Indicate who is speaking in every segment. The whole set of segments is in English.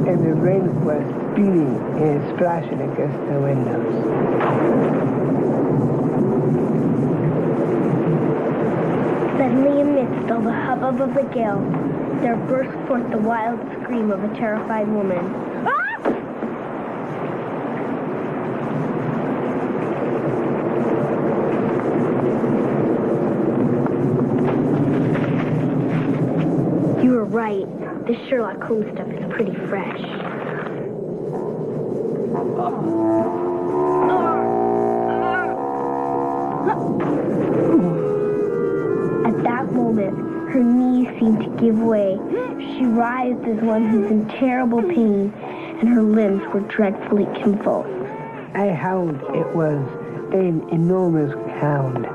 Speaker 1: and the rain was beating and splashing against the windows.
Speaker 2: Suddenly, amidst all the hubbub of the gale, there burst forth the wild scream of a terrified woman. Ah! You were right. This Sherlock Holmes stuff is pretty fresh. At that moment, her knees seemed to give way. She writhed as one who's in terrible pain, and her limbs were dreadfully convulsed.
Speaker 1: A hound, it was an enormous hound,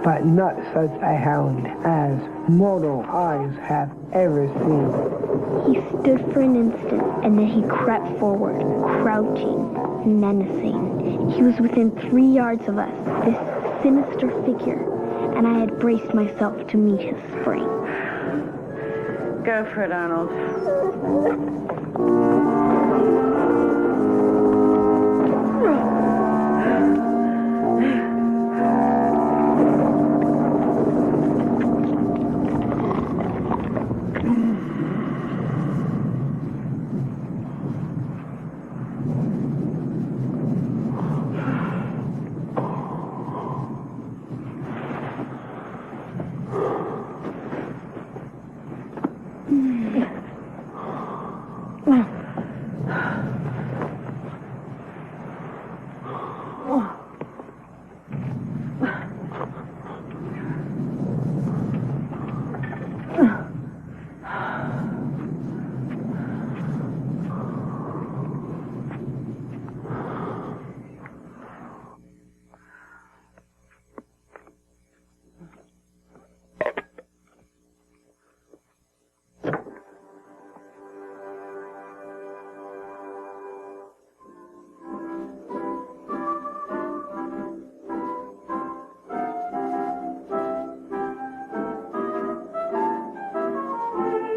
Speaker 1: but not such a hound as mortal eyes have ever seen.
Speaker 2: He stood for an instant, and then he crept forward, crouching, menacing. He was within 3 yards of us, this sinister figure, and I had braced myself to meet his spring.
Speaker 3: Go for it, Arnold.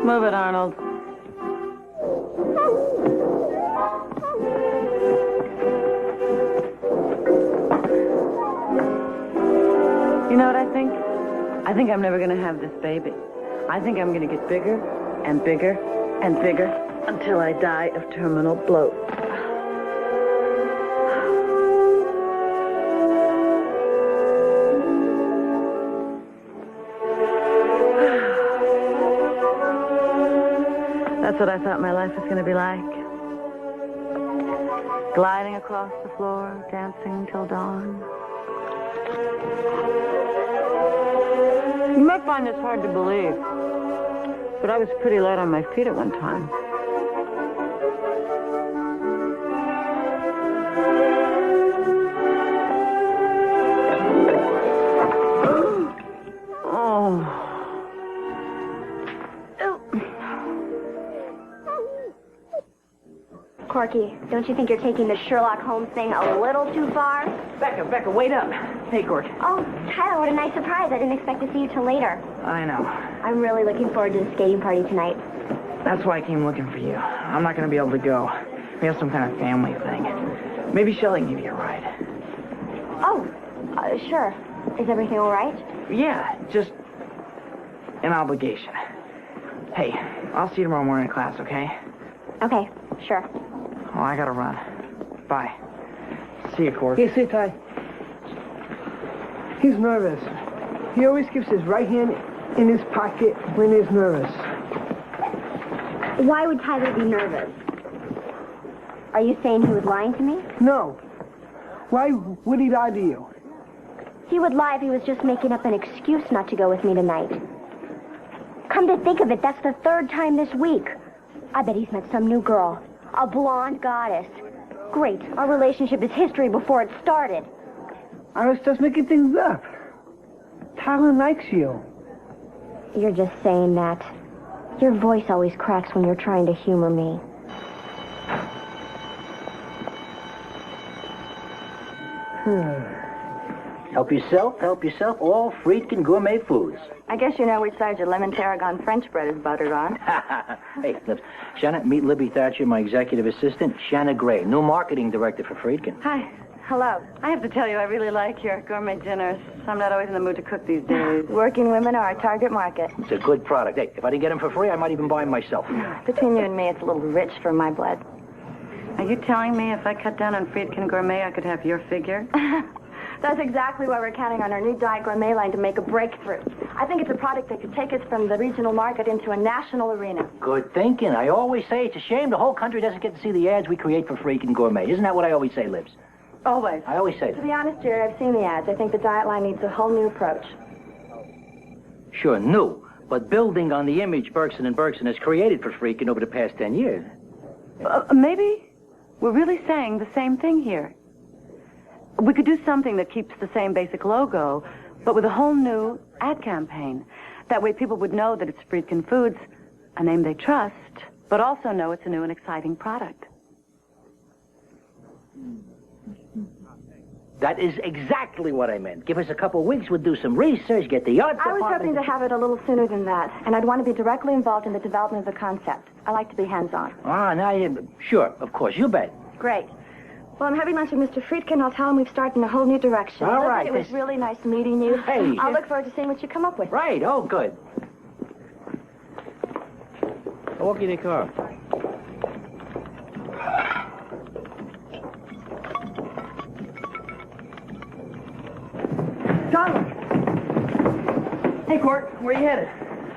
Speaker 3: Move it, Arnold. You know what I think? I think I'm never going to have this baby. I think I'm going to get bigger and bigger and bigger until I die of terminal bloat. That's what I thought my life was going to be like. Gliding across the floor, dancing till dawn. You might find this hard to believe, but I was pretty light on my feet at one time.
Speaker 2: Corky, don't you think you're taking the Sherlock Holmes thing a little too far?
Speaker 3: Becca, wait up. Hey, Corky.
Speaker 2: Oh, Tyler, what a nice surprise. I didn't expect to see you till later.
Speaker 3: I know.
Speaker 2: I'm really looking forward to the skating party tonight.
Speaker 3: That's why I came looking for you. I'm not going to be able to go. We have some kind of family thing. Maybe Shelley can give you a ride.
Speaker 2: Oh, sure. Is everything all right?
Speaker 3: Yeah, just an obligation. Hey, I'll see you tomorrow morning in class, okay?
Speaker 2: Okay, sure.
Speaker 3: Well, I gotta run. Bye. See you, Corky.
Speaker 1: Yes, Ty. He's nervous. He always keeps his right hand in his pocket when he's nervous.
Speaker 2: Why would Tyler be nervous? Are you saying he was lying to me?
Speaker 1: No. Why would he lie to you?
Speaker 2: He would lie if he was just making up an excuse not to go with me tonight. Come to think of it, that's the 3rd time this week. I bet he's met some new girl. A blonde goddess. Great. Our relationship is history before it started.
Speaker 1: I was just making things up. Tyler likes you.
Speaker 2: You're just saying that. Your voice always cracks when you're trying to humor me.
Speaker 4: Help yourself, all Friedkin gourmet foods.
Speaker 3: I guess you know which side your lemon tarragon French bread is buttered on.
Speaker 4: Hey, Lips, Shanna, meet Libby Thatcher, my executive assistant. Shanna Gray, new marketing director for Friedkin.
Speaker 3: Hi. Hello. I have to tell you, I really like your gourmet dinners. I'm not always in the mood to cook these days.
Speaker 2: Working women are our target market.
Speaker 4: It's a good product. Hey, if I didn't get them for free, I might even buy them myself.
Speaker 2: Between you and me, it's a little rich for my blood.
Speaker 3: Are you telling me if I cut down on Friedkin Gourmet, I could have your figure?
Speaker 2: That's exactly why we're counting on our new diet gourmet line to make a breakthrough. I think it's a product that could take us from the regional market into a national arena.
Speaker 4: Good thinking. I always say it's a shame the whole country doesn't get to see the ads we create for Friedkin Gourmet. Isn't that what I always say, Libs?
Speaker 3: Always.
Speaker 4: I always say
Speaker 2: To
Speaker 4: that.
Speaker 2: be honest, Jerry, I've seen the ads. I think the diet line needs a whole new approach.
Speaker 4: Sure, new, but building on the image Bergson and Bergson has created for Friedkin over the past 10 years.
Speaker 3: Maybe we're really saying the same thing here. We could do something that keeps the same basic logo, but with a whole new ad campaign. That way people would know that it's Friedkin Foods, a name they trust, but also know it's a new and exciting product.
Speaker 4: That is exactly what I meant. Give us a couple of weeks, we'll do some research, get the art
Speaker 2: I was hoping to have it a little sooner than that, and I'd want to be directly involved in the development of the concept. I like to be hands-on.
Speaker 4: Ah, now sure, of course, you bet.
Speaker 2: Great. Well, I'm having lunch with Mr. Friedkin. I'll tell him we've started in a whole new direction.
Speaker 4: All
Speaker 2: Listen,
Speaker 4: right,
Speaker 2: it was
Speaker 4: this-
Speaker 2: really nice meeting you.
Speaker 4: Hey.
Speaker 2: I'll look forward to seeing what you come up with.
Speaker 4: Right, oh, good. I'll walk you to the car.
Speaker 1: Tyler!
Speaker 5: Hey, Court, where you headed?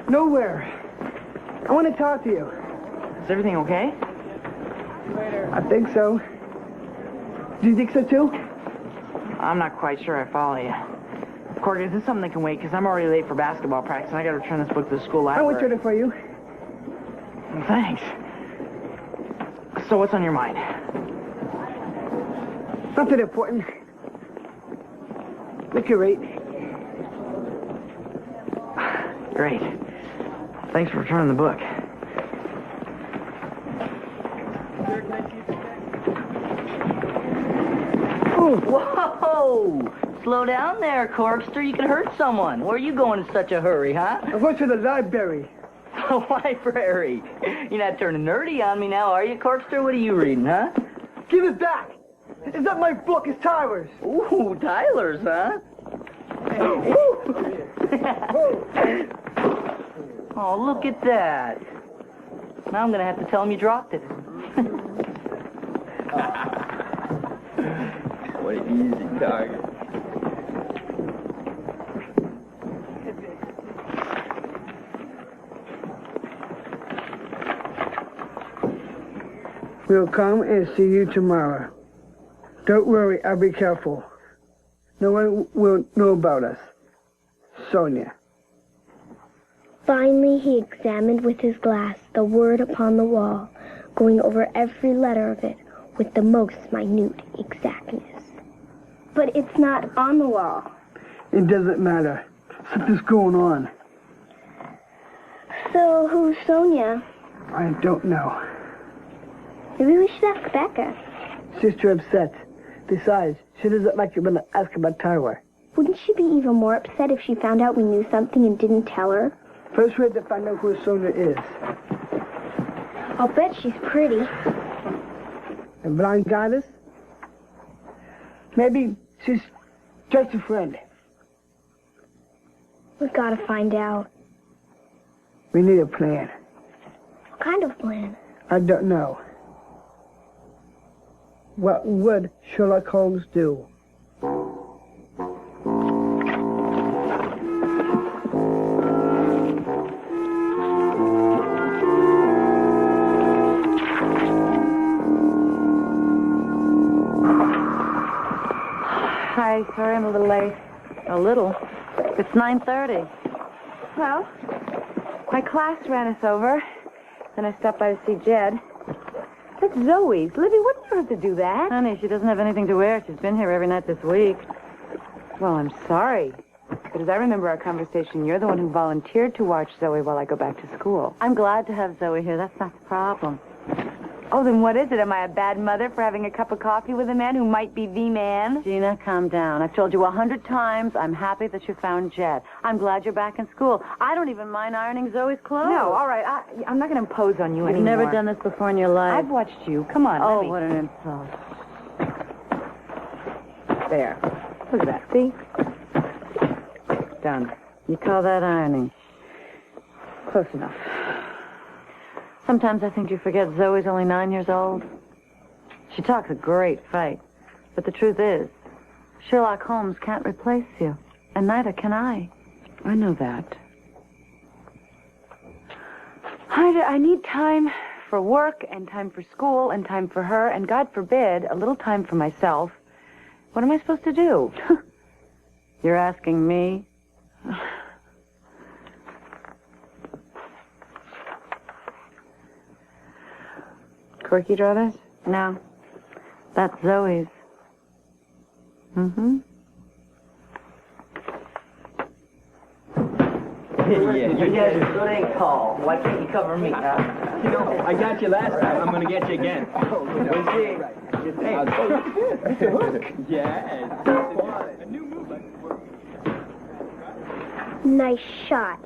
Speaker 1: Nowhere. I want to talk to you.
Speaker 5: Is everything okay?
Speaker 1: I think so. Do you think so, too?
Speaker 5: I'm not quite sure I follow you. Court, is this something that can wait? Because I'm already late for basketball practice, and I got to return this book to the school
Speaker 1: I
Speaker 5: library.
Speaker 1: won't return it for you.
Speaker 5: Thanks. So what's on your mind?
Speaker 1: Nothing important. Look your rate.
Speaker 5: Great. Thanks for returning the book.
Speaker 6: Whoa! Slow down there, Corkster. You could hurt someone. Where are you going in such a hurry, huh?
Speaker 1: I'm going to the library.
Speaker 6: The library. You're not turning nerdy on me now, are you, Corkster? What are you reading, huh?
Speaker 1: Give it back. It's not my book, it's Tyler's.
Speaker 6: Ooh, Tyler's, huh? Oh, look at that. Now I'm going to have to tell him you dropped it. What an easy target.
Speaker 1: We'll come and see you tomorrow. Don't worry, I'll be careful. No one will know about us. Sonia.
Speaker 7: Finally, he examined with his glass the word upon the wall, going over every letter of it with the most minute exactness.
Speaker 2: But it's not on the wall.
Speaker 1: It doesn't matter. Something's going on.
Speaker 7: So, who's Sonia?
Speaker 1: I don't know.
Speaker 7: Maybe we should ask Becca.
Speaker 1: Sister upset. Besides, she doesn't like you when I ask about Tyler.
Speaker 7: Wouldn't she be even more upset if she found out we knew something and didn't tell her?
Speaker 1: First we have to find out who Sonia is.
Speaker 7: I'll bet she's pretty.
Speaker 1: A blind goddess? Maybe she's just a friend.
Speaker 7: We've got to find out.
Speaker 1: We need a plan.
Speaker 7: What kind of plan?
Speaker 1: I don't know. What would Sherlock Holmes do?
Speaker 3: Hi, sorry I'm a little late. A little? It's 9:30. Well, my class ran us over. Then I stopped by to see Jed. That's Zoe's. Libby, wouldn't you have to do that? Honey, she doesn't have anything to wear. She's been here every night this week. Well, I'm sorry. But as I remember our conversation, you're the one who volunteered to watch Zoe while I go back to school. I'm glad to have Zoe here. That's not the problem. Oh, then what is it? Am I a bad mother for having a cup of coffee with a man who might be the man?
Speaker 8: Gina, calm down. I've told you 100 times I'm happy that you found Jed. I'm glad you're back in school. I don't even mind ironing Zoe's clothes.
Speaker 3: No, all right. I'm not going to impose on you
Speaker 8: You've
Speaker 3: anymore.
Speaker 8: never done this before in your life.
Speaker 3: I've watched you. Come on,
Speaker 8: Oh,
Speaker 3: let me.
Speaker 8: what an insult.
Speaker 3: There. Look at that. See? Done.
Speaker 8: You call that ironing?
Speaker 3: Close enough.
Speaker 8: Sometimes I think you forget Zoe's only 9 years old. She talks a great fight. But the truth is, Sherlock Holmes can't replace you. And neither can I.
Speaker 3: I know that. I need time for work and time for school and time for her and, God forbid, a little time for myself. What am I supposed to do?
Speaker 8: You're asking me?
Speaker 3: Corky draw this?
Speaker 8: No. That's Zoe's. Mm-hmm.
Speaker 6: Yeah, good ain't tall. Why can't you cover me, huh?
Speaker 9: You know, I got you last time. I'm going to get you again.
Speaker 6: We'll see.
Speaker 9: It's a hook. Yeah. A new move.
Speaker 7: Nice shot.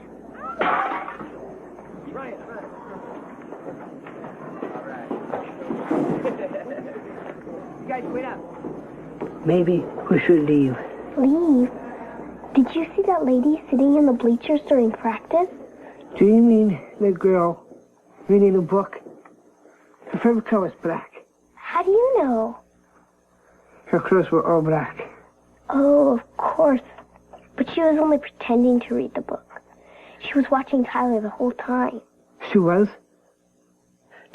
Speaker 5: You guys, wait up.
Speaker 1: Maybe we should leave.
Speaker 7: Leave? Did you see that lady sitting in the bleachers during practice?
Speaker 1: Do you mean the girl reading a book? Her favorite color is black.
Speaker 7: How do you know?
Speaker 1: Her clothes were all black.
Speaker 7: Oh, of course. But she was only pretending to read the book. She was watching Tyler the whole time.
Speaker 1: She was?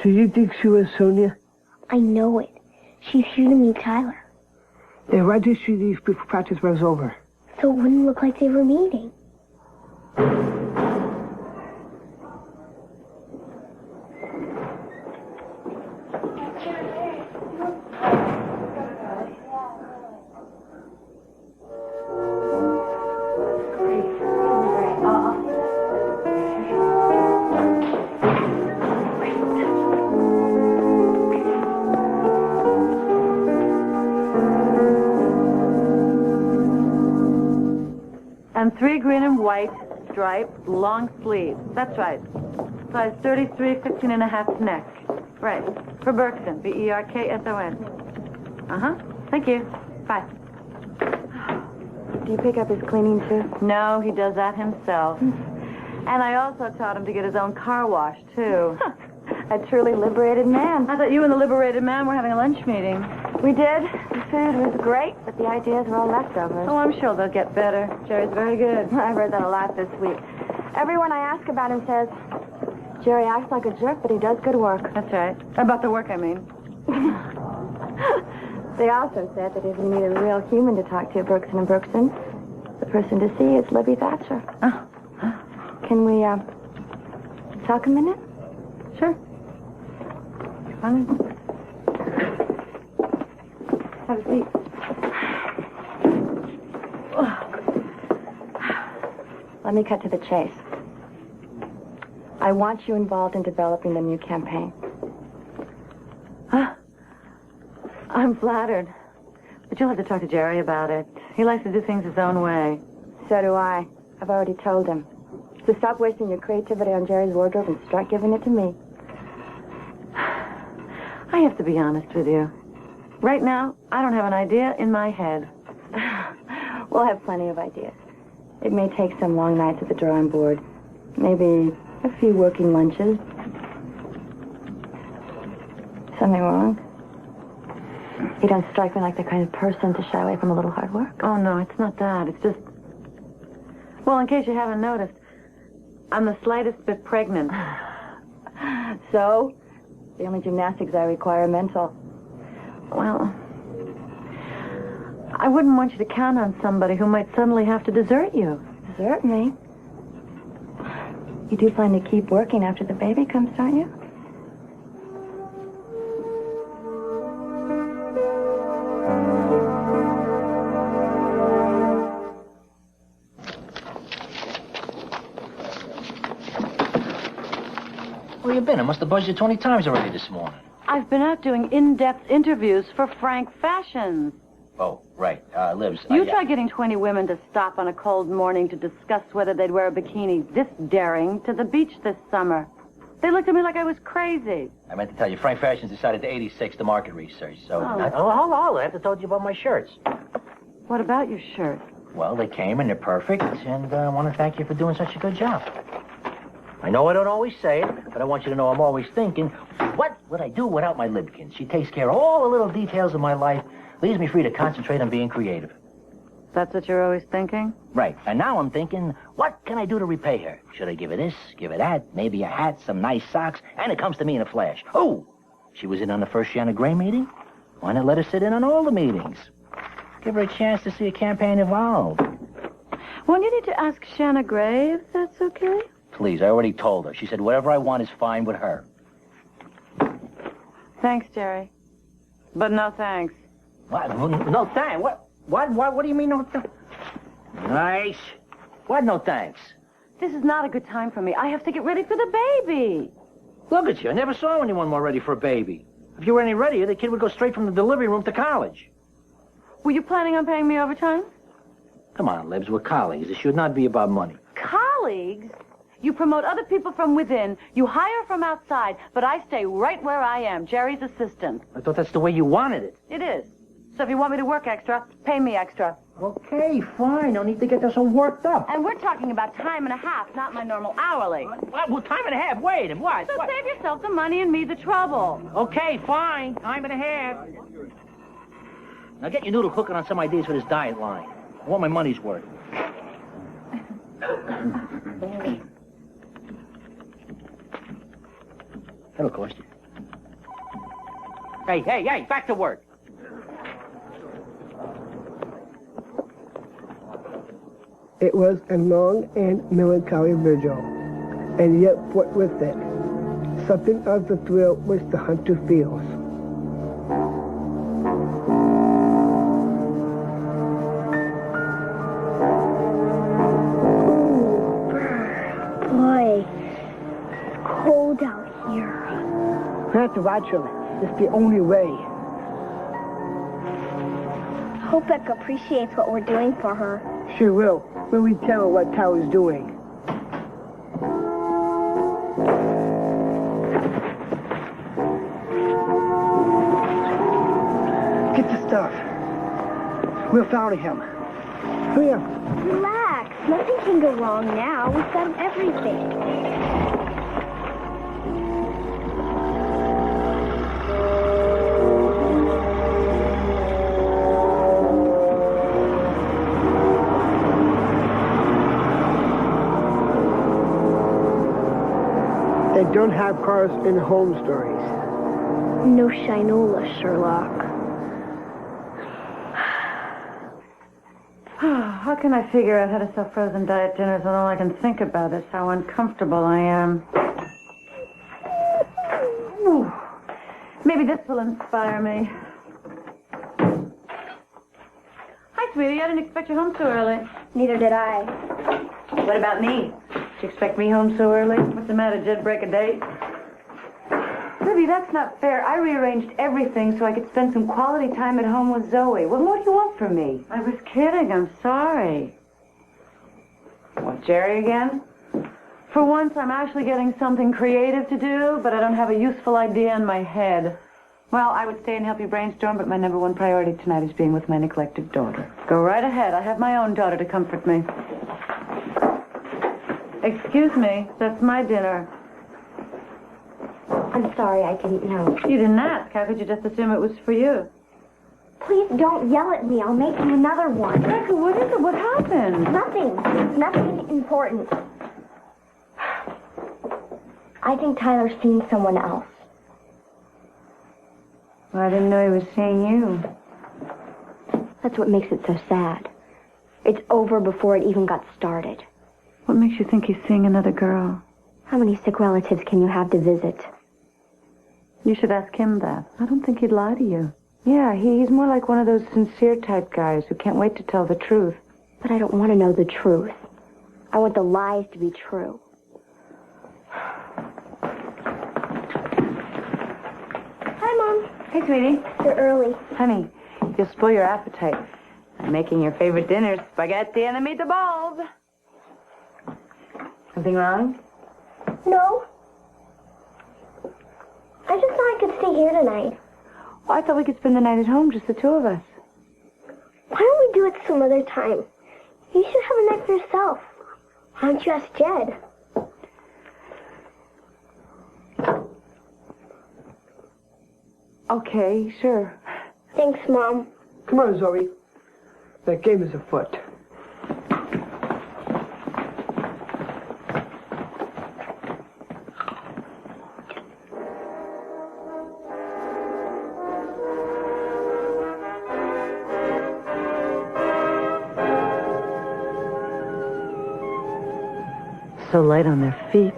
Speaker 1: Do you think she was Sonia?
Speaker 7: I know it. She's here to meet Tyler.
Speaker 1: Then why did she leave before practice was over?
Speaker 7: So it wouldn't look like they were meeting.
Speaker 8: And 3 green and white striped long sleeves. That's right. Size 33, 15 and a half neck. Right. For Berkson. Berkson. Uh-huh. Thank you. Bye.
Speaker 3: Do you pick up his cleaning, too?
Speaker 8: No, he does that himself. And I also taught him to get his own car wash, too.
Speaker 3: A truly liberated man.
Speaker 8: I thought you and the liberated man were having a lunch meeting.
Speaker 3: We did. The food was great, but the ideas were all leftovers.
Speaker 8: Oh, I'm sure they'll get better. Jerry's very good.
Speaker 3: I've heard that a lot this week. Everyone I ask about him says, Jerry acts like a jerk, but he does good work.
Speaker 8: That's right. About the work, I mean.
Speaker 3: They also said that if you need a real human to talk to at Berkson and Berkson, the person to see is Libby Thatcher.
Speaker 8: Oh.
Speaker 3: Can we, talk a minute?
Speaker 8: Sure. Fine.
Speaker 3: Have a seat. Let me cut to the chase. I want you involved in developing the new campaign.
Speaker 8: I'm flattered. But you'll have to talk to Jerry about it. He likes to do things his own way.
Speaker 3: So do I. I've already told him. So stop wasting your creativity on Jerry's wardrobe and start giving it to me.
Speaker 8: I have to be honest with you. Right now, I don't have an idea in my head.
Speaker 3: We'll have plenty of ideas. It may take some long nights at the drawing board. Maybe a few working lunches. Something wrong? You don't strike me like the kind of person to shy away from a little hard work.
Speaker 8: Oh, no, it's not that. It's just... Well, in case you haven't noticed, I'm the slightest bit pregnant.
Speaker 3: So? The only gymnastics I require are mental.
Speaker 8: Well, I wouldn't want you to count on somebody who might suddenly have to desert you.
Speaker 3: Desert me? You do plan to keep working after the baby comes, don't you?
Speaker 4: Where you been? I must have buzzed you 20 times already this morning.
Speaker 8: I've been out doing in-depth interviews for Frank Fashions.
Speaker 4: Oh, right. Libs.
Speaker 8: You try getting 20 women to stop on a cold morning to discuss whether they'd wear a bikini this daring to the beach this summer. They looked at me like I was crazy.
Speaker 4: I meant to tell you, Frank Fashions decided to 86 the market research, so...
Speaker 8: Oh.
Speaker 4: Hold. I have to tell you about my shirts.
Speaker 8: What about your shirt?
Speaker 4: Well, they came and they're perfect, and I want to thank you for doing such a good job. I know I don't always say it, but I want you to know I'm always thinking, what would I do without my Libkin? She takes care of all the little details of my life, leaves me free to concentrate on being creative.
Speaker 8: That's what you're always thinking?
Speaker 4: Right. And now I'm thinking, what can I do to repay her? Should I give her this, give her that, maybe a hat, some nice socks? And it comes to me in a flash. Oh, she was in on the first Shanna Gray meeting? Why not let her sit in on all the meetings? Give her a chance to see a campaign evolve.
Speaker 8: Well, you need to ask Shanna Gray if that's okay.
Speaker 4: Please, I already told her. She said whatever I want is fine with her.
Speaker 8: Thanks, Jerry. But no thanks.
Speaker 4: What? No thanks? What do you mean no thanks? Nice. What no thanks?
Speaker 8: This is not a good time for me. I have to get ready for the baby.
Speaker 4: Look at you. I never saw anyone more ready for a baby. If you were any readier, the kid would go straight from the delivery room to college.
Speaker 8: Were you planning on paying me overtime?
Speaker 4: Come on, Libs. We're colleagues. It should not be about money.
Speaker 8: Colleagues? You promote other people from within. You hire from outside, but I stay right where I am, Jerry's assistant.
Speaker 4: I thought that's the way you wanted it.
Speaker 8: It is. So if you want me to work extra, pay me extra.
Speaker 4: Okay, fine. No need to get us all worked up.
Speaker 8: And we're talking about time and a half, not my normal hourly.
Speaker 4: Well, time and a half. Wait, and what?
Speaker 8: So save yourself the money and me the trouble.
Speaker 4: Okay, fine. Time and a half. Now get your noodle cooking on some ideas for this diet line. I want my money's worth. That'll cost you. Hey, back to work.
Speaker 1: It was a long and melancholy vigil, and yet what with it? Something of the thrill which the hunter feels.
Speaker 7: Boy, it's cold out here.
Speaker 1: We have to watch him. It's the only way.
Speaker 7: Hope Becca appreciates what we're doing for her.
Speaker 1: She will, when we tell her what Tao is doing. Get the stuff. We're following him. Hurry up.
Speaker 7: Relax. Nothing can go wrong now. We've got everything.
Speaker 1: They don't have cars in home stories.
Speaker 7: No shinola, Sherlock.
Speaker 8: How can I figure out how to sell frozen diet dinners when all I can think about is how uncomfortable I am? Ooh. Maybe this will inspire me. Hi, sweetie. I didn't expect you home so early.
Speaker 2: Neither did I.
Speaker 8: What about me? Did you expect me home so early? What's the matter? Did break a date? Libby, that's not fair. I rearranged everything so I could spend some quality time at home with Zoe. What more do you want from me? I was kidding. I'm sorry. What, Jerry again? For once, I'm actually getting something creative to do, but I don't have a useful idea in my head. Well, I would stay and help you brainstorm, but my number one priority tonight is being with my neglected daughter. Go right ahead. I have my own daughter to comfort me. Excuse me. That's my dinner.
Speaker 2: I'm sorry, I didn't know.
Speaker 8: You didn't ask. How could you just assume it was for you?
Speaker 2: Please don't yell at me. I'll make you another one.
Speaker 8: Becca, what is it? What happened?
Speaker 2: Nothing. Nothing important. I think Tyler's seen someone else.
Speaker 8: Well, I didn't know he was seeing you.
Speaker 2: That's what makes it so sad. It's over before it even got started.
Speaker 8: What makes you think he's seeing another girl?
Speaker 2: How many sick relatives can you have to visit?
Speaker 8: You should ask him that. I don't think he'd lie to you. Yeah, he's more like one of those sincere type guys who can't wait to tell the truth.
Speaker 2: But I don't want to know the truth. I want the lies to be true.
Speaker 3: Hey, sweetie.
Speaker 7: You're early.
Speaker 3: Honey, you'll spoil your appetite. I'm making your favorite dinner, spaghetti and meatballs. Something wrong?
Speaker 7: No. I just thought I could stay here tonight.
Speaker 3: Well, I thought we could spend the night at home, just the two of us.
Speaker 7: Why don't we do it some other time? You should have a night for yourself. Why don't you ask Jed?
Speaker 3: Okay, sure.
Speaker 7: Thanks, Mom.
Speaker 1: Come on, Zoe. That game is afoot.
Speaker 3: So light on their feet.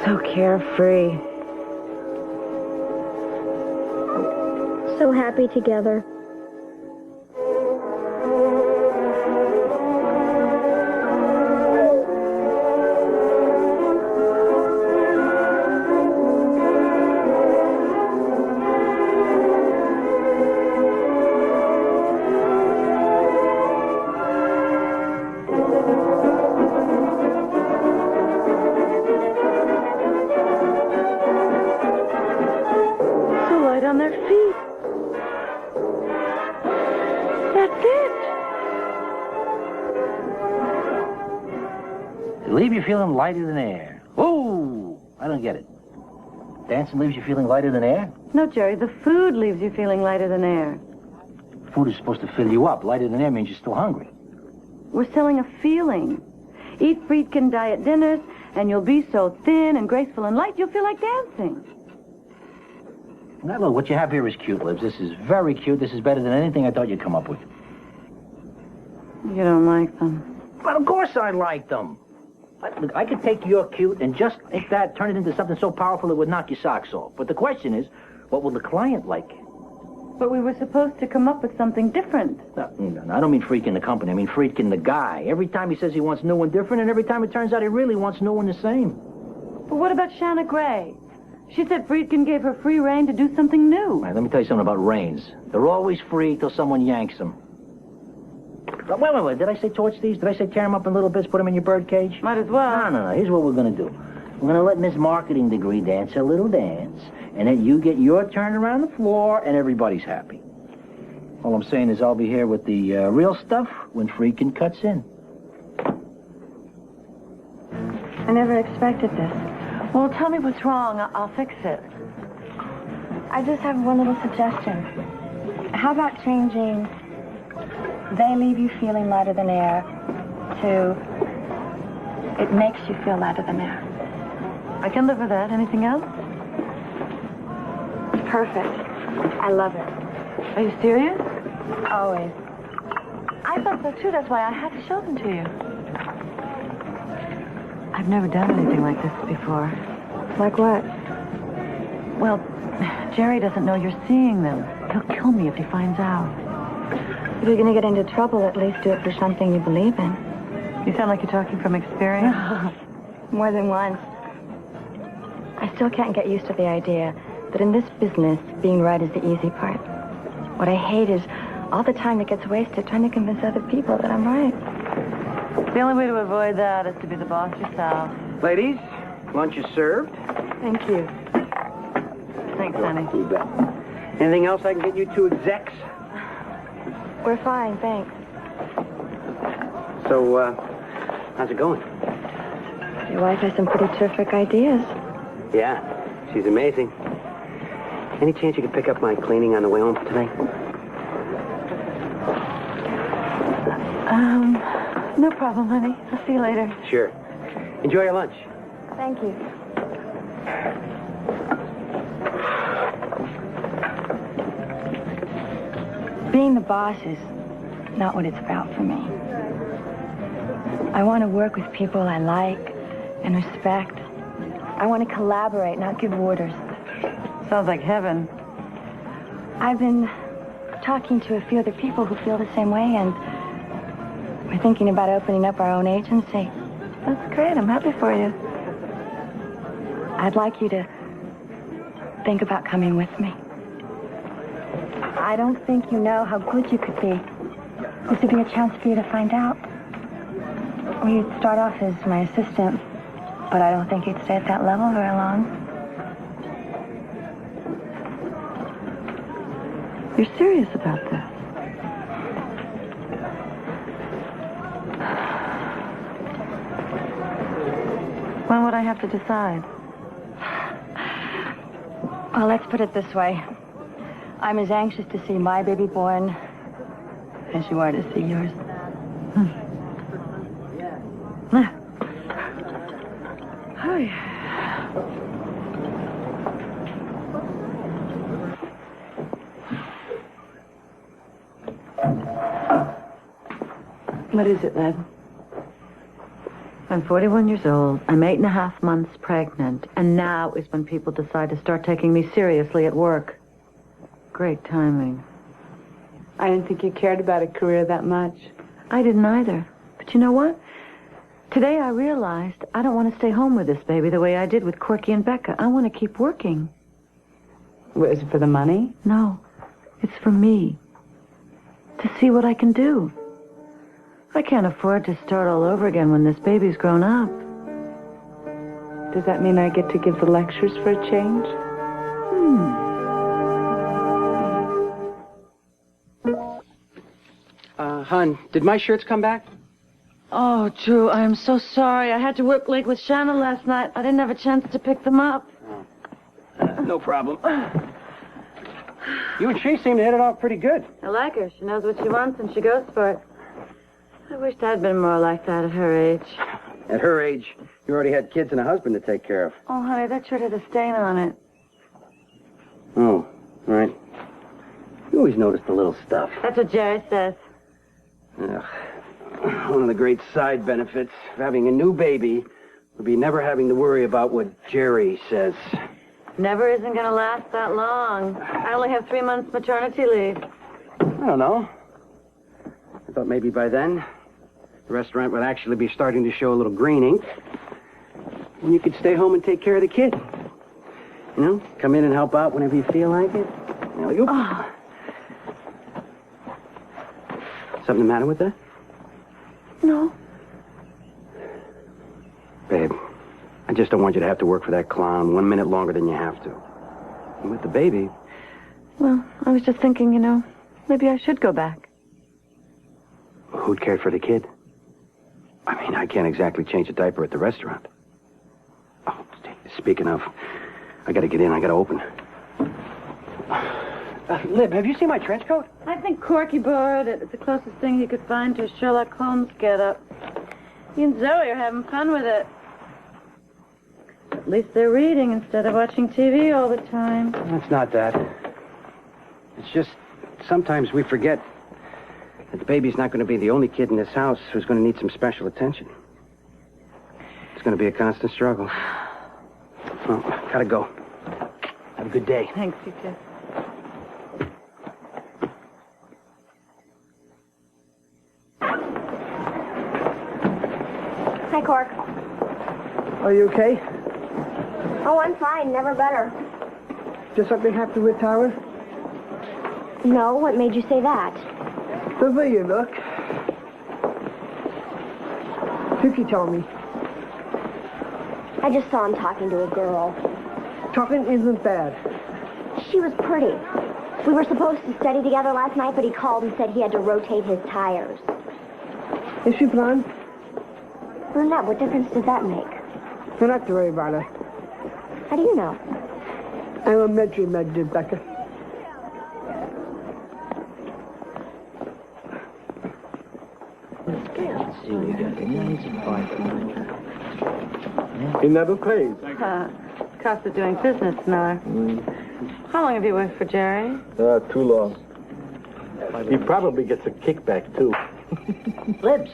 Speaker 3: So carefree.
Speaker 7: So happy together.
Speaker 3: On their feet. That's it.
Speaker 4: Leave you feeling lighter than air. Ooh, I don't get it. Dancing leaves you feeling lighter than air?
Speaker 3: No, Jerry, the food leaves you feeling lighter than air.
Speaker 4: Food is supposed to fill you up. Lighter than air means you're still hungry.
Speaker 3: We're selling a feeling. Eat Friedkin diet dinners, and you'll be so thin and graceful and light, you'll feel like dancing.
Speaker 4: Now, look, what you have here is cute, Libs. This is very cute. This is better than anything I thought you'd come up with.
Speaker 3: You don't like them.
Speaker 4: But of course I like them. Look, I could take your cute and just like that, turn it into something so powerful it would knock your socks off. But the question is, what will the client like?
Speaker 3: But we were supposed to come up with something different.
Speaker 4: No, I don't mean Friedkin the company. I mean Friedkin the guy. Every time he says he wants new and different, and every time it turns out he really wants new and the same.
Speaker 3: But what about Shanna Gray? She said Friedkin gave her free rein to do something new.
Speaker 4: All right, let me tell you something about reins. They're always free till someone yanks them. Wait. Did I say torch these? Did I say tear them up in little bits, put them in your bird cage?
Speaker 3: Might as well.
Speaker 4: No. Here's what we're going to do. We're going to let Miss Marketing Degree dance a little dance, and then you get your turn around the floor, and everybody's happy. All I'm saying is I'll be here with the real stuff when Friedkin cuts in.
Speaker 3: I never expected this. Well, tell me what's wrong. I'll fix it.
Speaker 10: I just have one little suggestion. How about changing "they leave you feeling lighter than air" to "it makes you feel lighter than air"?
Speaker 3: I can live with that. Anything else?
Speaker 10: Perfect. I love it.
Speaker 3: Are you serious?
Speaker 10: Always.
Speaker 3: I thought so, too. That's why I had to show them to you. I've never done anything like this before.
Speaker 10: Like what?
Speaker 3: Well, Jerry doesn't know you're seeing them. He'll kill me if he finds out.
Speaker 10: If you're going to get into trouble, at least do it for something you believe in.
Speaker 3: You sound like you're talking from experience.
Speaker 10: More than once. I still can't get used to the idea that in this business, being right is the easy part. What I hate is all the time that gets wasted trying to convince other people that I'm right.
Speaker 3: The only way to avoid that is to be the boss yourself.
Speaker 9: Ladies, lunch is served.
Speaker 10: Thank you.
Speaker 3: Thanks, honey.
Speaker 9: You bet. Anything else I can get you two execs?
Speaker 10: We're fine, thanks.
Speaker 9: So, how's it going?
Speaker 10: Your wife has some pretty terrific ideas.
Speaker 9: Yeah, she's amazing. Any chance you could pick up my cleaning on the way home tonight?
Speaker 3: No problem, honey. I'll see you later.
Speaker 9: Sure. Enjoy your lunch.
Speaker 10: Thank you. Being the boss is not what it's about for me. I want to work with people I like and respect. I want to collaborate, not give orders.
Speaker 3: Sounds like heaven.
Speaker 10: I've been talking to a few other people who feel the same way, and we're thinking about opening up our own agency.
Speaker 3: That's great. I'm happy for you.
Speaker 10: I'd like you to think about coming with me?
Speaker 2: I don't think you know how good you could be. This would be a chance for you to find out.
Speaker 10: Well, you'd start off as my assistant, but I don't think you'd stay at that level very long. You're serious about this? When would I have to decide? Well, let's put it this way. I'm as anxious to see my baby born as you are to see yours. Oh, yeah.
Speaker 8: What is it, lad? I'm 41 years old. I'm 8.5 months pregnant. And now is when people decide to start taking me seriously at work. Great timing.
Speaker 3: I didn't think you cared about a career that much.
Speaker 8: I didn't either. But you know what? Today I realized I don't want to stay home with this baby the way I did with Corky and Becca. I want to keep working.
Speaker 3: What, is it for the money?
Speaker 8: No, it's for me. To see what I can do. I can't afford to start all over again when this baby's grown up.
Speaker 3: Does that mean I get to give the lectures for a change?
Speaker 9: Hon, did my shirts come back?
Speaker 8: Oh, Drew, I am so sorry. I had to work late with Shanna last night. I didn't have a chance to pick them up.
Speaker 9: No problem. You and she seem to hit it off pretty good.
Speaker 8: I like her. She knows what she wants and she goes for it. I wished I'd been more like that at her age.
Speaker 9: At her age, you already had kids and a husband to take care of.
Speaker 8: Oh, honey, that shirt had a stain on it.
Speaker 9: Oh, right. You always notice the little stuff.
Speaker 8: That's what Jerry says.
Speaker 9: Ugh. One of the great side benefits of having a new baby would be never having to worry about what Jerry says.
Speaker 8: Never isn't going to last that long. I only have 3 months maternity leave.
Speaker 9: I don't know. I thought maybe by then the restaurant would actually be starting to show a little green ink. And you could stay home and take care of the kid. You know, come in and help out whenever you feel like it. You know, Something the matter with that?
Speaker 8: No.
Speaker 9: Babe, I just don't want you to have to work for that clown 1 minute longer than you have to. And with the baby...
Speaker 8: Well, I was just thinking, you know, maybe I should go back.
Speaker 9: Who'd care for the kid? I mean, I can't exactly change a diaper at the restaurant. Oh, speaking of, I gotta get in. I gotta open. Lib, have you seen my trench coat?
Speaker 8: I think Corky borrowed it. It's the closest thing he could find to a Sherlock Holmes get-up. He and Zoe are having fun with it. At least they're reading instead of watching TV all the time.
Speaker 9: It's not that. It's just sometimes we forget that the baby's not going to be the only kid in this house who's going to need some special attention. It's going to be a constant struggle. Well, gotta go. Have a good day.
Speaker 8: Thanks, you too.
Speaker 2: Hi, Cork.
Speaker 1: Are you okay?
Speaker 2: Oh, I'm fine. Never better.
Speaker 1: Does something happen with Tara?
Speaker 2: No, what made you say that?
Speaker 1: The way you look. Vicky told me.
Speaker 2: I just saw him talking to a girl.
Speaker 1: Talking isn't bad.
Speaker 2: She was pretty. We were supposed to study together last night, but he called and said he had to rotate his tires.
Speaker 1: Is she blonde?
Speaker 2: Brunette, what difference does that make?
Speaker 1: Don't have to worry about her.
Speaker 2: How do you know?
Speaker 1: I'm a med, Becca.
Speaker 11: He never pays.
Speaker 8: Cost of doing business now. How long have you worked for Jerry?
Speaker 11: Too long. He probably gets a kickback, too.
Speaker 4: Libs,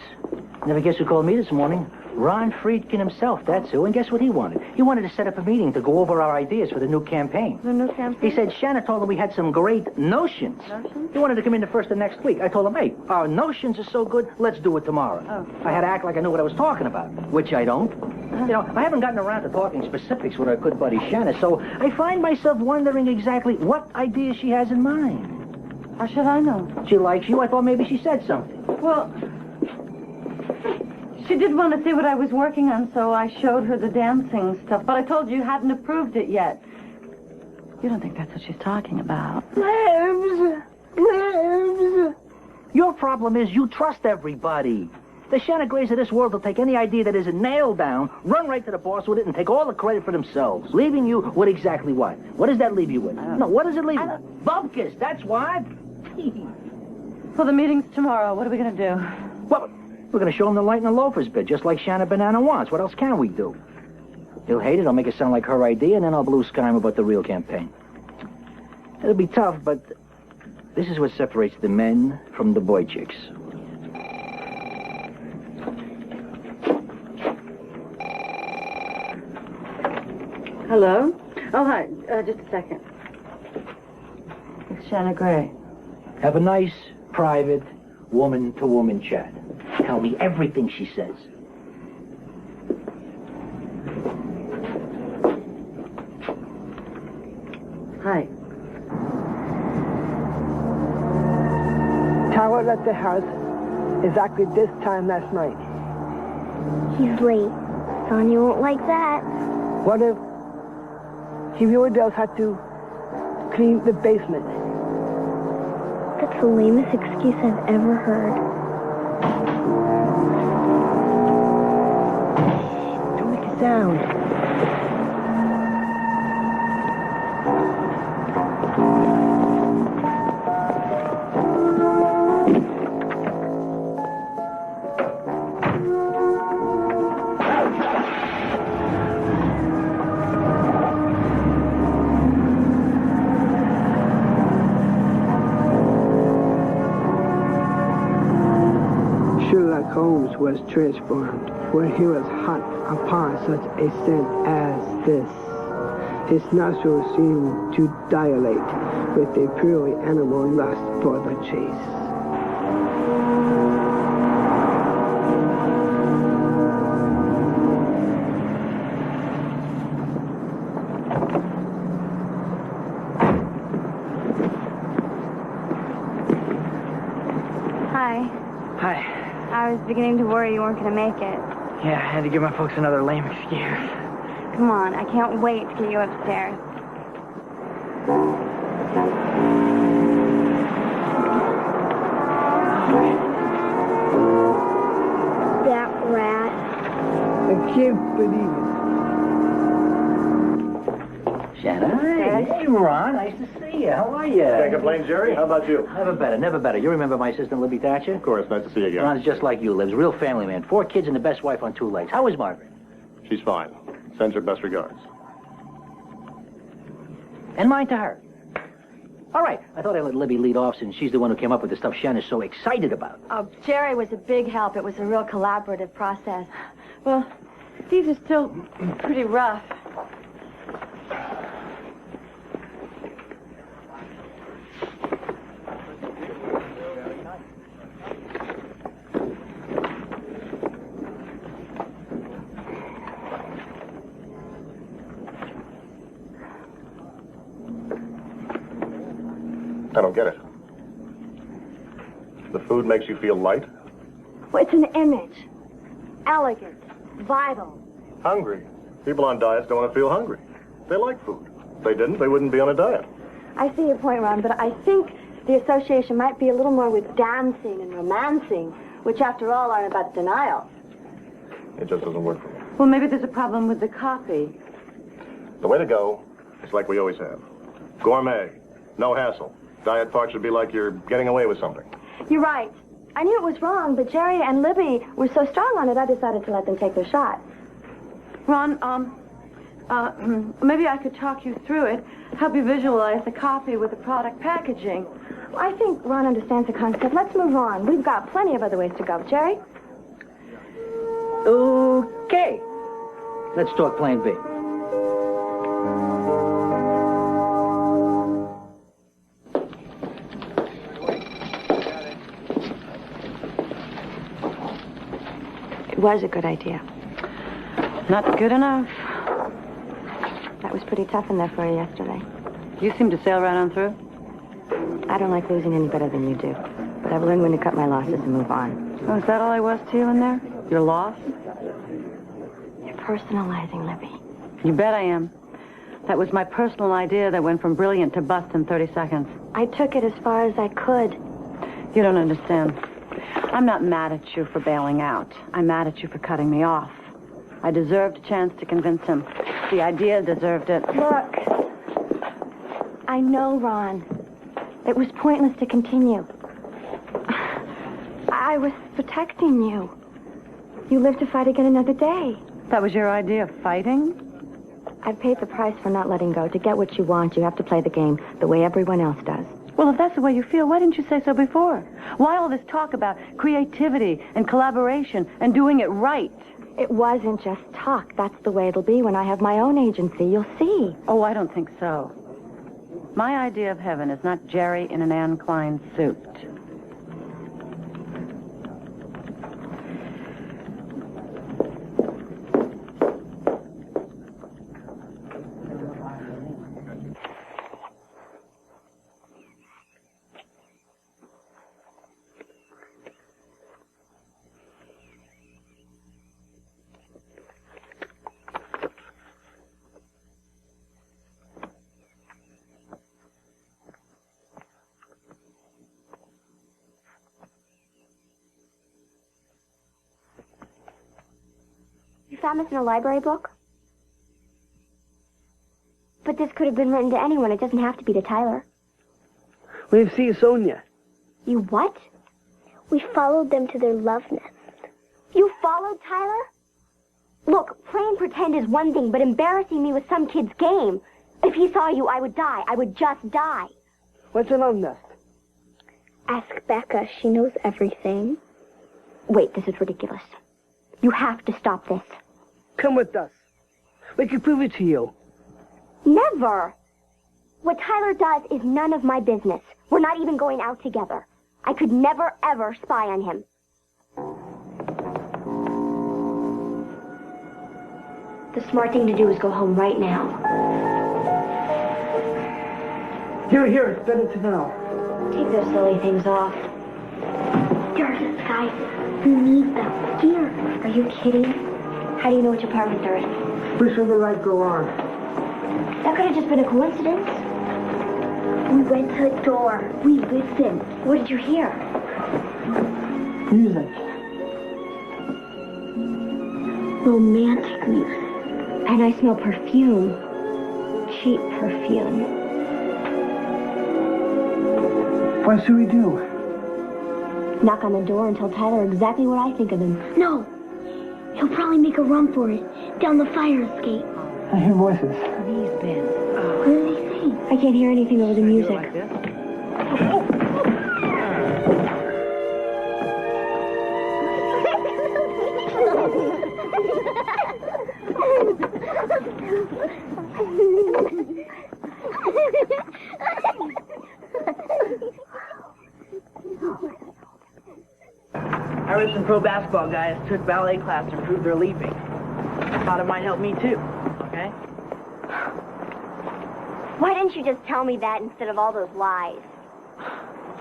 Speaker 4: never guess who called me this morning. Ron Friedkin himself, that's who. And guess what he wanted? He wanted to set up a meeting to go over our ideas for the new campaign.
Speaker 8: The new campaign?
Speaker 4: He said Shanna told him we had some great notions.
Speaker 8: Notions?
Speaker 4: He wanted to come in the first of next week. I told him, hey, our notions are so good, let's do it tomorrow.
Speaker 8: Oh.
Speaker 4: I had to act like I knew what I was talking about, which I don't. You know, I haven't gotten around to talking specifics with our good buddy Shanna, so I find myself wondering exactly what ideas she has in mind.
Speaker 8: How should I know?
Speaker 4: She likes you. I thought maybe she said something.
Speaker 8: Well, she did want to see what I was working on, so I showed her the dancing stuff. But I told you hadn't approved it yet. You don't think that's what she's talking about?
Speaker 1: Lives.
Speaker 4: Your problem is you trust everybody. The Shanna Grays of this world will take any idea that isn't nailed down, run right to the boss with it, and take all the credit for themselves, leaving you with exactly what? What does that leave you with? No, what does it leave you with? Bupkis, that's what.
Speaker 8: Well, the meeting's tomorrow. What are we going to do?
Speaker 4: Well, we're going to show him the light in the loafer's bit, just like Shanna Banana wants. What else can we do? He'll hate it, I'll make it sound like her idea, and then I'll blue sky him about the real campaign. It'll be tough, but this is what separates the men from the boy chicks.
Speaker 8: Hello? Oh, hi. Just a second. It's Shanna Gray.
Speaker 4: Have a nice, private, woman-to-woman chat. Tell me everything she says.
Speaker 8: Hi.
Speaker 1: Tower left the house exactly this time last night.
Speaker 7: He's late. Sonia won't like that.
Speaker 1: What if he really does have to clean the basement?
Speaker 7: That's the lamest excuse I've ever heard.
Speaker 1: Don't make a sound. Sherlock Holmes was transformed when he was hot upon such a scent as this. His nostrils seemed to dilate with a purely animal lust for the chase.
Speaker 2: Hi.
Speaker 5: Hi.
Speaker 2: I was beginning to worry you weren't going to make it.
Speaker 5: Yeah, I had to give my folks another lame excuse.
Speaker 2: Come on, I can't wait to get you upstairs.
Speaker 7: That rat.
Speaker 1: I can't believe it.
Speaker 4: Shanna? Hey, Ron. Nice to see you. How are you?
Speaker 11: Can't complain, Jerry. How about you?
Speaker 4: Never better, never better. You remember my assistant, Libby Thatcher?
Speaker 11: Of course. Nice to see you again.
Speaker 4: Ron's just like you, Libs. Real family man. 4 kids and the best wife on 2 legs. How is Margaret?
Speaker 11: She's fine. Sends her best regards.
Speaker 4: And mine to her. All right. I thought I'd let Libby lead off since she's the one who came up with the stuff Shanna's so excited about.
Speaker 2: Oh, Jerry was a big help. It was a real collaborative process.
Speaker 8: Well, these are still pretty rough.
Speaker 11: I don't get it. The food makes you feel light?
Speaker 2: Well, it's an image. Elegant. Vital.
Speaker 11: Hungry. People on diets don't want to feel hungry. They like food. If they didn't, they wouldn't be on a diet.
Speaker 2: I see your point, Ron, but I think the association might be a little more with dancing and romancing, which, after all, aren't about denial.
Speaker 11: It just doesn't work for me.
Speaker 8: Well, maybe there's a problem with the coffee.
Speaker 11: The way to go is like we always have. Gourmet. No hassle. Diet talk should be like you're getting away with something.
Speaker 2: You're right. I knew it was wrong, but Jerry and Libby were so strong on it, I decided to let them take their shot.
Speaker 8: Ron, maybe I could talk you through it, help you visualize the coffee with the product packaging.
Speaker 2: I think Ron understands the concept. Let's move on. We've got plenty of other ways to go. Jerry?
Speaker 6: Okay. Let's talk plan B.
Speaker 10: It was a good idea.
Speaker 8: Not good enough.
Speaker 10: That was pretty tough in there for you yesterday.
Speaker 8: You seem to sail right on through.
Speaker 10: I don't like losing any better than you do. But I've learned when to cut my losses and move on.
Speaker 8: Oh, is that all I was to you in there? Your loss?
Speaker 10: You're personalizing, Libby.
Speaker 8: You bet I am. That was my personal idea that went from brilliant to bust in 30 seconds.
Speaker 10: I took it as far as I could.
Speaker 8: You don't understand. I'm not mad at you for bailing out. I'm mad at you for cutting me off. I deserved a chance to convince him. The idea deserved it.
Speaker 10: Look. I know, Ron. It was pointless to continue. I was protecting you. You live to fight again another day.
Speaker 8: That was your idea of fighting?
Speaker 10: I've paid the price for not letting go. To get what you want, you have to play the game the way everyone else does.
Speaker 8: Well, if that's the way you feel, why didn't you say so before? Why all this talk about creativity and collaboration and doing it right?
Speaker 10: It wasn't just talk. That's the way it'll be when I have my own agency. You'll see.
Speaker 8: Oh, I don't think so. My idea of heaven is not Jerry in an Anne Klein suit.
Speaker 2: You found this in a library book? But this could have been written to anyone. It doesn't have to be to Tyler.
Speaker 1: We've seen Sonia.
Speaker 2: You what?
Speaker 7: We followed them to their love nest.
Speaker 2: You followed Tyler? Look, playing pretend is one thing, but embarrassing me with some kid's game. If he saw you, I would die. I would just die.
Speaker 1: What's a love nest?
Speaker 7: Ask Becca. She knows everything.
Speaker 2: Wait, this is ridiculous. You have to stop this.
Speaker 1: Come with us. We can prove it to you.
Speaker 2: Never. What Tyler does is none of my business. We're not even going out together. I could never, ever spy on him. The smart thing to do is go home right now.
Speaker 1: Here, it's better to know.
Speaker 2: Take those silly things off.
Speaker 7: They're disguises. We need them. Here.
Speaker 2: Are you kidding? How do you know which apartment they're in?
Speaker 1: We saw the light go on.
Speaker 2: That could have just been a coincidence.
Speaker 7: We went to the door. We listened.
Speaker 2: What did you hear?
Speaker 1: Music.
Speaker 7: Romantic music.
Speaker 2: And I smell perfume. Cheap perfume.
Speaker 1: What should we do?
Speaker 2: Knock on the door and tell Tyler exactly what I think of him.
Speaker 7: No. He'll probably make a run for it. Down the fire escape.
Speaker 1: I hear voices.
Speaker 8: These bins.
Speaker 7: What are they saying?
Speaker 2: I can't hear anything over the music.
Speaker 8: Like this?
Speaker 5: I read some pro basketball guys took ballet class to improve their leaping. I thought it might help me too, okay?
Speaker 2: Why didn't you just tell me that instead of all those lies?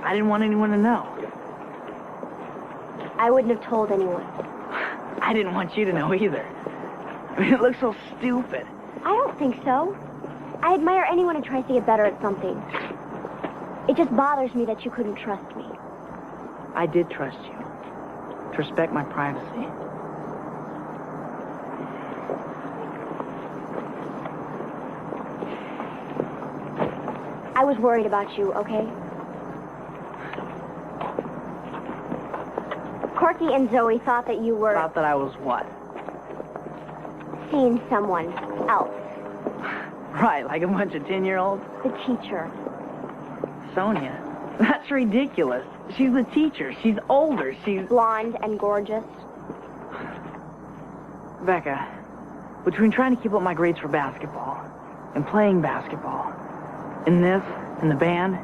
Speaker 5: I didn't want anyone to know.
Speaker 2: I wouldn't have told anyone.
Speaker 5: I didn't want you to know either. I mean, it looks so stupid.
Speaker 2: I don't think so. I admire anyone who tries to get better at something. It just bothers me that you couldn't trust me.
Speaker 5: I did trust you. To respect my privacy.
Speaker 2: I was worried about you, okay? Corky and Zoe thought that you were...
Speaker 5: Thought that I was what?
Speaker 2: seeing someone else.
Speaker 5: Right, like a bunch of 10-year-olds?
Speaker 2: The teacher.
Speaker 5: Sonia? That's ridiculous. She's the teacher. She's older. She's...
Speaker 2: Blonde and gorgeous.
Speaker 5: Becca, between trying to keep up my grades for basketball and playing basketball, and this, and the band,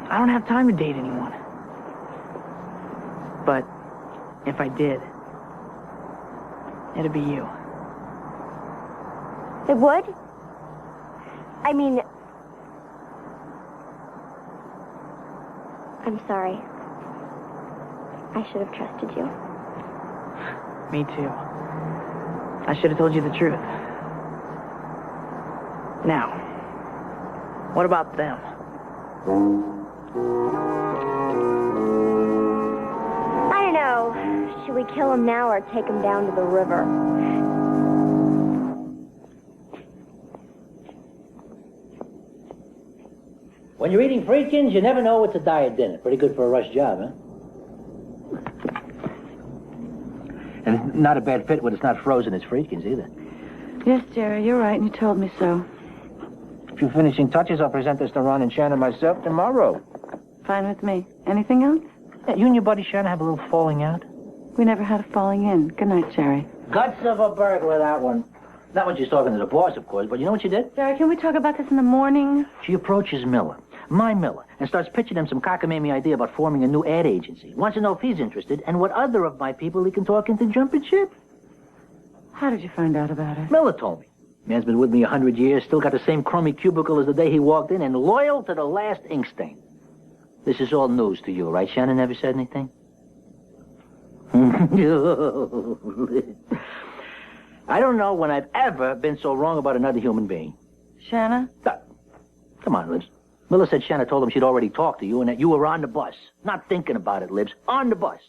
Speaker 5: I don't have time to date anyone. But if I did, it'd be you.
Speaker 2: It would? I mean... I'm sorry. I should have trusted you.
Speaker 5: Me too. I should have told you the truth. Now, what about them?
Speaker 2: I don't know. Should we kill him now or take him down to the river?
Speaker 4: When you're eating Friedkins, you never know it's a diet dinner. Pretty good for a rush job, huh? And it's not a bad fit when it's not frozen as Friedkins either.
Speaker 8: Yes, Jerry, you're right, and you told me so.
Speaker 4: A few finishing touches, I'll present this to Ron and Shannon myself tomorrow.
Speaker 8: Fine with me. Anything else?
Speaker 4: Yeah, you and your buddy Shannon have a little falling out?
Speaker 8: We never had a falling in. Good night, Jerry.
Speaker 4: Guts of a burglar, that one. Not when she's talking to the boss, of course, but you know what she did?
Speaker 8: Jerry, can we talk about this in the morning?
Speaker 4: She approaches Miller, my Miller, and starts pitching him some cockamamie idea about forming a new ad agency. Wants to know if he's interested and what other of my people he can talk into jumping ship.
Speaker 8: How did you find out about it?
Speaker 4: Miller told me. Man's been with me 100 years, still got the same crummy cubicle as the day he walked in, and loyal to the last ink stain. This is all news to you, right? Shannon never said anything? I don't know when I've ever been so wrong about another human being.
Speaker 8: Shanna?
Speaker 4: Come on, Libs. Miller said Shanna told him she'd already talked to you and that you were on the bus. Not thinking about it, Libs. On the bus.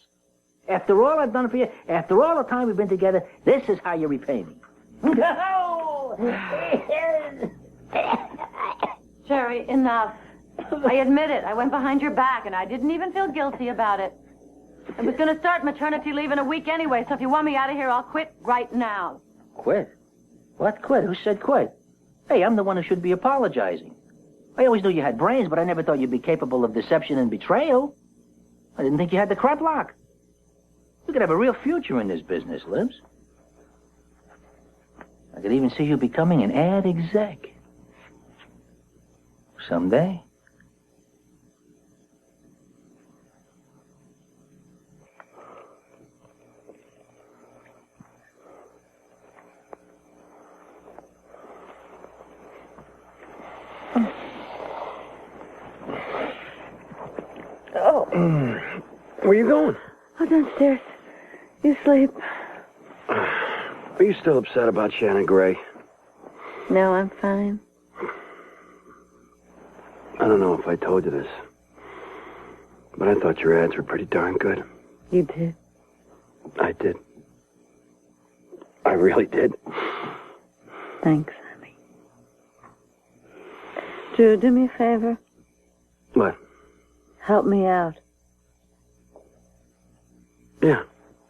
Speaker 4: After all I've done for you, after all the time we've been together, this is how you repay me.
Speaker 8: Jerry, enough. I admit it. I went behind your back, and I didn't even feel guilty about it. I was going to start maternity leave in a week anyway, so if you want me out of here, I'll quit right now.
Speaker 4: Quit? What quit? Who said quit? Hey, I'm the one who should be apologizing. I always knew you had brains, but I never thought you'd be capable of deception and betrayal. I didn't think you had the crap lock. You could have a real future in this business, Libs. I could even see you becoming an ad exec. Someday.
Speaker 1: Oh. Where you going?
Speaker 8: Oh, downstairs. You sleep.
Speaker 9: Are you still upset about Shannon Gray?
Speaker 8: No, I'm fine.
Speaker 9: I don't know if I told you this, but I thought your ads were pretty darn good.
Speaker 8: You did?
Speaker 9: I did. I really did.
Speaker 8: Thanks, honey. Drew, do me a favor.
Speaker 9: What?
Speaker 8: Help me out.
Speaker 9: Yeah,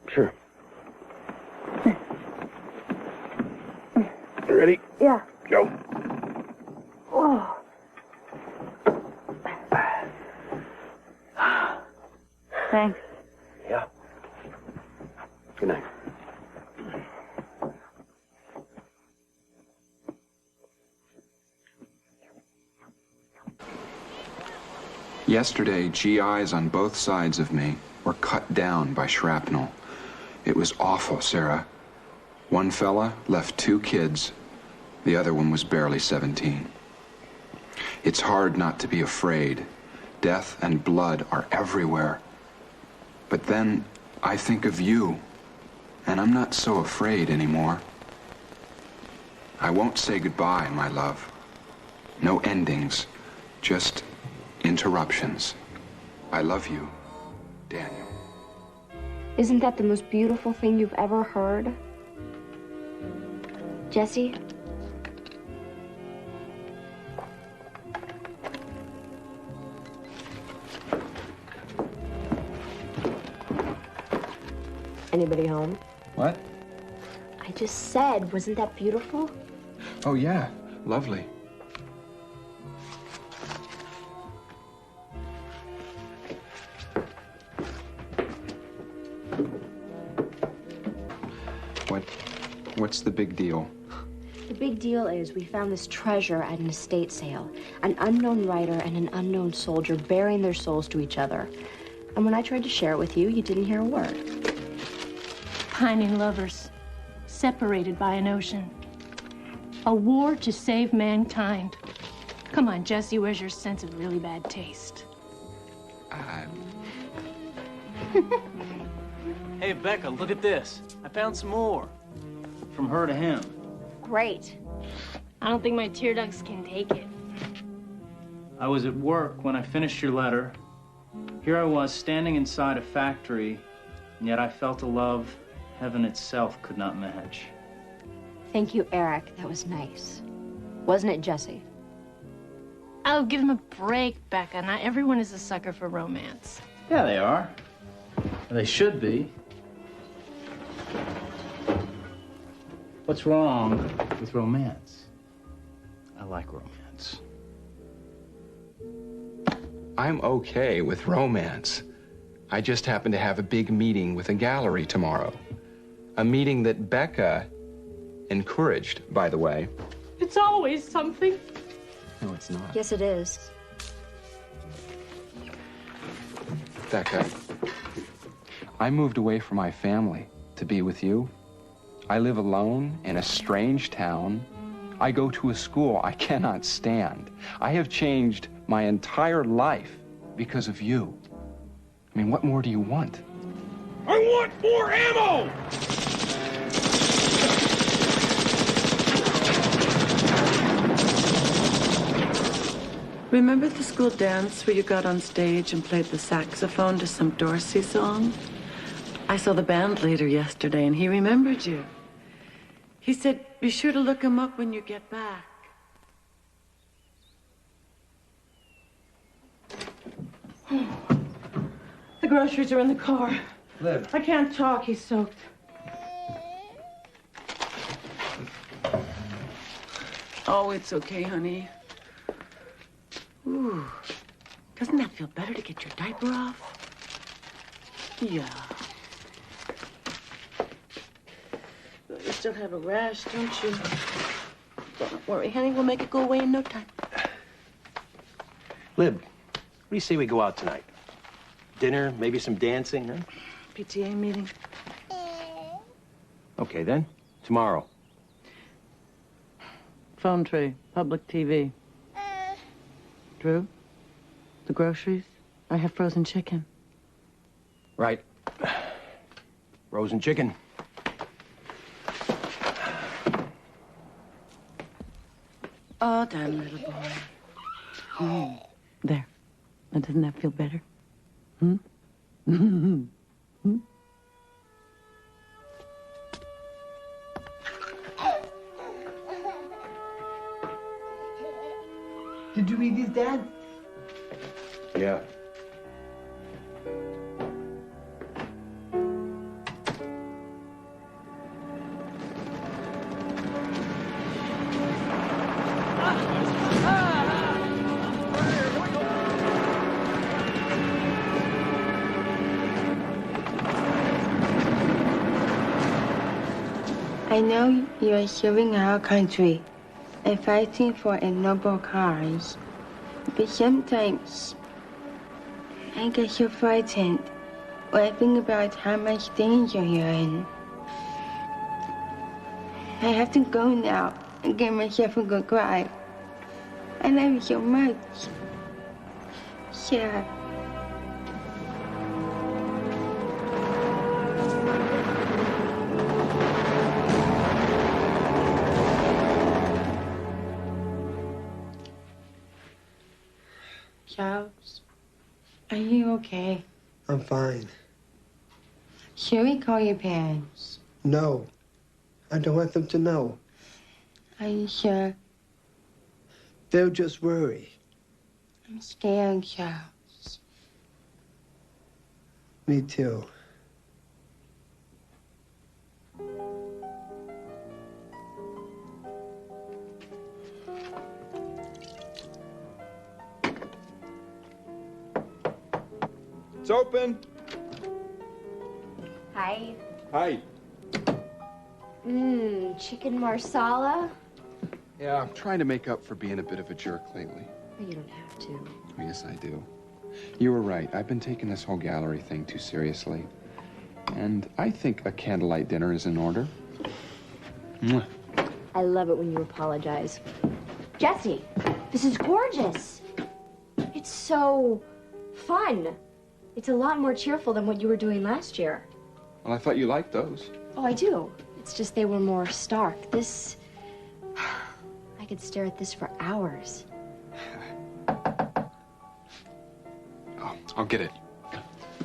Speaker 9: sure. Ready?
Speaker 8: Yeah.
Speaker 9: Go.
Speaker 8: Oh. Thanks.
Speaker 9: Yeah. Good night.
Speaker 12: Yesterday, GIs on both sides of me were cut down by shrapnel. It was awful, Sarah. One fella left 2 kids. The other one was barely 17. It's hard not to be afraid. Death and blood are everywhere. But then I think of you, and I'm not so afraid anymore. I won't say goodbye, my love. No endings, just interruptions. I love you, Daniel.
Speaker 13: Isn't that the most beautiful thing you've ever heard? Jesse? Anybody home?
Speaker 12: What?
Speaker 13: I just said, wasn't that beautiful?
Speaker 12: Oh, yeah. Lovely. What's the big deal?
Speaker 13: The big deal is we found this treasure at an estate sale. An unknown writer and an unknown soldier bearing their souls to each other. And when I tried to share it with you, you didn't hear a word.
Speaker 14: Pining lovers, separated by an ocean. A war to save mankind. Come on, Jesse, where's your sense of really bad taste?
Speaker 15: Hey, Becca, look at this. I found some more. From her to him.
Speaker 13: Great.
Speaker 14: I don't think my tear ducts can take it.
Speaker 15: I was at work when I finished your letter. Here I was standing inside a factory, and yet I felt a love heaven itself could not match.
Speaker 13: Thank you, Eric. That was nice. Wasn't it, Jesse?
Speaker 14: Oh, give him a break, Becca. Not everyone is a sucker for romance.
Speaker 15: Yeah, they are. They should be. What's wrong with romance? I like romance.
Speaker 12: I'm okay with romance. I just happen to have a big meeting with a gallery tomorrow. A meeting that Becca encouraged, by the way.
Speaker 14: It's always something.
Speaker 12: No, it's not.
Speaker 13: Yes, it is.
Speaker 12: Becca, I moved away from my family to be with you. I live alone in a strange town. I go to a school I cannot stand. I have changed my entire life because of you. I mean, what more do you want?
Speaker 16: I want more ammo!
Speaker 8: Remember the school dance where you got on stage and played the saxophone to some Dorsey song? I saw the band leader yesterday, and he remembered you. He said, be sure to look him up when you get back.
Speaker 5: The groceries are in the car.
Speaker 9: Liv.
Speaker 5: I can't talk. He's soaked. Oh, it's okay, honey. Ooh. Doesn't that feel better to get your diaper off? Yeah. You still have a rash, don't you? Don't worry, honey. We'll make it go away in no time.
Speaker 17: Lib, what do you say we go out tonight? Dinner, maybe some dancing, huh?
Speaker 5: PTA meeting.
Speaker 17: Okay, then. Tomorrow.
Speaker 8: Phone tree, public TV. Drew, the groceries? I have frozen chicken.
Speaker 17: Right. Frozen chicken.
Speaker 8: Oh, darn little boy. There. Now, doesn't that feel better? Hmm? Hmm?
Speaker 1: Did you read these, Dad?
Speaker 17: Yeah.
Speaker 18: I know you are serving our country and fighting for a noble cause, but sometimes I get so frightened when I think about how much danger you're in. I have to go now and give myself a good cry. I love you so much. Sarah. Charles, are you okay?
Speaker 1: I'm fine.
Speaker 18: Should we call your parents?
Speaker 1: No. I don't want them to know.
Speaker 18: Are you sure?
Speaker 1: They'll just worry.
Speaker 18: I'm scared, Charles.
Speaker 1: Me too.
Speaker 12: It's open.
Speaker 2: Hi.
Speaker 12: Hi.
Speaker 13: Chicken marsala?
Speaker 12: Yeah, I'm trying to make up for being a bit of a jerk lately.
Speaker 13: But you don't have to.
Speaker 12: Oh, yes, I do. You were right. I've been taking this whole gallery thing too seriously. And I think a candlelight dinner is in order. Mwah.
Speaker 13: I love it when you apologize. Jesse, this is gorgeous. It's so fun. It's a lot more cheerful than what you were doing last year.
Speaker 12: Well, I thought you liked those.
Speaker 13: Oh, I do. It's just they were more stark. This... I could stare at this for hours.
Speaker 12: Oh, I'll get it.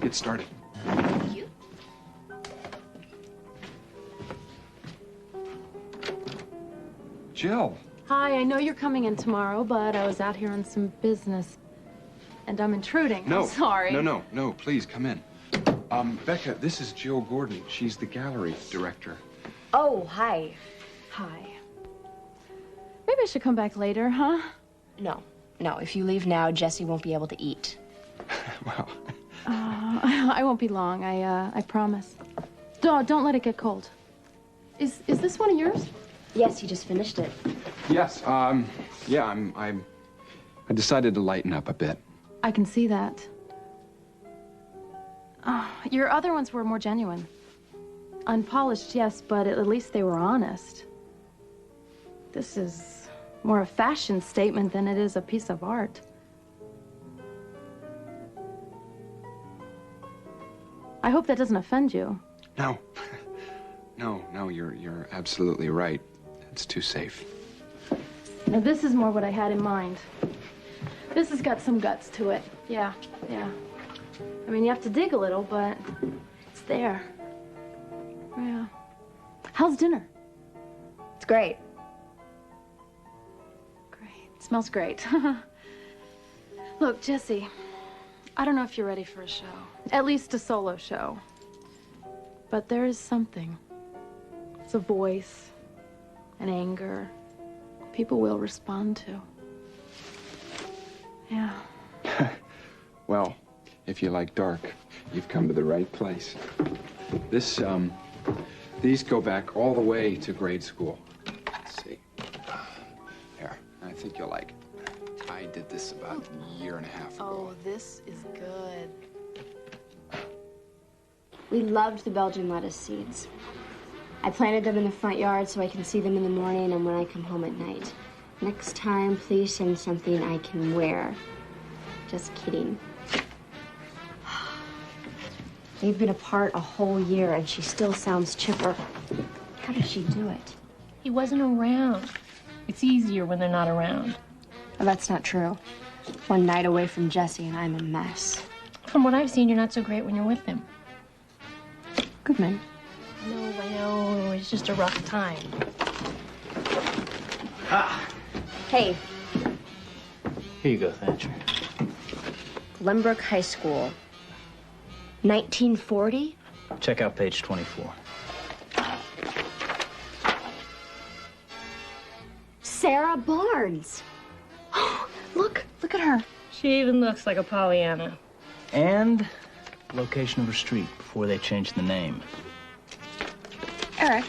Speaker 12: Get started.
Speaker 13: Thank you.
Speaker 12: Jill.
Speaker 19: Hi, I know you're coming in tomorrow, but I was out here on some business. And I'm intruding.
Speaker 12: No.
Speaker 19: I'm sorry.
Speaker 12: No, please, come in. Becca, this is Jill Gordon. She's the gallery director.
Speaker 13: Oh, hi.
Speaker 19: Hi. Maybe I should come back later, huh?
Speaker 13: No. If you leave now, Jesse won't be able to eat.
Speaker 12: Well.
Speaker 19: I won't be long, I promise. Don't let it get cold. Is this one of yours?
Speaker 13: Yes, he just finished it.
Speaker 12: Yes, yeah, I decided to lighten up a bit.
Speaker 19: I can see that. Your other ones were more genuine. Unpolished, yes, but at least they were honest. This is more a fashion statement than it is a piece of art. I hope that doesn't offend you.
Speaker 12: No. No, you're absolutely right. It's too safe.
Speaker 19: Now, this is more what I had in mind. This has got some guts to it. Yeah. I mean, you have to dig a little, but it's there. Yeah. How's dinner?
Speaker 13: It's great.
Speaker 19: Great. Smells great. Look, Jesse, I don't know if you're ready for a show. At least a solo show. But there is something. It's a voice, an anger, people will respond to. Yeah.
Speaker 12: Well, if you like dark, you've come to the right place. These go back all the way to grade school. Let's see. Here, I think you'll like it. I did this about a year and a half ago.
Speaker 19: Oh, this is good.
Speaker 13: We loved the Belgian lettuce seeds. I planted them in the front yard so I can see them in the morning and when I come home at night. Next time, please send something I can wear. Just kidding. They've been apart a whole year and she still sounds chipper. How does she do it?
Speaker 14: He wasn't around. It's easier when they're not around.
Speaker 13: Well, that's not true. One night away from Jesse and I'm a mess.
Speaker 14: From what I've seen, you're not so great when you're with him.
Speaker 13: Goodman.
Speaker 14: No, I know. It's just a rough time.
Speaker 13: Hey,
Speaker 15: Here you go, Thatcher.
Speaker 13: Glenbrook High School. 1940?
Speaker 15: Check out page 24.
Speaker 13: Sarah Barnes. Look at her.
Speaker 14: She even looks like a Pollyanna.
Speaker 15: And location of her street before they changed the name.
Speaker 13: Eric,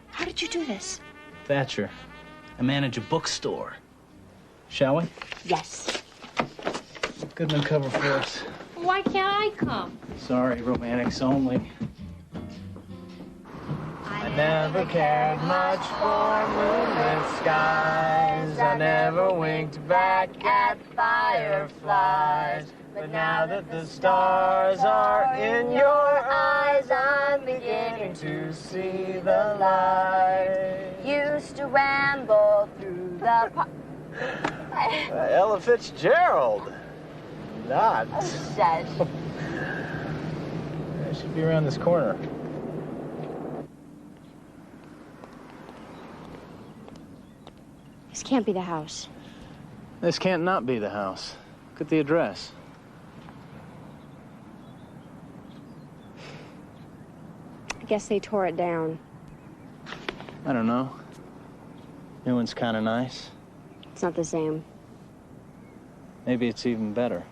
Speaker 13: how did you do this?
Speaker 15: Thatcher, I manage a bookstore. Shall we?
Speaker 13: Yes.
Speaker 15: Goodman cover for us.
Speaker 14: Why can't I come?
Speaker 15: Sorry, romantics only. I never cared much for moonlit skies. I never winked back at fireflies. But now that the stars are in your eyes, I'm beginning to see the light.
Speaker 13: Used to ramble through the park.
Speaker 17: Ella Fitzgerald. Not.
Speaker 13: Shush.
Speaker 15: I should be around this corner.
Speaker 13: This can't be the house.
Speaker 15: This can't not be the house. Look at the address.
Speaker 13: I guess they tore it down.
Speaker 15: I don't know. New one's kind of nice.
Speaker 13: It's not the same.
Speaker 15: Maybe it's even better.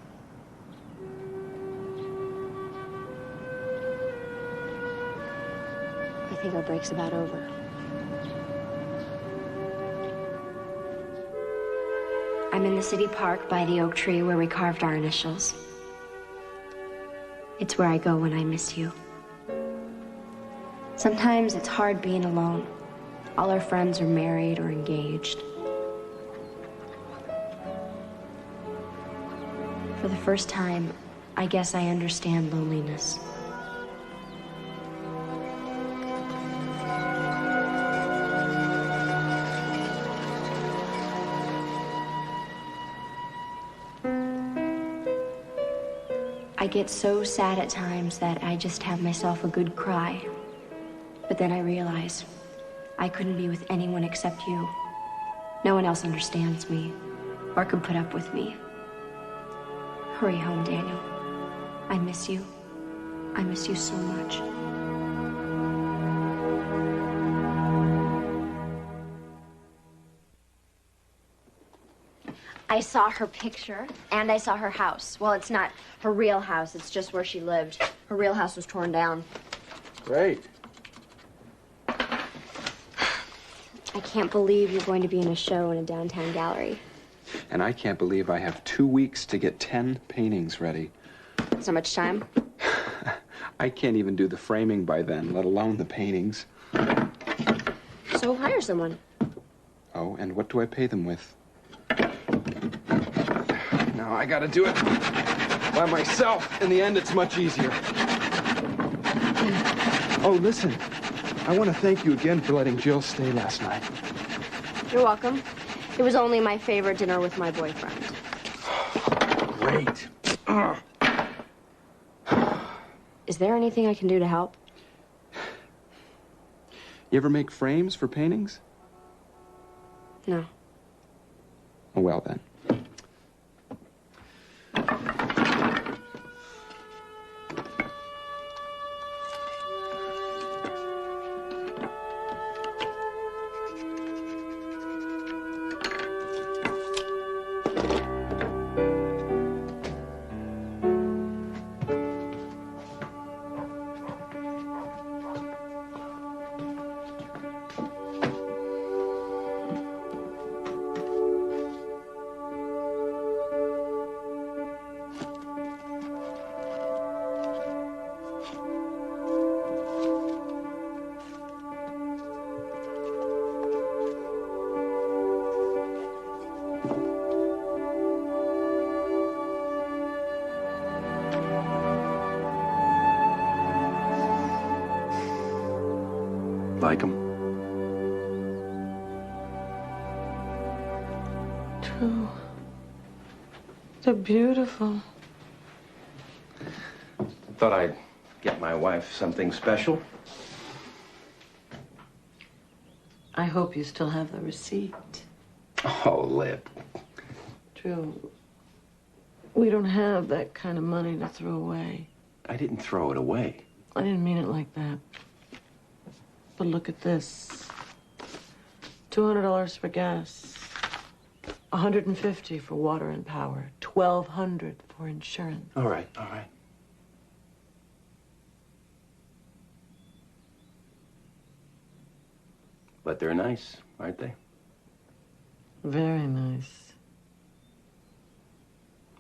Speaker 13: I think our break's about over. I'm in the city park by the oak tree where we carved our initials. It's where I go when I miss you. Sometimes it's hard being alone. All our friends are married or engaged. For the first time, I guess I understand loneliness. I get so sad at times that I just have myself a good cry. But then I realize I couldn't be with anyone except you. No one else understands me or could put up with me. Hurry home, Daniel. I miss you. I miss you so much. I saw her picture, and I saw her house. Well, it's not her real house. It's just where she lived. Her real house was torn down.
Speaker 12: Great.
Speaker 13: I can't believe you're going to be in a show in a downtown gallery.
Speaker 12: And I can't believe I have 2 weeks to get 10 paintings ready.
Speaker 13: So much time?
Speaker 12: I can't even do the framing by then, let alone the paintings.
Speaker 13: So hire someone.
Speaker 12: Oh, and what do I pay them with? No, I gotta do it by myself. In the end, it's much easier. Oh, listen. I want to thank you again for letting Jill stay last night.
Speaker 13: You're welcome. It was only my favorite dinner with my boyfriend.
Speaker 12: Great.
Speaker 13: Is there anything I can do to help?
Speaker 12: You ever make frames for paintings?
Speaker 13: No.
Speaker 12: Oh, well then. Like them?
Speaker 18: True. They're beautiful.
Speaker 17: Thought I'd get my wife something special.
Speaker 18: I hope you still have the receipt.
Speaker 17: Oh, Lip.
Speaker 18: True. We don't have that kind of money to throw away.
Speaker 17: I didn't throw it away.
Speaker 18: I didn't mean it like that. But look at this. $200 for gas. $150 for water and power. $1,200 for insurance.
Speaker 17: All right, all right. But they're nice, aren't they?
Speaker 18: Very nice.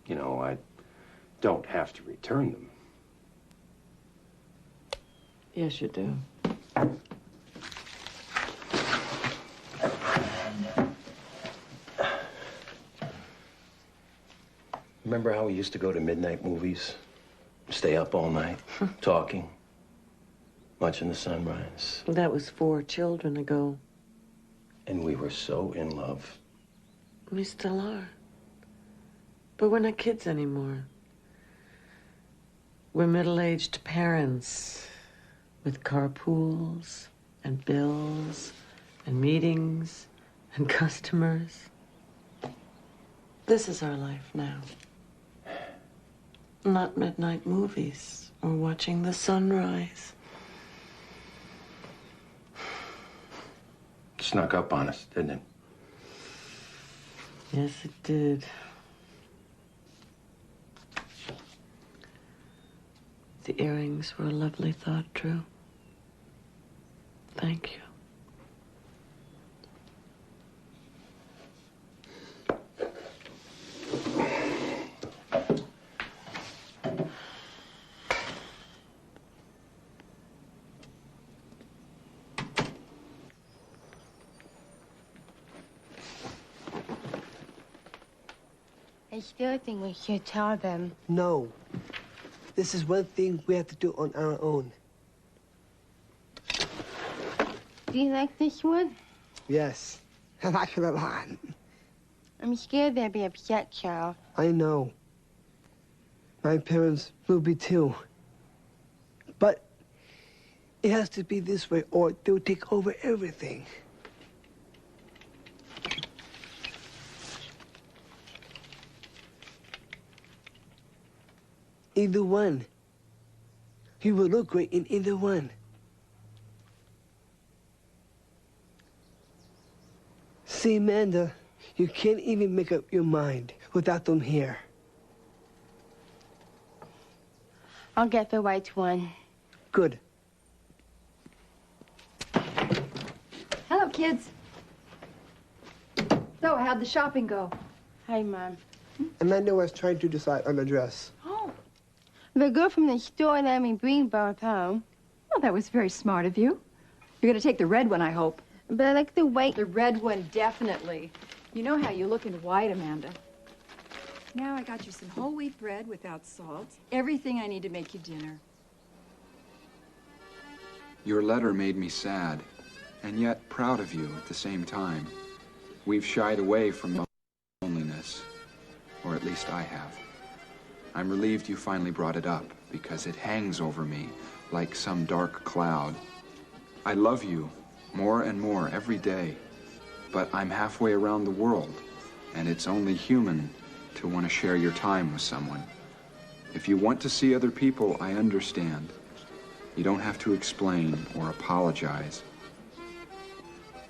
Speaker 17: You know, I don't have to return them.
Speaker 18: Yes, you do.
Speaker 17: Remember how we used to go to midnight movies? Stay up all night, talking, watching the sunrise.
Speaker 18: That was 4 children ago.
Speaker 17: And we were so in love.
Speaker 18: We still are. But we're not kids anymore. We're middle-aged parents with carpools and bills and meetings and customers. This is our life now. Not midnight movies or watching the sunrise.
Speaker 17: Snuck up on us, didn't it?
Speaker 18: Yes, it did. The earrings were a lovely thought, Drew.
Speaker 5: Thank you.
Speaker 18: I still think we should tell them.
Speaker 1: No. This is one thing we have to do on our own.
Speaker 18: Do you like this one?
Speaker 1: Yes. I like it a lot.
Speaker 18: I'm scared they'll be upset, Charles.
Speaker 1: I know. My parents will be too. But it has to be this way or they'll take over everything. Either one. You will look great in either one. See, Amanda, you can't even make up your mind without them here.
Speaker 18: I'll get the white one.
Speaker 1: Good.
Speaker 20: Hello, kids. So, how'd the shopping go?
Speaker 18: Hi, Mom.
Speaker 1: Amanda was trying to decide on a dress.
Speaker 20: Oh.
Speaker 18: The girl from the store let me bring both home.
Speaker 20: Well, that was very smart of you. You're going to take the red one, I hope.
Speaker 18: But I like the white.
Speaker 20: The red one, definitely. You know how you look in white, Amanda. Now I got you some whole wheat bread without salt. Everything I need to make you dinner.
Speaker 12: Your letter made me sad, and yet proud of you at the same time. We've shied away from loneliness, or at least I have. I'm relieved you finally brought it up, because it hangs over me like some dark cloud. I love you more and more every day, but I'm halfway around the world, and it's only human to want to share your time with someone. If you want to see other people, I understand. You don't have to explain or apologize.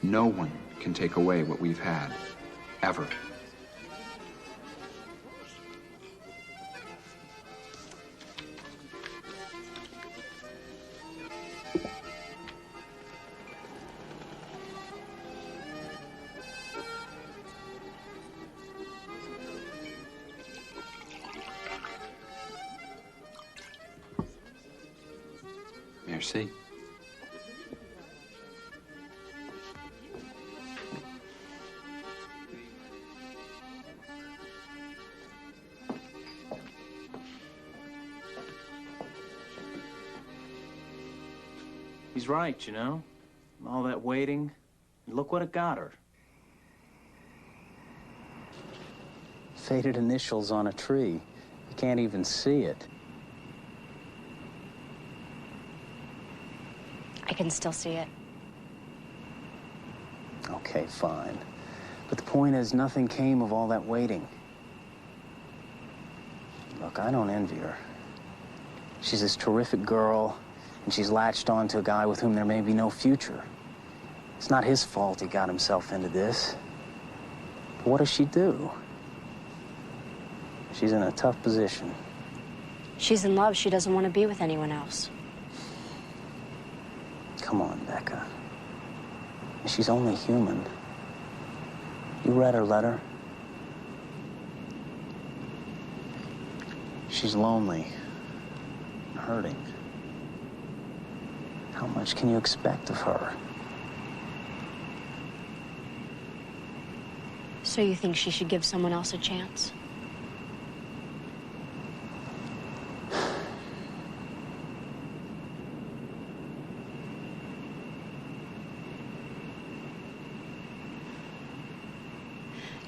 Speaker 12: No one can take away what we've had, ever. Merci.
Speaker 21: He's right, you know. All that waiting. Look what it got her. Faded initials on a tree. You can't even see it.
Speaker 13: I can still see it.
Speaker 21: Okay, fine. But the point is, nothing came of all that waiting. Look, I don't envy her. She's this terrific girl, and she's latched on to a guy with whom there may be no future. It's not his fault he got himself into this. But what does she do? She's in a tough position.
Speaker 13: She's in love. She doesn't want to be with anyone else.
Speaker 21: Come on, Becca. She's only human. You read her letter? She's lonely, hurting. How much can you expect of her?
Speaker 13: So you think she should give someone else a chance?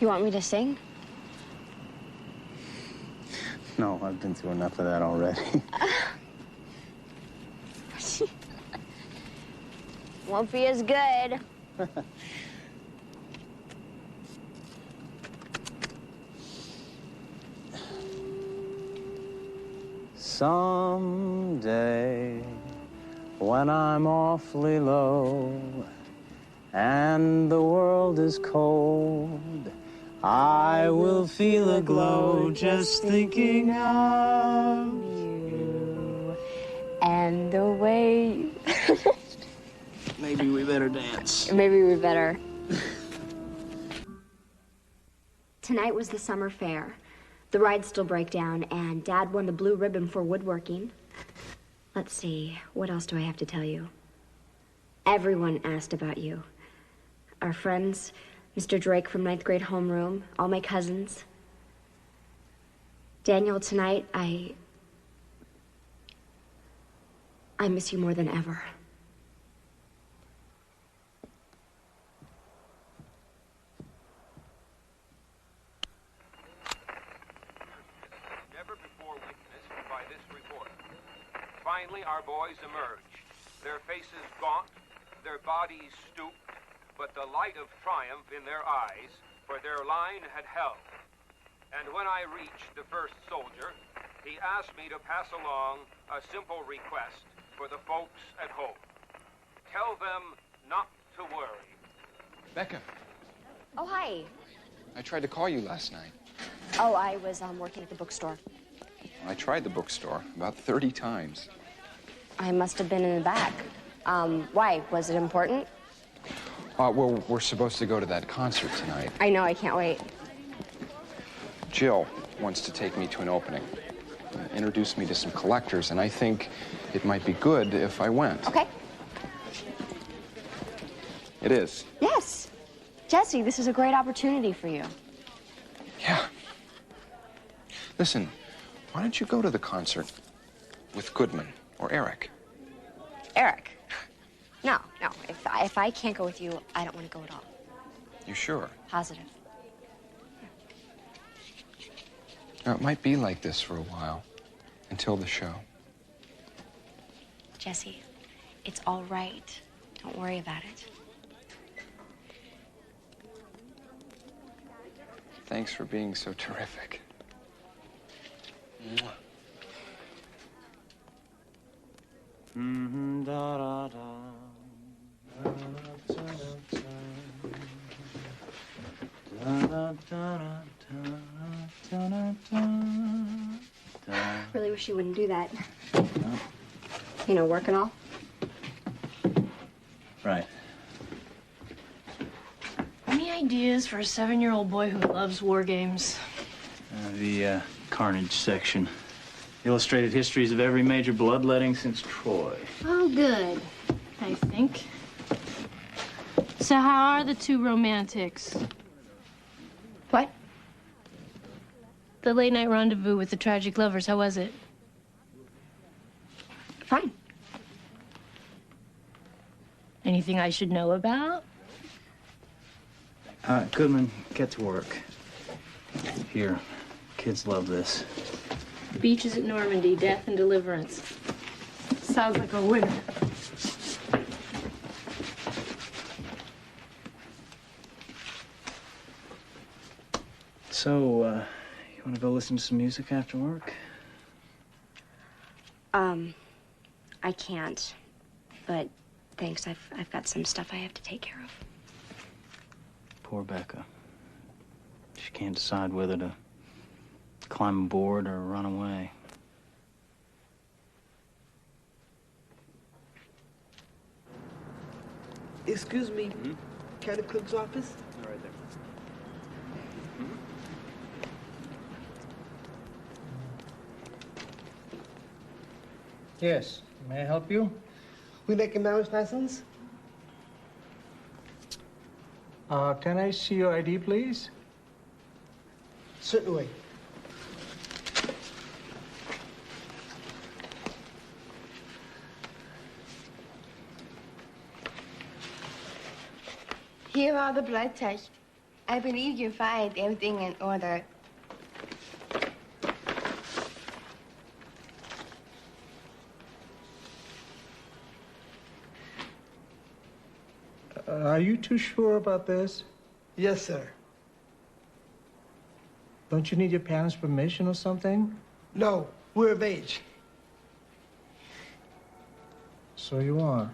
Speaker 13: You want me to sing?
Speaker 21: No, I've been through enough of that already.
Speaker 13: Won't be as good.
Speaker 21: Someday, when I'm awfully low and the world is cold, I will feel a glow just thinking of
Speaker 13: you and the way.
Speaker 21: Maybe we better dance.
Speaker 13: Maybe we better. Tonight was the summer fair. The rides still break down, and Dad won the blue ribbon for woodworking. Let's see, what else do I have to tell you? Everyone asked about you. Our friends, Mr. Drake from 9th grade homeroom, all my cousins. Daniel, tonight, I miss you more than ever.
Speaker 3: Never before witnessed by this reporter. Finally, our boys emerged. Their faces gaunt, their bodies stooped, but the light of triumph in their eyes, for their line had held. And when I reached the first soldier, he asked me to pass along a simple request for the folks at home. Tell them not to worry.
Speaker 12: Becca,
Speaker 13: Oh, hi.
Speaker 12: I tried to call you last night.
Speaker 13: Oh, I was working at the bookstore.
Speaker 12: I tried the bookstore about 30 times.
Speaker 13: I must have been in the back. Why? Was it important?
Speaker 12: Well, we're supposed to go to that concert tonight.
Speaker 13: I know, I can't wait.
Speaker 12: Jill wants to take me to an opening. Introduce me to some collectors, and I think it might be good if I went.
Speaker 13: Okay.
Speaker 12: It is.
Speaker 13: Yes. Jesse, this is a great opportunity for you.
Speaker 12: Yeah. Listen, why don't you go to the concert with Goodman or Eric?
Speaker 13: Eric. No. If I can't go with you, I don't want to go at all.
Speaker 12: You sure?
Speaker 13: Positive.
Speaker 12: Now, it might be like this for a while, until the show.
Speaker 13: Jesse, it's all right. Don't worry about it.
Speaker 12: Thanks for being so terrific. Mwah.
Speaker 13: Really wish you wouldn't do that. You know, work and all.
Speaker 17: Right.
Speaker 14: Any ideas for a 7-year-old boy who loves war games?
Speaker 17: The Carnage section. Illustrated histories of every major bloodletting since Troy.
Speaker 14: Oh, good, I think. So how are the two romantics?
Speaker 2: What?
Speaker 14: The late-night rendezvous with the tragic lovers, how was it?
Speaker 2: Fine.
Speaker 14: Anything I should know about?
Speaker 17: Goodman, get to work. Here, kids love this.
Speaker 14: Beaches at Normandy, death and deliverance. Sounds like a winner.
Speaker 17: So, you want to go listen to some music after work?
Speaker 13: I can't. But thanks, I've got some stuff I have to take care of.
Speaker 17: Poor Becca. She can't decide whether to climb aboard or run away.
Speaker 1: Excuse me. County clerk's office?
Speaker 17: All right there.
Speaker 22: Yes. May I help you?
Speaker 1: We like a marriage license?
Speaker 22: Can I see your ID, please?
Speaker 1: Certainly.
Speaker 18: Here are the blood tests. I believe you'll find everything in order.
Speaker 22: Are you too sure about this?
Speaker 1: Yes, sir.
Speaker 22: Don't you need your parents' permission or something?
Speaker 1: No, we're of age.
Speaker 22: So you are.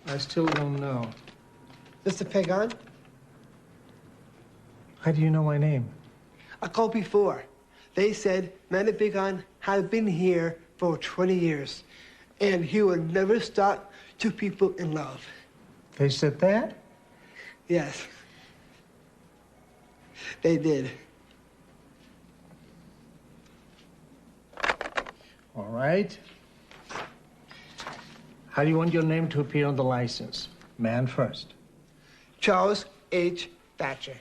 Speaker 22: I still don't know.
Speaker 1: Mr. Pagan?
Speaker 22: How do you know my name?
Speaker 1: I called before. They said Manny Pagan had been here for 20 years, and he would never stop Two people in love.
Speaker 22: They said that?
Speaker 1: Yes. They did.
Speaker 22: All right. How do you want your name to appear on the license? Man first.
Speaker 1: Charles H. Thatcher.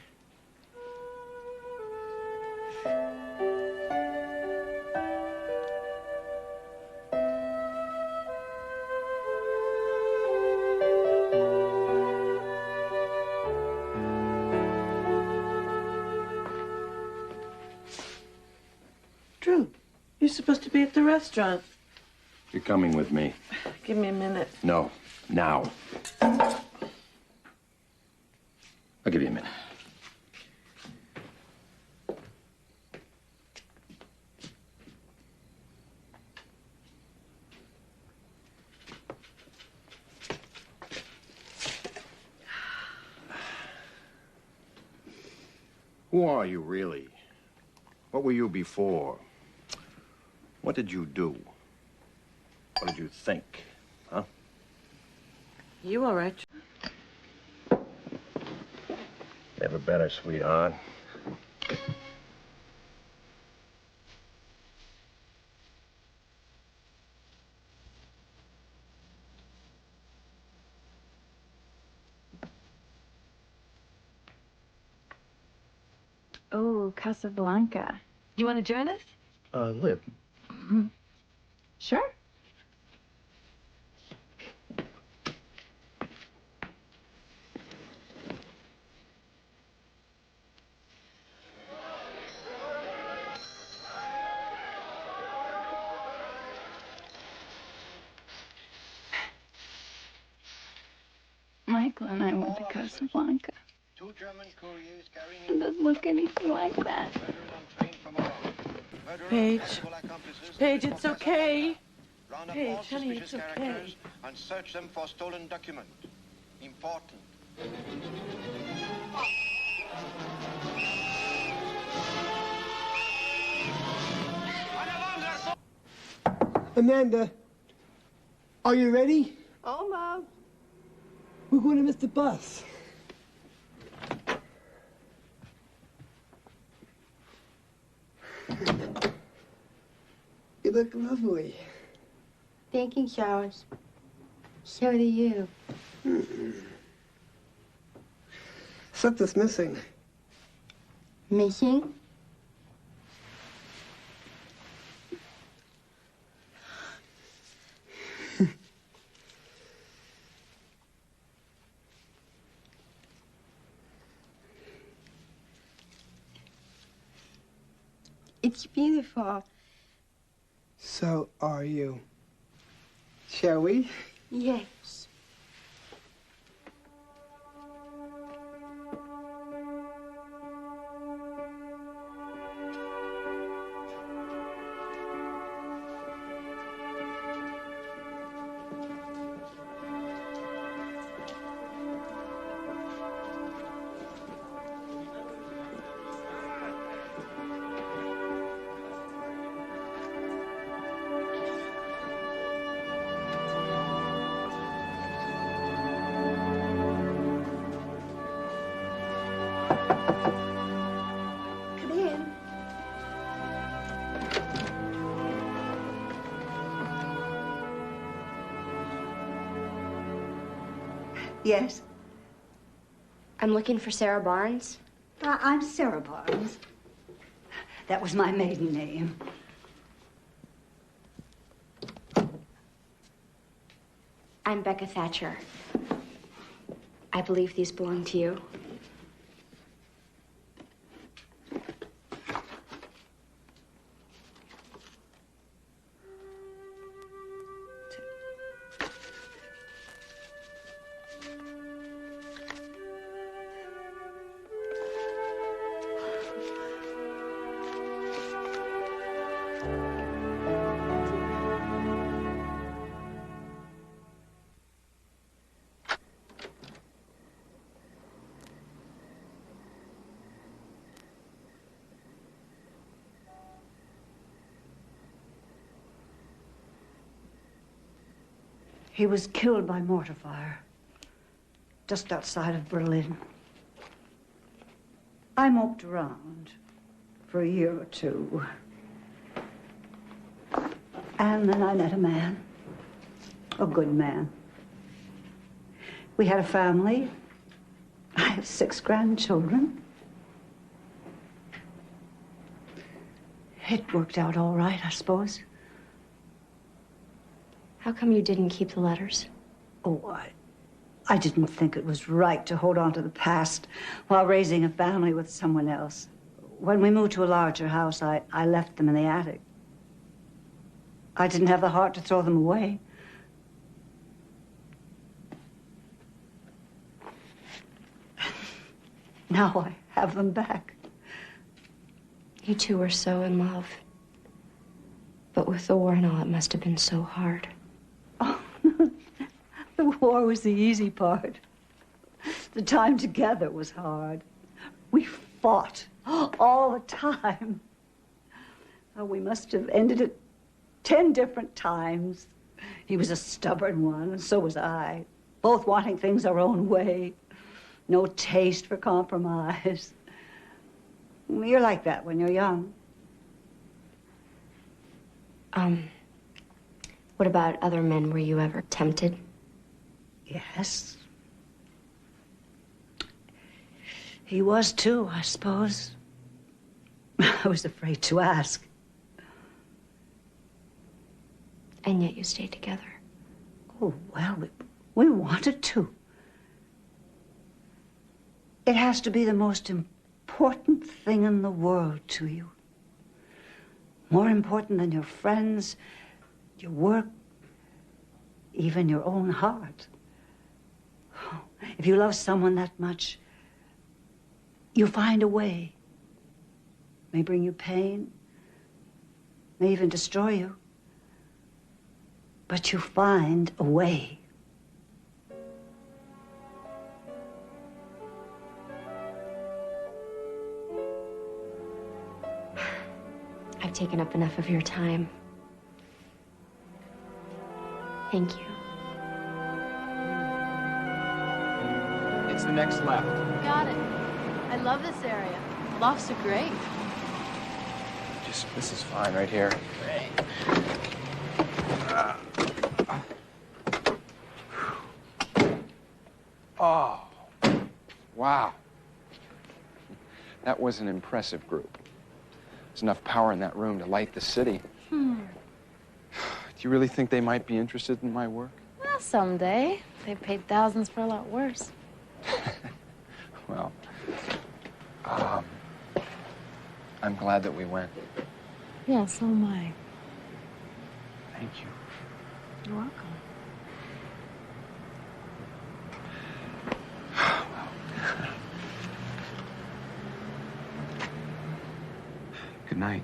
Speaker 5: Drew, you're supposed to be at the restaurant.
Speaker 17: You're coming with me.
Speaker 5: Give me a minute.
Speaker 17: No, now. I'll give you a minute.
Speaker 6: Who are you, really? What were you before? What did you do? What did you think, huh?
Speaker 5: You all right?
Speaker 6: Never better, sweetheart.
Speaker 10: Oh, Casablanca.
Speaker 5: You want to join us?
Speaker 6: Lib.
Speaker 10: Sure. Michael and I went to Casablanca. It doesn't look anything like that.
Speaker 5: Paige. Paige, it's okay. Paige, honey, it's okay.
Speaker 11: And search them for stolen document. Important.
Speaker 1: Amanda, are you ready?
Speaker 8: Oh, Mom.
Speaker 1: We're going to miss the bus. You look lovely.
Speaker 18: Thank you, Charles. So do you.
Speaker 1: Something's missing.
Speaker 18: Missing? It's beautiful.
Speaker 1: So are you. Shall we?
Speaker 18: Yes.
Speaker 1: Come in.
Speaker 2: Yes. I'm looking for Sarah Barnes.
Speaker 23: I'm Sarah Barnes. That was my maiden name.
Speaker 2: I'm Becca Thatcher. I believe these belong to you.
Speaker 23: He was killed by mortar fire just outside of Berlin. I moped around for a year or two. And then I met a man, a good man. We had a family. I have 6 grandchildren. It worked out all right, I suppose.
Speaker 13: How come you didn't keep the letters?
Speaker 23: Oh, I didn't think it was right to hold on to the past while raising a family with someone else. When we moved to a larger house, I left them in the attic. I didn't have the heart to throw them away. Now I have them back.
Speaker 13: You two were so in love. But with the war and all, it must have been so hard.
Speaker 23: Oh, the war was the easy part. The time together was hard. We fought all the time. Oh, we must have ended it 10 different times. He was a stubborn one, and so was I. Both wanting things our own way. No taste for compromise. You're like that when you're young.
Speaker 13: What about other men? Were you ever tempted?
Speaker 23: Yes. He was too, I suppose. I was afraid to ask.
Speaker 13: And yet you stayed together.
Speaker 23: Oh, well, we wanted to. It has to be the most important thing in the world to you. More important than your friends, your work, even your own heart. If you love someone that much, you find a way. May bring you pain, may even destroy you. But you find a way.
Speaker 13: I've taken up enough of your time. Thank you.
Speaker 12: It's the next left.
Speaker 19: Got it. I love this area. Lofts are great.
Speaker 12: This is fine right here. Oh, wow. That was an impressive group. There's enough power in that room to light the city. Do you really think they might be interested in my work?
Speaker 19: Well, someday. They've paid thousands for a lot worse.
Speaker 12: Well, I'm glad that we went.
Speaker 19: Yeah, so am I.
Speaker 12: Thank you.
Speaker 19: You're welcome.
Speaker 12: Good night.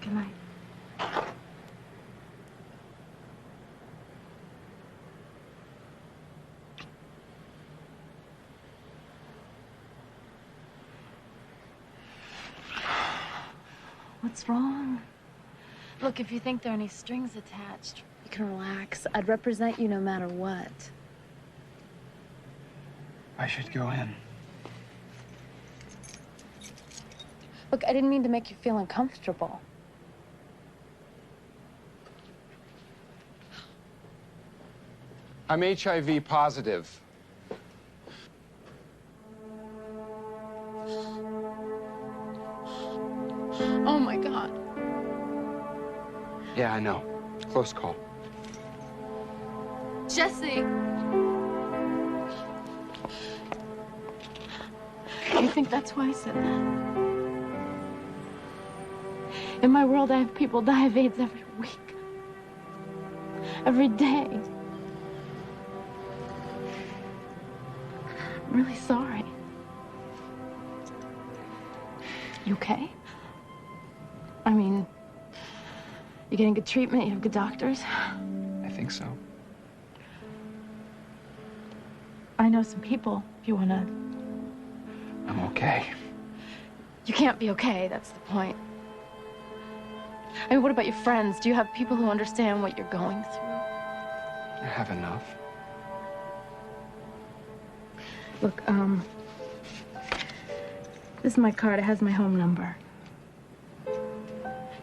Speaker 19: Good night. What's wrong? Look, if you think there are any strings attached, you can relax. I'd represent you no matter what.
Speaker 12: I should go in.
Speaker 19: Look, I didn't mean to make you feel uncomfortable.
Speaker 12: I'm HIV positive.
Speaker 19: Oh, my God.
Speaker 12: Yeah, I know. Close call.
Speaker 19: Jesse! You think that's why I said that? In my world, I have people die of AIDS every week. Every day. I'm really sorry. You okay? I mean, you're getting good treatment, you have good doctors?
Speaker 12: I think so.
Speaker 19: I know some people, if you wanna...
Speaker 12: I'm okay.
Speaker 19: You can't be okay, that's the point. I mean, what about your friends? Do you have people who understand what you're going through?
Speaker 12: I have enough.
Speaker 19: Look, this is my card. It has my home number.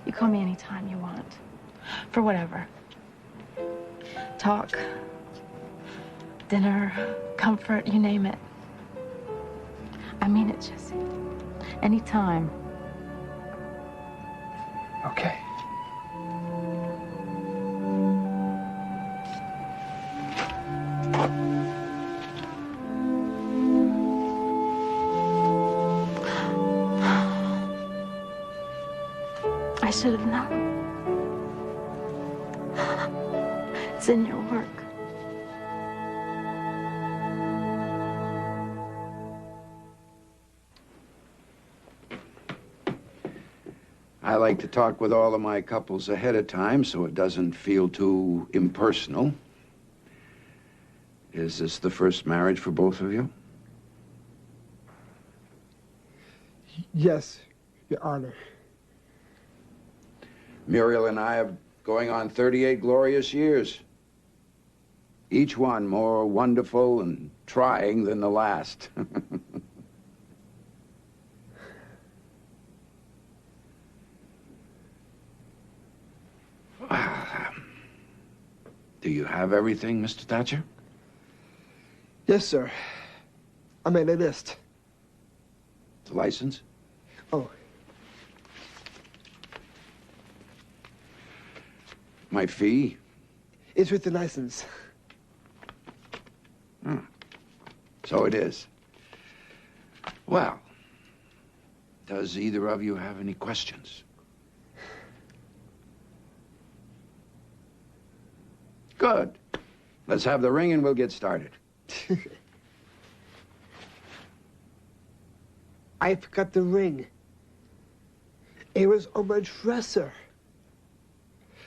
Speaker 19: You call me anytime you want. For whatever. Talk. Dinner. Comfort. You name it. I mean it, Jesse. Anytime.
Speaker 12: Okay.
Speaker 19: I should have known. It's in your work.
Speaker 4: I like to talk with all of my couples ahead of time so it doesn't feel too impersonal. Is this the first marriage for both of you?
Speaker 1: Yes, Your Honor.
Speaker 4: Muriel and I are going on 38 glorious years. Each one more wonderful and trying than the last. Do you have everything, Mr. Thatcher?
Speaker 1: Yes, sir. I made a list.
Speaker 4: The license?
Speaker 1: Oh.
Speaker 4: My fee?
Speaker 1: It's with the license.
Speaker 4: So it is. Well, does either of you have any questions? Good. Let's have the ring and we'll get started.
Speaker 1: I forgot the ring. It was on my dresser.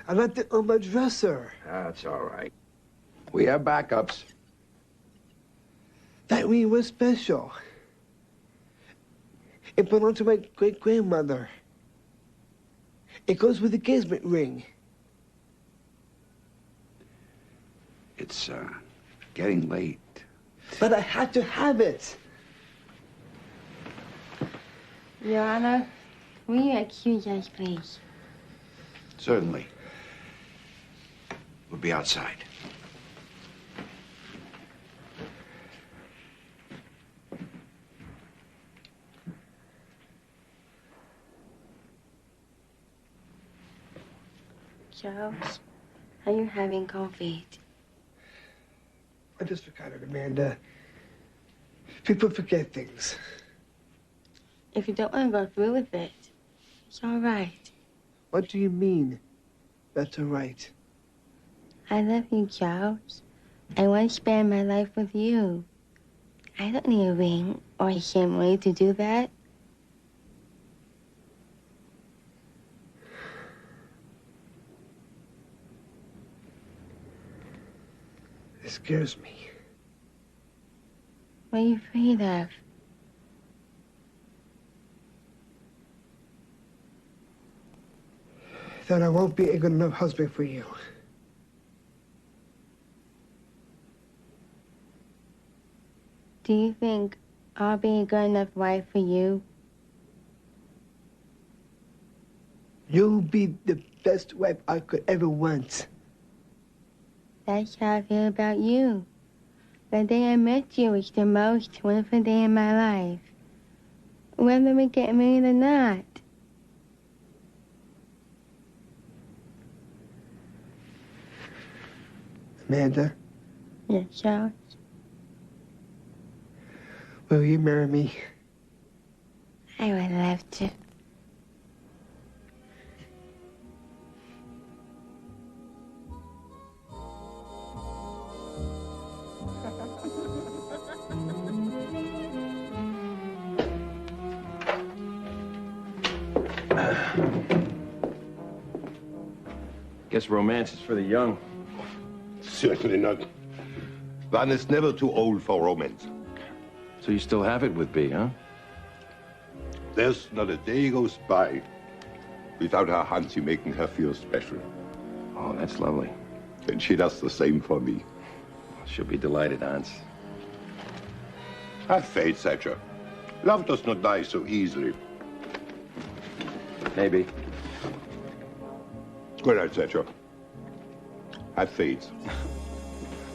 Speaker 1: I left it on my dresser.
Speaker 4: That's all right. We have backups.
Speaker 1: That ring was special. It belonged to my great-grandmother. It goes with the engagement ring.
Speaker 4: It's, getting late.
Speaker 1: But I had to have it.
Speaker 18: Your Honor, will you excuse us, please?
Speaker 4: Certainly. We'll be outside.
Speaker 18: Charles, are you having COVID?
Speaker 1: I just forgot it, Amanda. People forget things.
Speaker 18: If you don't want to go through with it, it's all right.
Speaker 1: What do you mean, that's all right?
Speaker 18: I love you, Charles. I want to spend my life with you. I don't need a ring or a family to do that.
Speaker 1: It scares me.
Speaker 18: What are you afraid of?
Speaker 1: That I won't be a good enough husband for you.
Speaker 18: Do you think I'll be a good enough wife for you?
Speaker 1: You'll be the best wife I could ever want.
Speaker 18: That's how I feel about you. The day I met you was the most wonderful day in my life. Whether we get married or not.
Speaker 1: Amanda,
Speaker 18: Yes, Charles?
Speaker 1: will you marry me?
Speaker 18: I would love to.
Speaker 17: Guess romance is for the young.
Speaker 7: Certainly not. One is never too old for romance.
Speaker 17: So you still have it with B, huh?
Speaker 7: There's not a day goes by Without her Hansi making her feel special.
Speaker 17: Oh, that's lovely.
Speaker 7: And she does the same for me.
Speaker 17: She'll be delighted, Hans.
Speaker 7: Have faith, Thatcher. Love does not die so easily.
Speaker 17: Maybe.
Speaker 7: Good night, Thatcher. Have faith.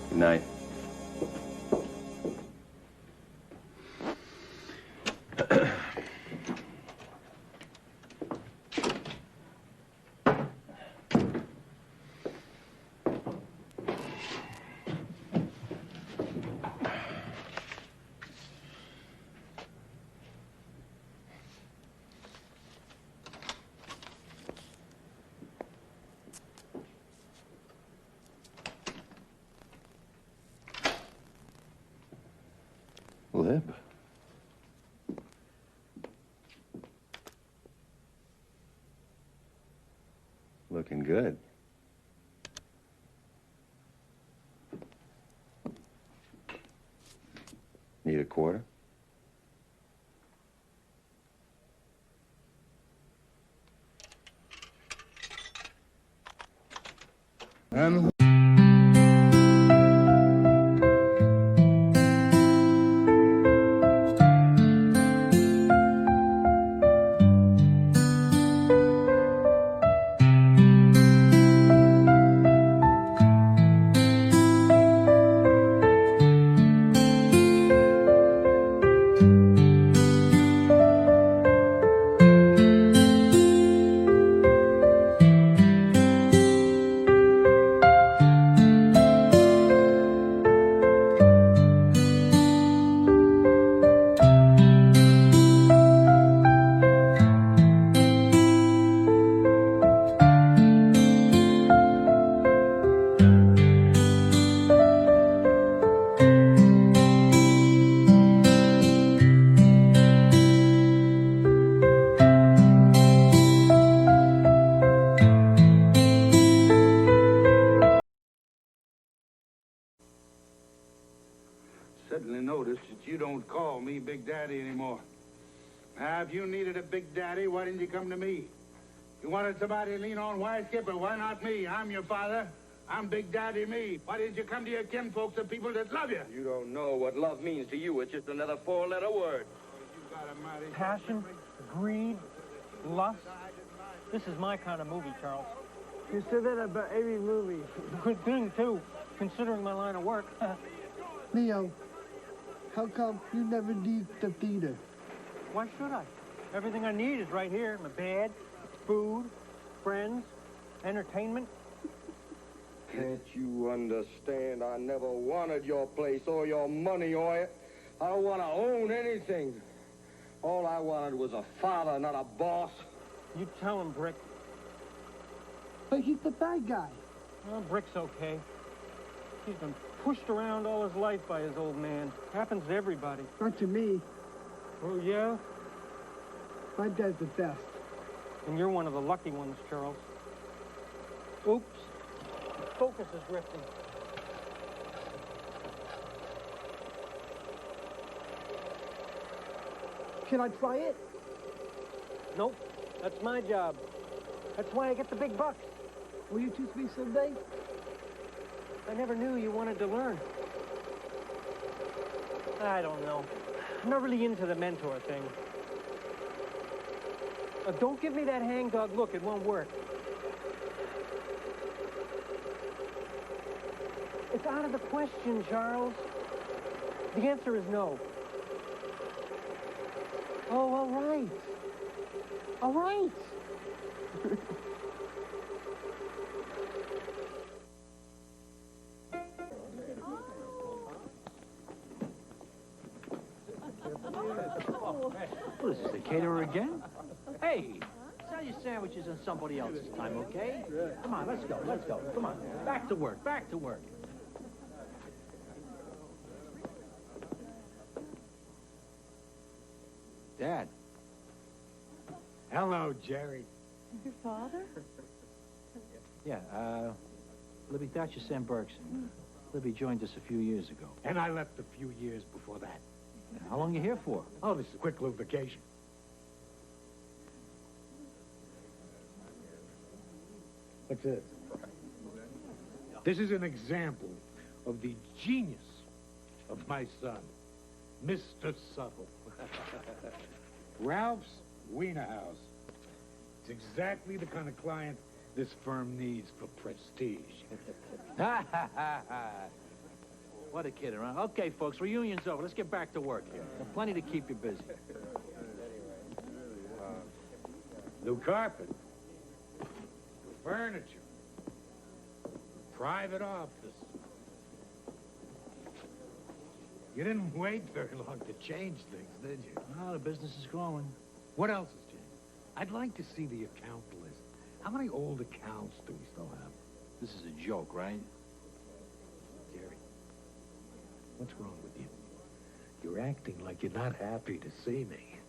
Speaker 17: Good night. Lib. Looking good. Need a quarter?
Speaker 9: And
Speaker 15: Suddenly noticed that you don't call me Big Daddy anymore. Now, if you needed a Big Daddy, why didn't you come to me? You wanted somebody to lean on, why, Skipper? Why not me? I'm your father. I'm Big Daddy me. Why didn't you come to your kinfolks, the people that love you?
Speaker 16: You don't know what love means to you. It's just another four-letter word.
Speaker 22: Passion, greed, lust. This is my kind of movie, Charles.
Speaker 1: You said that about every movie.
Speaker 22: Good thing, too, considering my line of work.
Speaker 1: Leo, how come you never need the theater?
Speaker 22: Why should I? Everything I need is right here. My bed, food, friends, entertainment.
Speaker 16: Can't you understand? I never wanted your place or your money or it. I don't want to own anything. All I wanted was a father, not a boss.
Speaker 22: You tell him, Brick.
Speaker 1: But he's the bad guy.
Speaker 22: Well, Brick's okay. He's been pushed around all his life by his old man. Happens to everybody.
Speaker 1: Not to me.
Speaker 22: Oh, yeah?
Speaker 1: My dad's the best.
Speaker 22: And you're one of the lucky ones, Charles. Oops. Focus is drifting.
Speaker 1: Can I try it?
Speaker 22: Nope. That's my job. That's why I get the big bucks.
Speaker 1: Will you teach me someday?
Speaker 22: I never knew you wanted to learn. I don't know. I'm not really into the mentor thing. Don't give me that hangdog look. It won't work. It's out of the question, Charles. The answer is no. Oh, all right. All right.
Speaker 24: What is this, the caterer again? Hey, sell your sandwiches on somebody else's time, okay? Come on, let's go, let's go. Come on, back to work, back to work.
Speaker 22: Dad.
Speaker 25: Hello, Jerry.
Speaker 8: Your father?
Speaker 24: Yeah, Libby Thatcher Sam Bergson. Libby joined us a few years ago.
Speaker 25: And I left a few years before that.
Speaker 24: How long you here for?
Speaker 25: Oh, this is a quick little vacation.
Speaker 15: What's this? This is an example of the genius of my son, Mr. Subtle. Ralph's Wiener House. It's exactly the kind of client this firm needs for prestige.
Speaker 24: What a kid around. Okay, folks, reunion's over. Let's get back to work here. Got plenty to keep you busy.
Speaker 15: New carpet. New furniture. Private office. You didn't wait very long to change things, did you?
Speaker 24: Oh, the business is growing.
Speaker 15: What else has changed? I'd like to see the account list. How many old accounts do we still have?
Speaker 24: This is a joke, right?
Speaker 15: Jerry, what's wrong with you? You're acting like you're not happy to see me.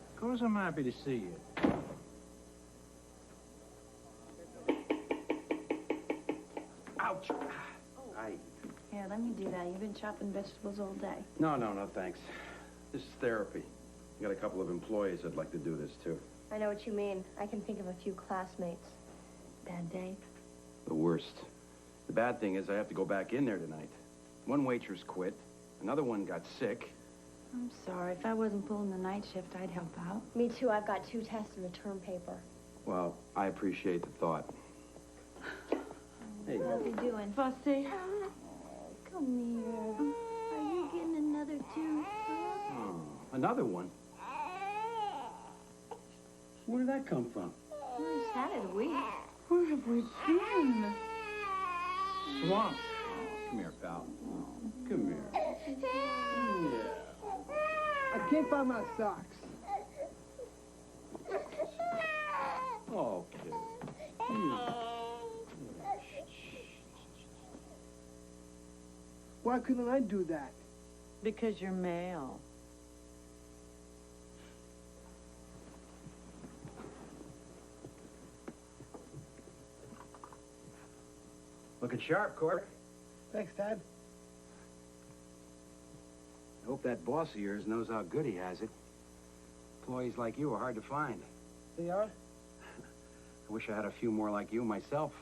Speaker 24: Of course I'm happy to see you.
Speaker 17: Ouch!
Speaker 10: Here, let me do that. You've been chopping vegetables all day.
Speaker 17: No, thanks. This is therapy. I got a couple of employees that'd like to do this, too.
Speaker 2: I know what you mean. I can think of a few classmates.
Speaker 10: Bad day?
Speaker 17: The worst. The bad thing is I have to go back in there tonight. One waitress quit. Another one got sick.
Speaker 10: I'm sorry. If I wasn't pulling the night shift, I'd help out.
Speaker 2: Me too. I've got 2 tests and a term paper.
Speaker 17: Well, I appreciate the thought. Hey.
Speaker 10: How's he doing?
Speaker 8: Fussy.
Speaker 10: Come here. Are you getting another tooth?
Speaker 17: Oh, another one? Where did that come from?
Speaker 10: Who's had it a week?
Speaker 8: Where have we been?
Speaker 17: Swamp. Oh, come here, pal. Come here. Yeah.
Speaker 1: I can't find my socks.
Speaker 17: Okay.
Speaker 1: Why couldn't I do that?
Speaker 8: Because you're male.
Speaker 17: Looking sharp, Cork.
Speaker 1: Thanks, Dad.
Speaker 17: I hope that boss of yours knows how good he has it. Employees like you are hard to find.
Speaker 1: They are?
Speaker 17: I wish I had a few more like you myself.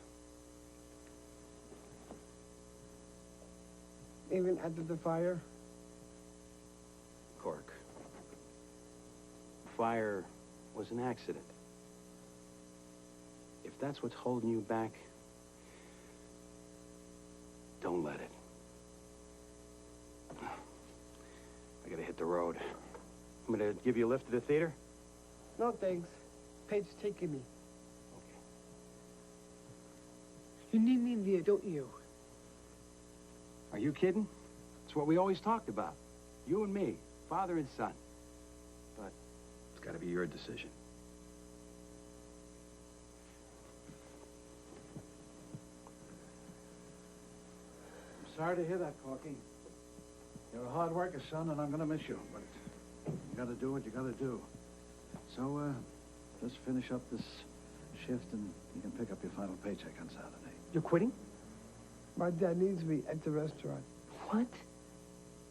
Speaker 1: Even after the fire?
Speaker 17: Cork. Fire was an accident. If that's what's holding you back, don't let it. I gotta hit the road. I'm gonna give you a lift to the theater?
Speaker 1: No, thanks. Paige taking me.
Speaker 17: Okay.
Speaker 1: You need me there, don't you?
Speaker 17: Are you kidding? It's what we always talked about. You and me, father and son. But it's gotta be your decision.
Speaker 24: Sorry to hear that, Corky. You're a hard worker, son, and I'm gonna miss you. But you gotta do what you gotta do. So, let's finish up this shift and you can pick up your final paycheck on Saturday.
Speaker 1: You're quitting? My dad needs me at the restaurant.
Speaker 3: What?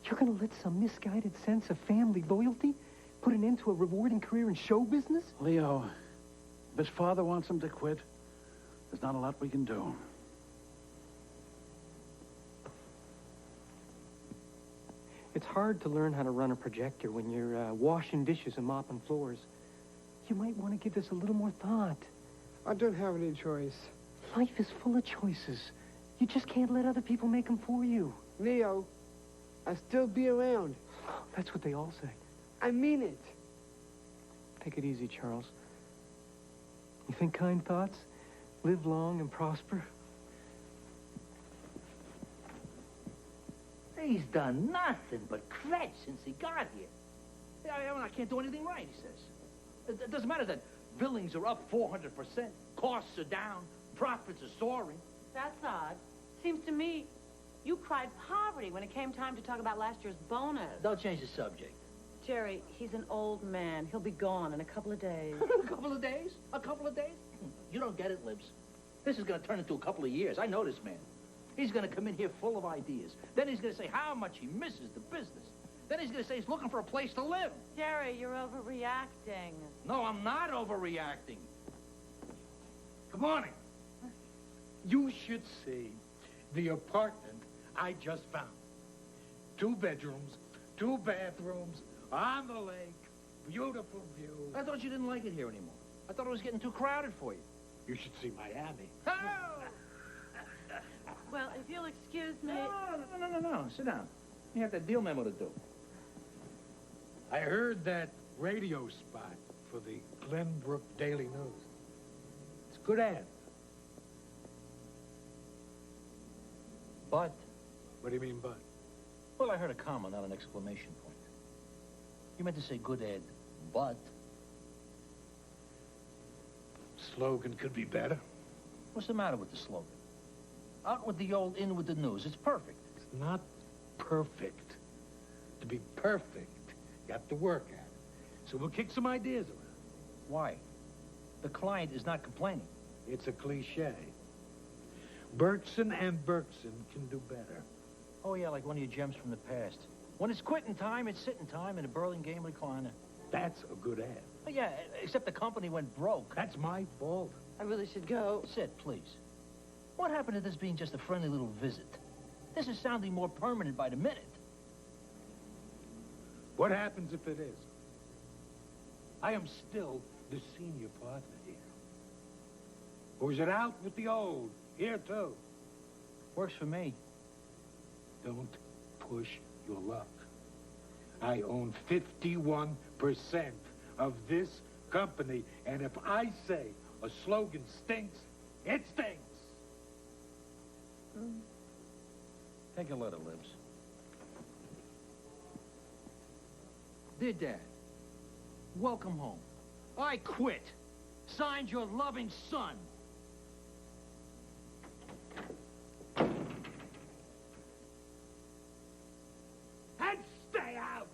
Speaker 3: You're gonna let some misguided sense of family loyalty put an end to a rewarding career in show business?
Speaker 24: Leo, if his father wants him to quit, there's not a lot we can do.
Speaker 3: It's hard to learn how to run a projector when you're washing dishes and mopping floors. You might want to give this a little more thought.
Speaker 1: I don't have any choice.
Speaker 3: Life is full of choices. You just can't let other people make them for you.
Speaker 1: Leo, I'll still be around.
Speaker 3: That's what they all say.
Speaker 1: I mean it.
Speaker 3: Take it easy, Charles. You think kind thoughts? Live long and prosper?
Speaker 24: He's done nothing but kvetch since he got here. I can't do anything right, he says. It doesn't matter that billings are up 400%, costs are down, profits are soaring.
Speaker 8: That's odd. Seems to me you cried poverty when it came time to talk about last year's bonus.
Speaker 24: Don't change the subject.
Speaker 8: Jerry, he's an old man. He'll be gone in a couple of days.
Speaker 24: A couple of days? A couple of days? You don't get it, Libs. This is going to turn into a couple of years. I know this man.
Speaker 5: He's going to come in here full of ideas. Then he's going to say how much he misses the business. Then he's going to say he's looking for a place to live.
Speaker 8: Jerry, you're overreacting.
Speaker 5: No, I'm not overreacting.
Speaker 15: Good morning. You should see the apartment I just found. 2 bedrooms, 2 bathrooms, on the lake, beautiful view.
Speaker 5: I thought you didn't like it here anymore. I thought it was getting too crowded for you.
Speaker 15: You should see Miami.
Speaker 5: Oh!
Speaker 8: Well, if you'll excuse me...
Speaker 5: No. Sit down. You have that deal memo to do.
Speaker 15: I heard that radio spot for the Glenbrook Daily News. It's a good ad.
Speaker 5: But?
Speaker 15: What do you mean, but?
Speaker 5: Well, I heard a comma, not an exclamation point. You meant to say good ad, but...
Speaker 15: Slogan could be better.
Speaker 5: What's the matter with the slogan? Out with the old, in with the news. It's perfect.
Speaker 15: It's not perfect. To be perfect, you have to work at it. So we'll kick some ideas around.
Speaker 5: Why? The client is not complaining.
Speaker 15: It's a cliche. Bergson and Bergson can do better.
Speaker 5: Oh, yeah, like one of your gems from the past. When it's quitting time, it's sitting time in a Burlingame recliner.
Speaker 15: That's a good ad.
Speaker 5: Oh, yeah, except the company went broke.
Speaker 15: That's my fault.
Speaker 8: I really should go.
Speaker 5: Sit, please. What happened to this being just a friendly little visit? This is sounding more permanent by the minute.
Speaker 15: What happens if it is? I am still the senior partner here. Or is it out with the old? Here, too.
Speaker 5: Works for me.
Speaker 15: Don't push your luck. I own 51% of this company, and if I say a slogan stinks, it stinks.
Speaker 5: Take a letter, Libs. Dear Dad, welcome home. I quit. Signed, your loving son.
Speaker 15: And stay out!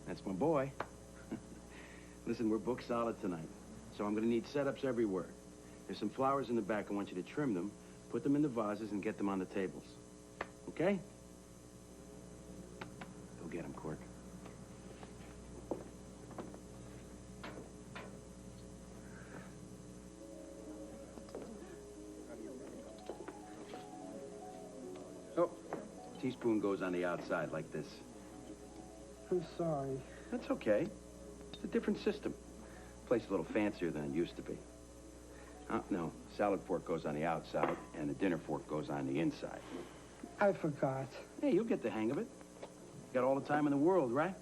Speaker 17: That's my boy. Listen, we're booked solid tonight, so I'm gonna need setups everywhere. There's some flowers in the back. I want you to trim them, put them in the vases, and get them on the tables. Okay? Go get them, Cork. Oh, teaspoon goes on the outside like this.
Speaker 1: I'm sorry.
Speaker 17: That's okay. It's a different system. Place a little fancier than it used to be. No, salad fork goes on the outside, and the dinner fork goes on the inside.
Speaker 1: I forgot.
Speaker 17: Hey, you'll get the hang of it. Got all the time in the world, right?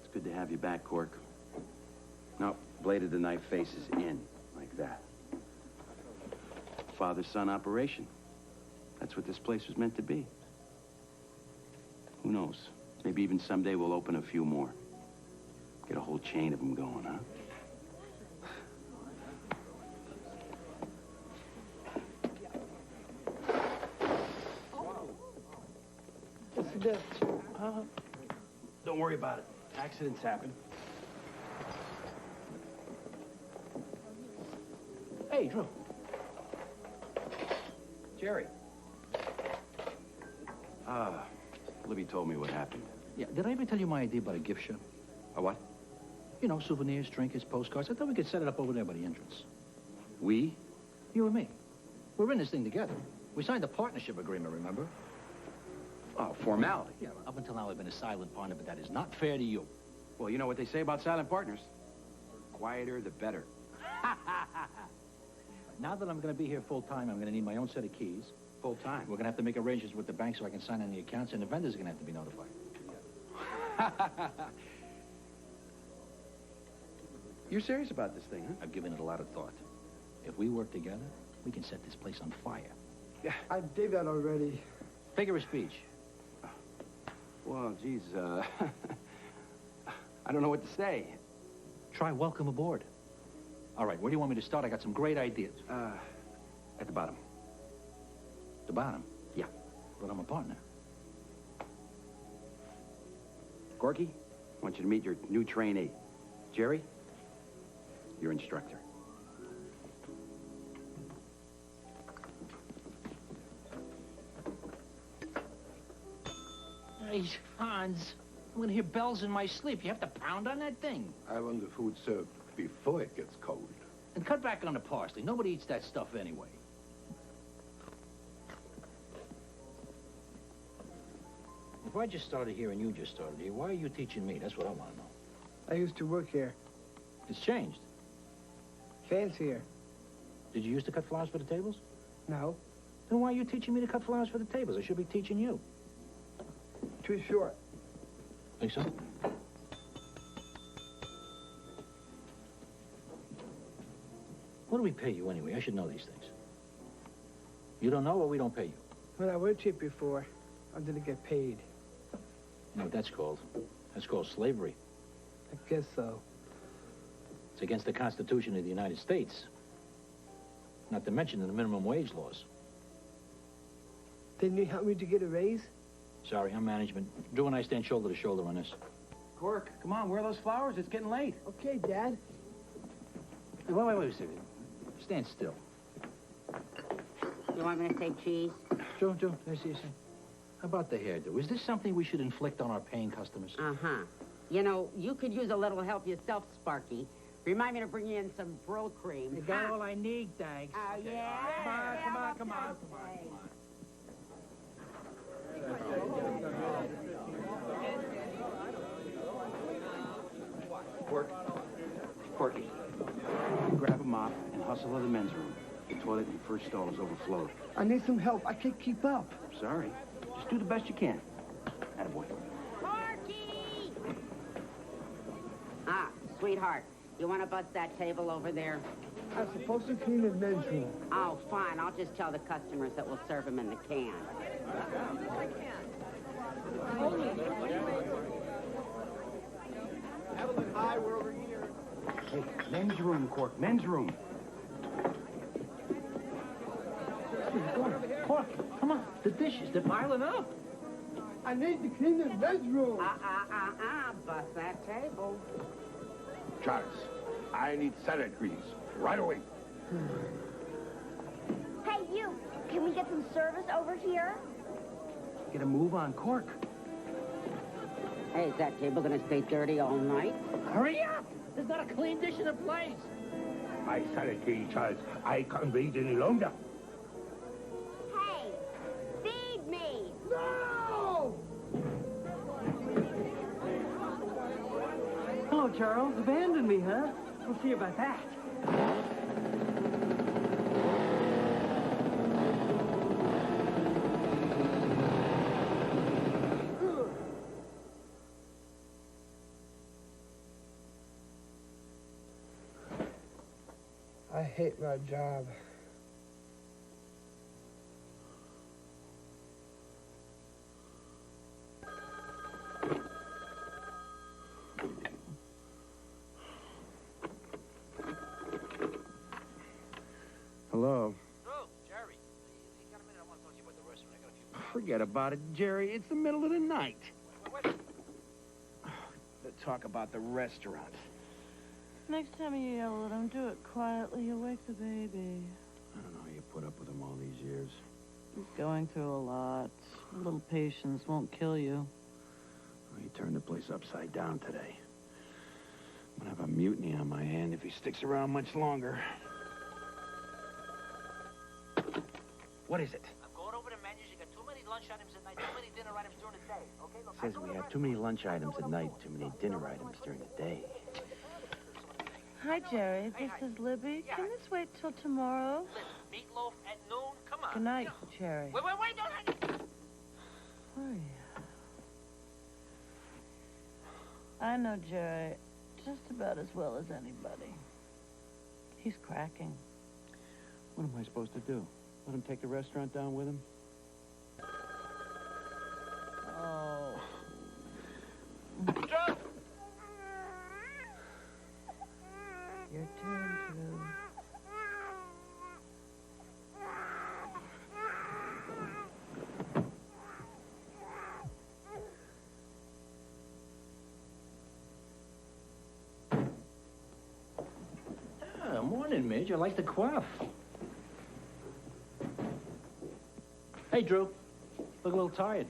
Speaker 17: It's good to have you back, Cork. No, blade of the knife faces in, like that. Father-son operation. That's what this place was meant to be. Who knows? Maybe even someday we'll open a few more. Get a whole chain of them going, huh? Don't worry about it. Accidents happen.
Speaker 5: Hey, Drew. Jerry.
Speaker 17: Libby told me what happened.
Speaker 5: Yeah, did I ever tell you my idea about a gift shop?
Speaker 17: A what?
Speaker 5: You know, souvenirs, trinkets, postcards. I thought we could set it up over there by the entrance.
Speaker 17: We?
Speaker 5: You and me. We're in this thing together. We signed a partnership agreement, remember?
Speaker 17: Oh, formality.
Speaker 5: Yeah, up until now I've been a silent partner, but that is not fair to you.
Speaker 17: Well, you know what they say about silent partners. Quieter, the better.
Speaker 5: Now that I'm going to be here full-time, I'm going to need my own set of keys.
Speaker 17: Full-time?
Speaker 5: We're going to have to make arrangements with the bank so I can sign on the accounts, and the vendors are going to have to be notified.
Speaker 17: You're serious about this thing, huh?
Speaker 5: I've given it a lot of thought. If we work together, we can set this place on fire.
Speaker 17: Yeah.
Speaker 1: I did that already.
Speaker 5: Figure of speech.
Speaker 17: Well, geez, I don't know what to say.
Speaker 5: Try welcome aboard. All right, where do you want me to start? I got some great ideas.
Speaker 17: At the bottom.
Speaker 5: The bottom?
Speaker 17: Yeah.
Speaker 5: But I'm a partner.
Speaker 17: Corky, want you to meet your new trainee. Jerry, your instructor.
Speaker 5: Hey, Hans, I'm gonna hear bells in my sleep. You have to pound on that thing.
Speaker 7: I want the food served before it gets cold.
Speaker 5: And cut back on the parsley. Nobody eats that stuff anyway. If I just started here and you just started here, why are you teaching me? That's what I want to know.
Speaker 1: I used to work here.
Speaker 5: It's changed.
Speaker 1: Fancier.
Speaker 5: Did you used to cut flowers for the tables?
Speaker 1: No.
Speaker 5: Then why are you teaching me to cut flowers for the tables? I should be teaching you.
Speaker 1: Too short.
Speaker 5: Think so? What do we pay you anyway? I should know these things. You don't know or we don't pay you?
Speaker 1: When I worked here before, I didn't get paid.
Speaker 5: You know what that's called? That's called slavery.
Speaker 1: I guess so.
Speaker 5: It's against the Constitution of the United States. Not to mention the minimum wage laws.
Speaker 1: Didn't you help me to get a raise?
Speaker 5: Sorry, I'm management. Drew and I stand shoulder to shoulder on this.
Speaker 17: Cork, come on, where are those flowers? It's getting late.
Speaker 1: Okay, Dad.
Speaker 5: Hey, wait a second. Stand still.
Speaker 6: You want me to say cheese?
Speaker 5: Joe, can I see you something? How about the hairdo? Is this something we should inflict on our paying customers?
Speaker 6: Uh-huh. You know, you could use a little help yourself, Sparky. Remind me to bring you in some brill cream.
Speaker 5: You got all I need, thanks.
Speaker 6: Oh, yeah?
Speaker 5: Come on.
Speaker 17: Corky, grab a mop and hustle to the men's room. The toilet in the first stall is overflowed.
Speaker 1: I need some help. I can't keep up.
Speaker 17: Sorry. Just do the best you can. Attaboy.
Speaker 6: Corky! Ah, sweetheart, you want to bust that table over there?
Speaker 1: I'm supposed to clean the men's room.
Speaker 6: Oh, fine. I'll just tell the customers that we'll serve them in the can.
Speaker 1: Hi, we're over here.
Speaker 17: Hey, men's room, Cork. Men's room.
Speaker 5: Cork, come on. The dishes, they're piling up.
Speaker 1: I need to clean the men's room.
Speaker 6: Bust that table.
Speaker 7: Charles, I need salad greens right away.
Speaker 2: Hey, you. Can we get some service over here?
Speaker 17: Get a move on, Cork.
Speaker 6: Hey, is that table gonna stay dirty all night?
Speaker 5: Hurry up! There's not a clean dish in the place.
Speaker 7: My salad green, Charles. I can't wait any longer.
Speaker 2: Hey, feed me.
Speaker 1: No!
Speaker 22: Hello, Charles. Abandon me, huh? We'll see about that.
Speaker 1: I hate my job.
Speaker 17: Hello.
Speaker 5: Jerry. You got a minute? I want to talk to you about the restaurant. I got a few...
Speaker 17: Forget about it, Jerry. It's the middle of the night.
Speaker 5: Wait.
Speaker 17: Let's talk about the restaurant.
Speaker 8: Next time you yell at him, do it quietly. You'll wake the baby.
Speaker 17: I don't know how you put up with him all these years.
Speaker 8: He's going through a lot. A little patience won't kill you.
Speaker 17: Well, he turned the place upside down today. I'm gonna have a mutiny on my hand if he sticks around much longer. What is it?
Speaker 5: I'm going over the menus. You got too many lunch items at night, too many dinner items during the day. Okay? Look,
Speaker 17: Says we have too many lunch items at night, too many dinner items during the day.
Speaker 8: Hi, Jerry. This is Libby. Can this wait till tomorrow?
Speaker 5: Meatloaf at noon? Come on.
Speaker 8: Good night, Jerry.
Speaker 5: Wait, don't hang.
Speaker 8: Oh, yeah. I know Jerry just about as well as anybody. He's cracking.
Speaker 17: What am I supposed to do? Let him take the restaurant down with him?
Speaker 8: Oh.
Speaker 5: Joe!
Speaker 8: Your turn, Drew.
Speaker 5: morning, Midge. I like the coif. Hey, Drew. Look a little tired.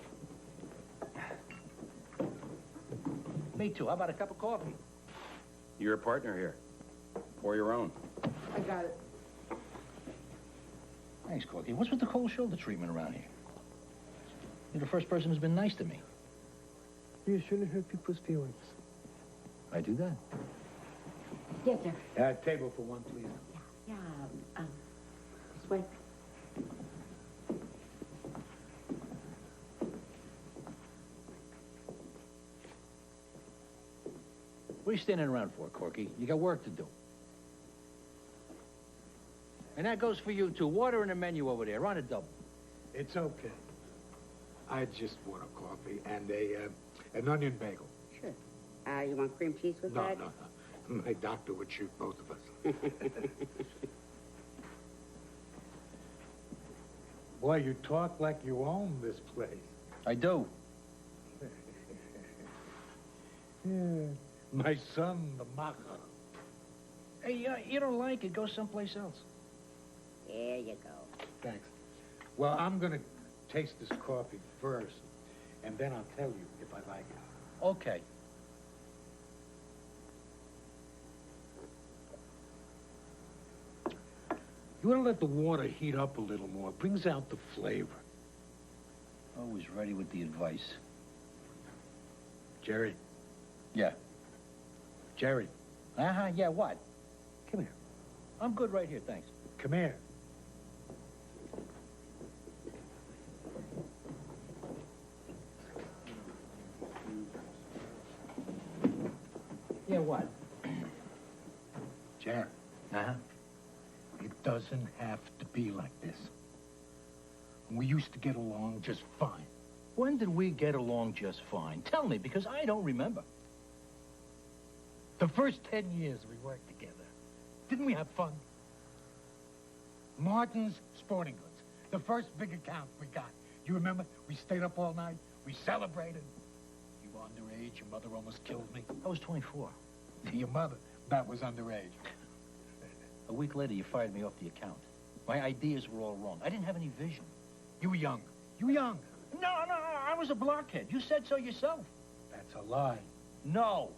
Speaker 5: Me too. How about a cup of coffee?
Speaker 17: You're a partner here. Or your own.
Speaker 1: I got it.
Speaker 5: Thanks, Corky. What's with the cold shoulder treatment around here? You're the first person who's been nice to me.
Speaker 1: You shouldn't hurt people's feelings.
Speaker 5: I do that.
Speaker 6: Yes, sir.
Speaker 15: Table for one, please.
Speaker 6: Yeah, this way.
Speaker 5: What are you standing around for, Corky? You got work to do. And that goes for you, too. Water in the menu over there. On a double.
Speaker 15: It's okay. I just want a coffee and an onion bagel.
Speaker 6: Sure. You want cream cheese with that?
Speaker 15: No. My doctor would shoot both of us. Boy, you talk like you own this place.
Speaker 5: I do.
Speaker 15: Yeah. My son, the macher.
Speaker 5: Hey, you don't like it, go someplace else.
Speaker 6: There you go.
Speaker 15: Thanks. Well, I'm going to taste this coffee first, and then I'll tell you if I like it.
Speaker 5: Okay.
Speaker 15: You want to let the water heat up a little more. It brings out the flavor.
Speaker 5: Always ready with the advice.
Speaker 15: Jerry.
Speaker 5: Yeah.
Speaker 15: Jerry.
Speaker 5: Uh-huh, yeah, what? Come here. I'm good right here, thanks.
Speaker 15: Come here.
Speaker 5: Yeah, what?
Speaker 15: Jerry.
Speaker 5: Uh-huh.
Speaker 15: It doesn't have to be like this. We used to get along just fine.
Speaker 5: When did we get along just fine? Tell me, because I don't remember.
Speaker 15: The first 10 years we worked together. Didn't we have fun? Martin's Sporting Goods. The first big account we got. You remember? We stayed up all night. We celebrated. You were underage. Your mother almost killed me.
Speaker 5: I was 24.
Speaker 15: Your mother, that was underage.
Speaker 5: A week later, you fired me off the account. My ideas were all wrong. I didn't have any vision.
Speaker 15: You were young. You were young.
Speaker 5: No, I was a blockhead. You said so yourself.
Speaker 15: That's a lie.
Speaker 5: No.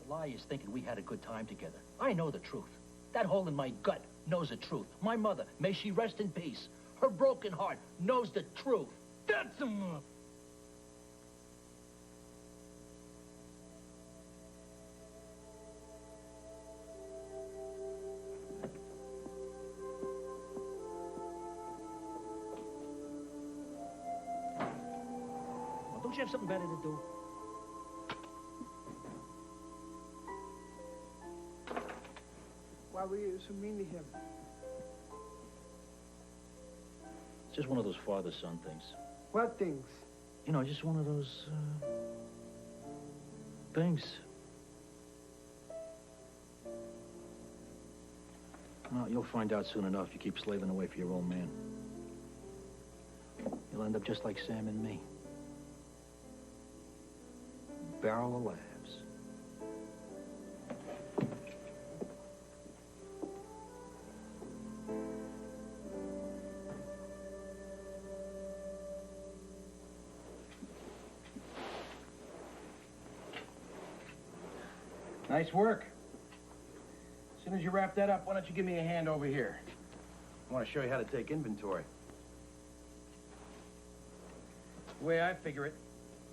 Speaker 5: The lie is thinking we had a good time together. I know the truth. That hole in my gut knows the truth. My mother, may she rest in peace, her broken heart knows the truth.
Speaker 15: That's enough.
Speaker 5: Well, don't you have something better to do?
Speaker 1: Why were you so mean to him?
Speaker 5: It's just one of those father-son things.
Speaker 1: What things?
Speaker 5: You know, just one of those, things. Well, you'll find out soon enough. You keep slaving away for your old man. You'll end up just like Sam and me. Barrel of laughs. Nice work. As soon as you wrap that up, why don't you give me a hand over here? I want to show you how to take inventory. The way I figure it,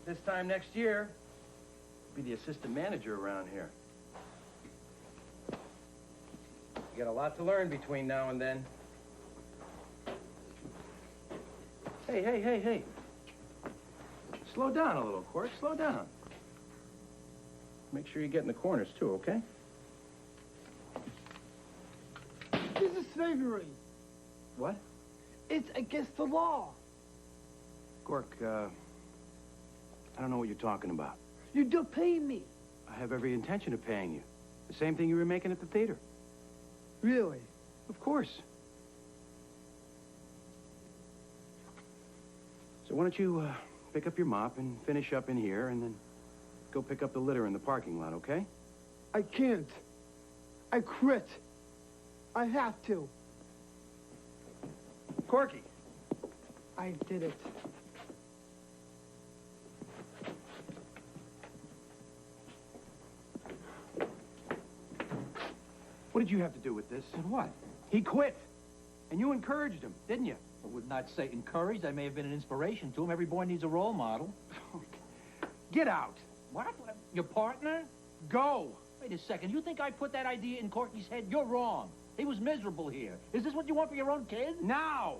Speaker 5: this time next year, I'll be the assistant manager around here. You got a lot to learn between now and then. Hey. Slow down a little, Cork. Slow down. Make sure you get in the corners, too, okay?
Speaker 1: This is slavery.
Speaker 5: What?
Speaker 1: It's against the law.
Speaker 5: Cork, I don't know what you're talking about.
Speaker 1: You don't pay me.
Speaker 5: I have every intention of paying you. The same thing you were making at the theater.
Speaker 1: Really?
Speaker 5: Of course. So why don't you, pick up your mop and finish up in here, and then go pick up the litter in the parking lot, okay?
Speaker 1: I can't. I quit. I have to.
Speaker 3: Corky.
Speaker 1: I did it.
Speaker 3: What did you have to do with this?
Speaker 5: And what?
Speaker 3: He quit. And you encouraged him, didn't you?
Speaker 5: I would not say encouraged. I may have been an inspiration to him. Every boy needs a role model.
Speaker 3: Get out.
Speaker 5: What? Your partner?
Speaker 3: Go.
Speaker 5: Wait a second. You think I put that idea in Corky's head? You're wrong. He was miserable here. Is this what you want for your own kid?
Speaker 3: Now.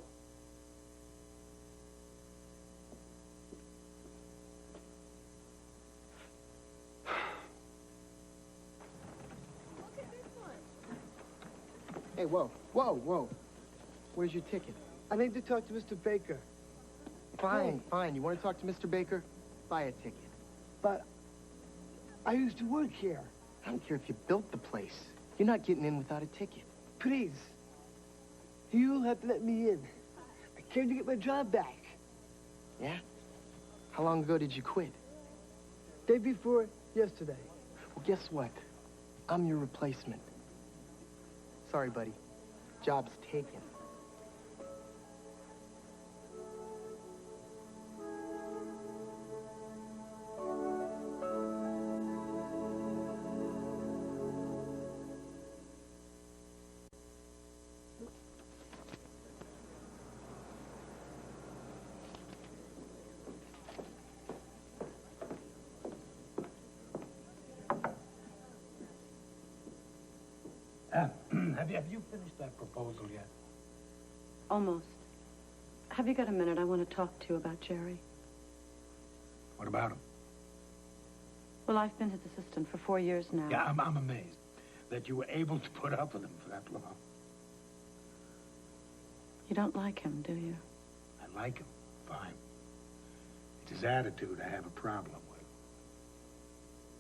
Speaker 1: Hey, whoa, whoa, whoa. Where's your ticket? I need to talk to Mr. Baker.
Speaker 11: Fine, fine. You want to talk to Mr. Baker? Buy a ticket.
Speaker 1: But I used to work here.
Speaker 11: I don't care if you built the place. You're not getting in without a ticket.
Speaker 1: Please. You'll have to let me in. I came to get my job back.
Speaker 11: Yeah? How long ago did you quit?
Speaker 1: Day before yesterday.
Speaker 11: Well, guess what? I'm your replacement. Sorry, buddy. Job's taken.
Speaker 15: Have you finished that proposal yet?
Speaker 8: Almost. Have you got a minute? I want to talk to you about Jerry.
Speaker 15: What about him?
Speaker 8: Well, I've been his assistant for 4 years now.
Speaker 15: Yeah, I'm amazed that you were able to put up with him for that long.
Speaker 8: You don't like him, do you?
Speaker 15: I like him. Fine. It's his attitude I have a problem with.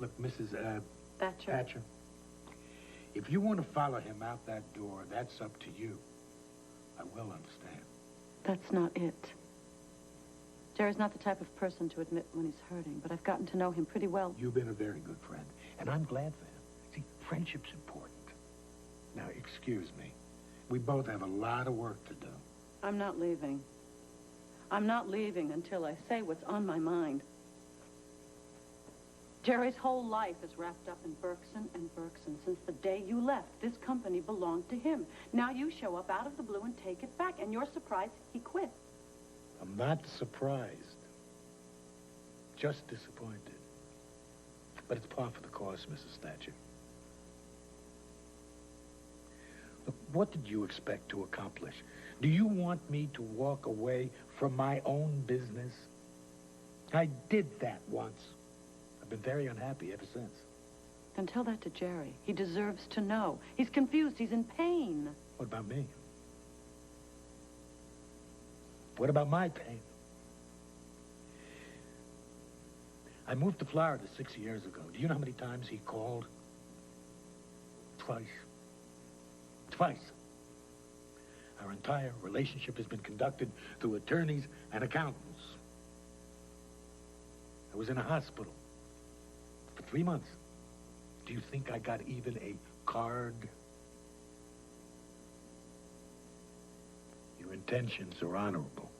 Speaker 15: Look, Mrs. Thatcher. If you want to follow him out that door, that's up to you. I will understand.
Speaker 8: That's not it. Jerry's not the type of person to admit when he's hurting, but I've gotten to know him pretty well.
Speaker 15: You've been a very good friend, and I'm glad for him. See, friendship's important. Now, excuse me. We both have a lot of work to do.
Speaker 8: I'm not leaving. I'm not leaving until I say what's on my mind. Jerry's whole life is wrapped up in Berkson and Berkson. Since the day you left, this company belonged to him. Now you show up out of the blue and take it back, and you're surprised he quit.
Speaker 15: I'm not surprised. Just disappointed. But it's par for the course, Mrs. Thatcher. Look, what did you expect to accomplish? Do you want me to walk away from my own business? I did that once. I've been very unhappy ever since.
Speaker 8: Then tell that to Jerry. He deserves to know. He's confused. He's in pain.
Speaker 15: What about me? What about my pain? I moved to Florida 6 years ago. Do you know how many times he called? Twice. Twice. Our entire relationship has been conducted through attorneys and accountants. I was in a hospital for 3 months. Do you think I got even a card? Your intentions are honorable.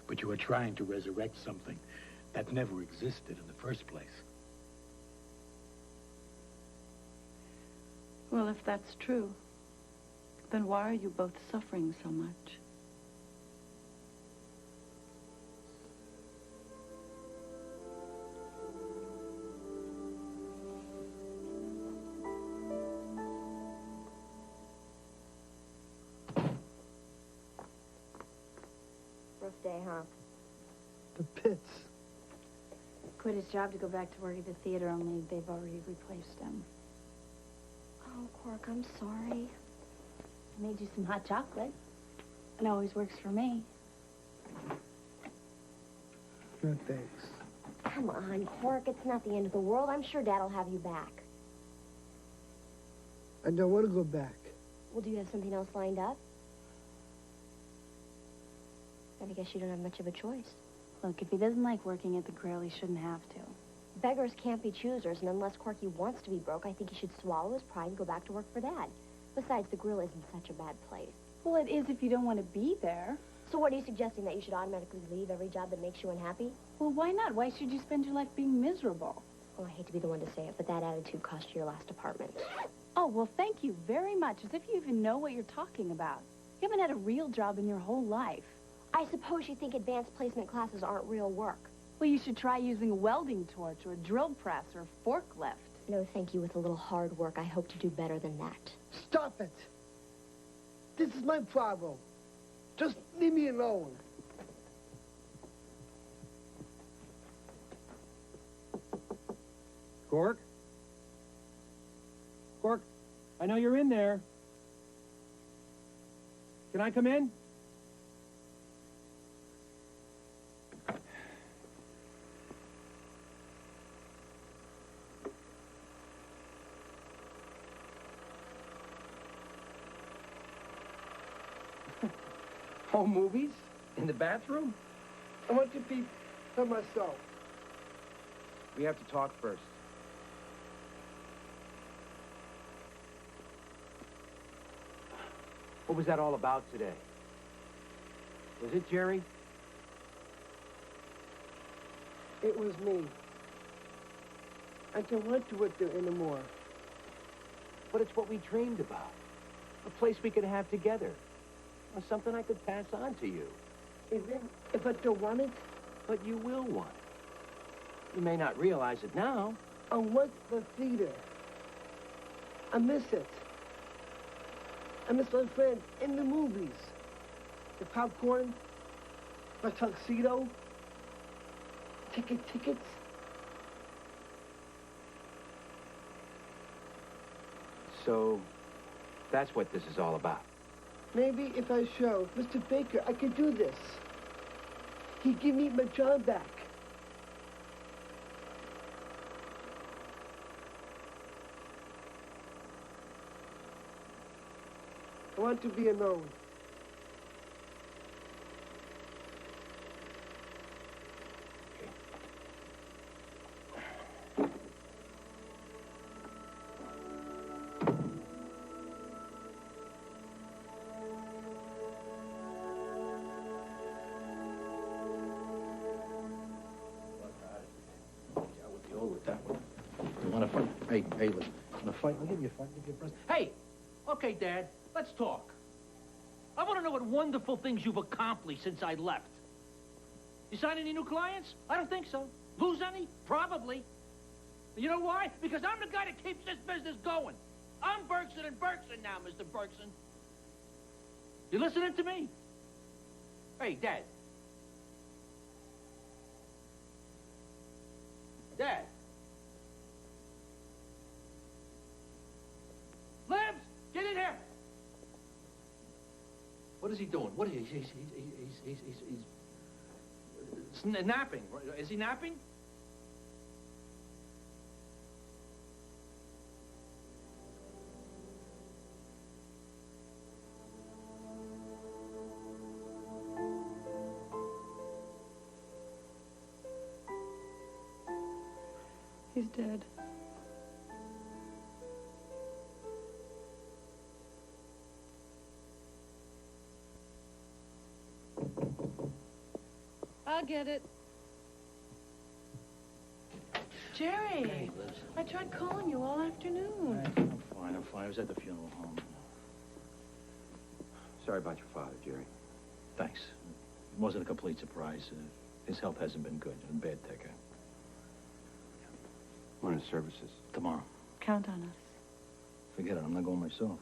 Speaker 15: But you are trying to resurrect something that never existed in the first place.
Speaker 8: Well, if that's true, then why are you both suffering so much?
Speaker 2: Rough day, huh?
Speaker 1: The pits.
Speaker 14: Quit his job to go back to work at the theater, only they've already replaced him.
Speaker 2: Oh, Cork, I'm sorry.
Speaker 14: I made you some hot chocolate. It always works for me.
Speaker 1: No, thanks.
Speaker 2: Come on, Cork, it's not the end of the world. I'm sure Dad'll have you back.
Speaker 1: I don't want to go back.
Speaker 2: Well, do you have something else lined up? I guess you don't have much of a choice.
Speaker 14: Look, if he doesn't like working at the grill, he shouldn't have to.
Speaker 2: Beggars can't be choosers, and unless Corky wants to be broke, I think he should swallow his pride and go back to work for Dad. Besides, the grill isn't such a bad place.
Speaker 14: Well, it is if you don't want to be there.
Speaker 2: So what are you suggesting, that you should automatically leave every job that makes you unhappy?
Speaker 14: Well, why not? Why should you spend your life being miserable?
Speaker 2: Well, I hate to be the one to say it, but that attitude cost you your last apartment.
Speaker 14: Oh, well, thank you very much. As if you even know what you're talking about. You haven't had a real job in your whole life.
Speaker 2: I suppose you think advanced placement classes aren't real work.
Speaker 14: Well, you should try using a welding torch or a drill press or a forklift.
Speaker 2: No, thank you. With a little hard work, I hope to do better than that.
Speaker 1: Stop it. This is my problem. Just leave me alone.
Speaker 3: Cork? Cork, I know you're in there. Can I come in?
Speaker 17: Home movies? In the bathroom?
Speaker 1: I want to be by myself.
Speaker 17: We have to talk first. What was that all about today? Was it Jerry?
Speaker 1: It was me. I don't want to work there anymore.
Speaker 17: But it's what we dreamed about. A place we could have together. Or something I could pass on to you.
Speaker 1: Even if I don't want it?
Speaker 17: But you will want it. You may not realize it now.
Speaker 1: I want the theater. I miss it. I miss my friends in the movies. The popcorn, my tuxedo, tickets.
Speaker 17: So, that's what this is all about.
Speaker 1: Maybe if I show Mr. Baker I could do this, he'd give me my job back. I want to be alone.
Speaker 17: Hey, listen. In a fight, I'll give you a fight, I'll give you a present.
Speaker 5: Hey! Okay, Dad, let's talk. I want to know what wonderful things you've accomplished since I left. You sign any new clients? I don't think so. Lose any? Probably. You know why? Because I'm the guy that keeps this business going. I'm Bergson and Bergson now, Mr. Bergson. You listening to me? Hey, Dad. Dad. Libs, get in here. What is he doing? What is he's napping. Is he napping?
Speaker 14: He's dead. I'll get it. Jerry,
Speaker 5: Hey, Liz.
Speaker 14: I tried calling you all afternoon.
Speaker 5: I'm fine. I was at the funeral home.
Speaker 17: Sorry about your father, Jerry.
Speaker 5: Thanks. It wasn't a complete surprise. His health hasn't been good. In bad ticker.
Speaker 17: When are services?
Speaker 5: Tomorrow.
Speaker 14: Count on us.
Speaker 5: Forget it. I'm not going myself.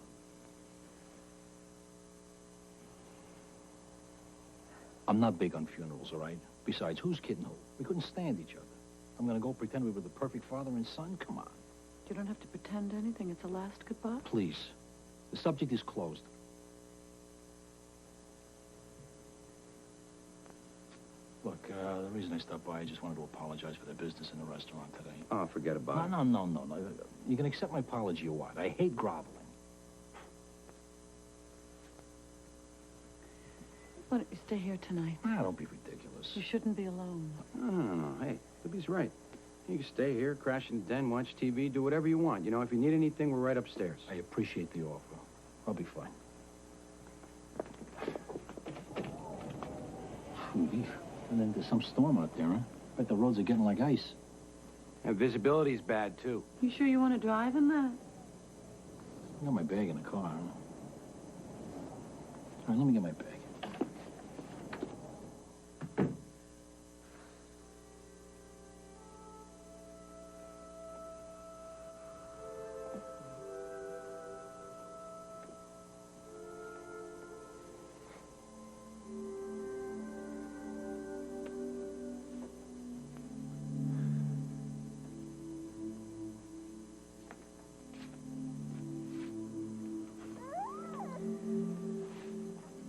Speaker 5: I'm not big on funerals, all right? Besides, who's kidding who? We couldn't stand each other. I'm going to go pretend we were the perfect father and son? Come on.
Speaker 14: You don't have to pretend anything. It's a last goodbye.
Speaker 5: Please. The subject is closed. Look, the reason I stopped by, I just wanted to apologize for the business in the restaurant today.
Speaker 17: Oh, forget about it.
Speaker 5: No. You can accept my apology or what? I hate groveling.
Speaker 14: Why don't you stay here tonight?
Speaker 5: Don't be ridiculous.
Speaker 14: You shouldn't be alone.
Speaker 17: No. Hey, Libby's right. You can stay here, crash in the den, watch TV, do whatever you want. You know, if you need anything, we're right upstairs.
Speaker 5: I appreciate the offer. I'll be fine. Phew, and then there's some storm out there, huh? Bet the roads are getting like ice.
Speaker 17: And visibility's bad, too.
Speaker 8: You sure you want to drive in that?
Speaker 5: I got my bag in the car. All right, let me get my bag.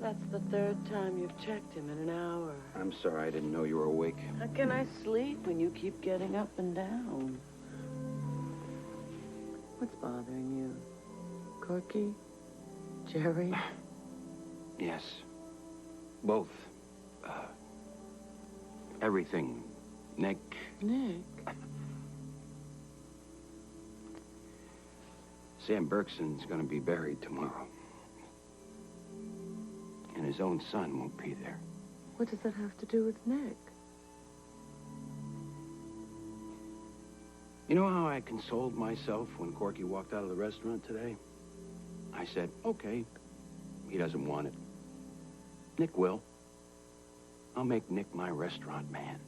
Speaker 8: That's the third time you've checked him in an hour.
Speaker 17: I'm sorry, I didn't know you were awake.
Speaker 8: How can I sleep when you keep getting up and down? What's bothering you? Corky? Jerry?
Speaker 17: Yes. Both. Everything. Nick.
Speaker 8: Nick?
Speaker 17: Sam Bergson's gonna be buried tomorrow. And his own son won't be there.
Speaker 8: What does that have to do with Nick?
Speaker 17: You know how I consoled myself when Corky walked out of the restaurant today? I said, okay, he doesn't want it. Nick will. I'll make Nick my restaurant man.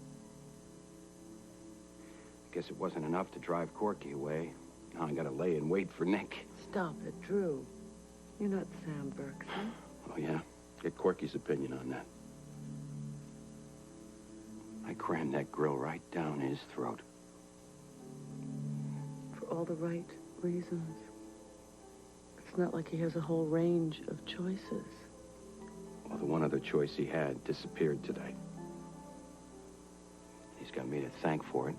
Speaker 17: I guess it wasn't enough to drive Corky away. Now I gotta lay in wait for Nick.
Speaker 8: Stop it, Drew. You're not Sam Bergson.
Speaker 17: Oh, yeah? Get Corky's opinion on that. I crammed that grill right down his throat.
Speaker 8: For all the right reasons. It's not like he has a whole range of choices.
Speaker 17: Well, the one other choice he had disappeared today. He's got me to thank for it.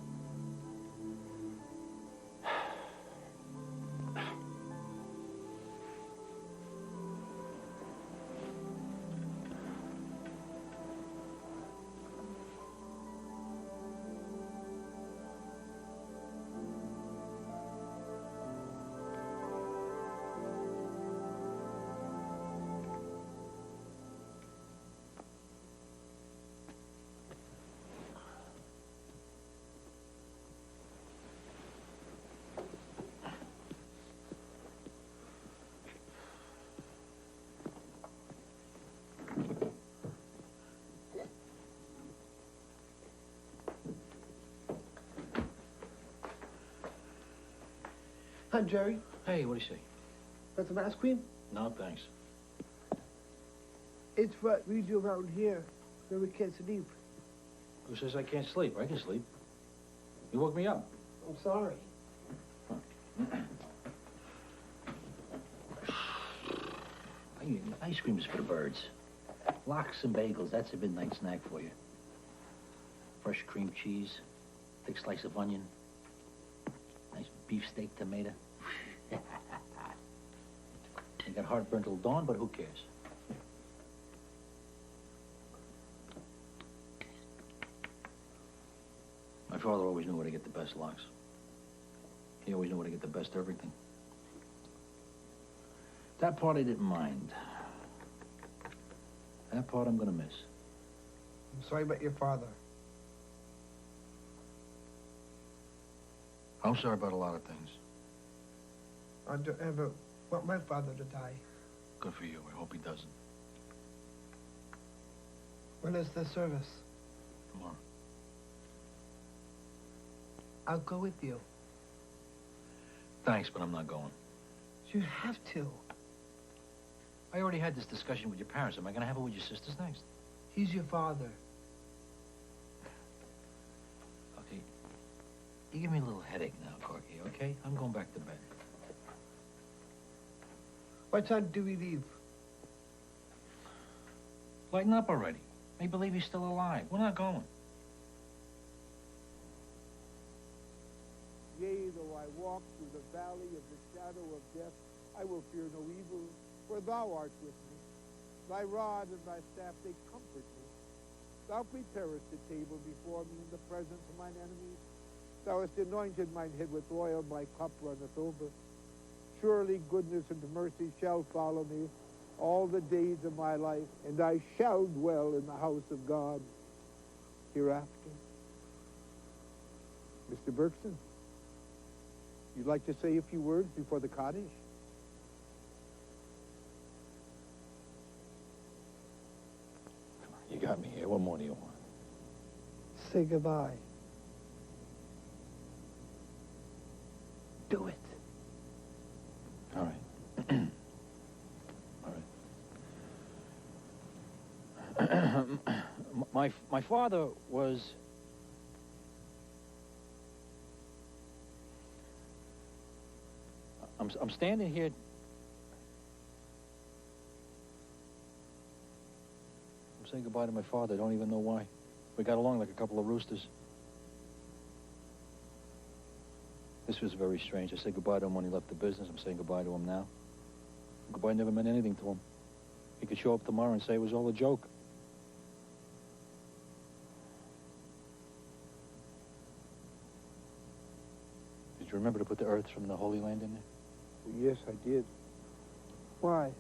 Speaker 22: Hi, Jerry.
Speaker 5: Hey, what do you say?
Speaker 22: Want some ice cream?
Speaker 5: No, thanks.
Speaker 22: It's what we do around here when we can't sleep.
Speaker 5: Who says I can't sleep? I can sleep. You woke me up.
Speaker 22: I'm sorry.
Speaker 5: Ice cream is for the birds. Lox and bagels, that's a midnight snack for you. Fresh cream cheese, thick slice of onion, nice beefsteak tomato. You got heartburn till dawn, but who cares? My father always knew where to get the best lox. He always knew where to get the best of everything. That part I didn't mind. That part I'm gonna miss.
Speaker 22: I'm sorry about your father.
Speaker 5: I'm sorry about a lot of things.
Speaker 22: I don't ever want my father to die.
Speaker 5: Good for you. I hope he doesn't.
Speaker 22: When is the service?
Speaker 5: Tomorrow.
Speaker 22: I'll go with you.
Speaker 5: Thanks, but I'm not going.
Speaker 22: You have to.
Speaker 5: I already had this discussion with your parents. Am I gonna have it with your sisters next?
Speaker 22: He's your father.
Speaker 5: Okay. You give me a little headache now, Corky, okay? I'm going back to bed.
Speaker 22: What time do we leave?
Speaker 5: Lighten up already. Make believe he's still alive. We're not going.
Speaker 12: Yea, though I walk through the valley of the shadow of death, I will fear no evil, for thou art with me. Thy rod and thy staff, they comfort me. Thou preparest a table before me in the presence of mine enemies. Thou hast anointed mine head with oil, my cup runneth over. Surely goodness and mercy shall follow me all the days of my life, and I shall dwell in the house of God hereafter. Mr. Bergson, you'd like to say a few words before the cottage?
Speaker 13: You got me here. What more do you want?
Speaker 1: Say goodbye.
Speaker 13: Do it. All right. All right. My father was... I'm standing here... I'm saying goodbye to my father. I don't even know why. We got along like a couple of roosters. This was very strange. I said goodbye to him when he left the business. I'm saying goodbye to him now. Goodbye never meant anything to him. He could show up tomorrow and say it was all a joke. Did you remember to put the earth from the Holy Land in there?
Speaker 12: Yes, I did. Why?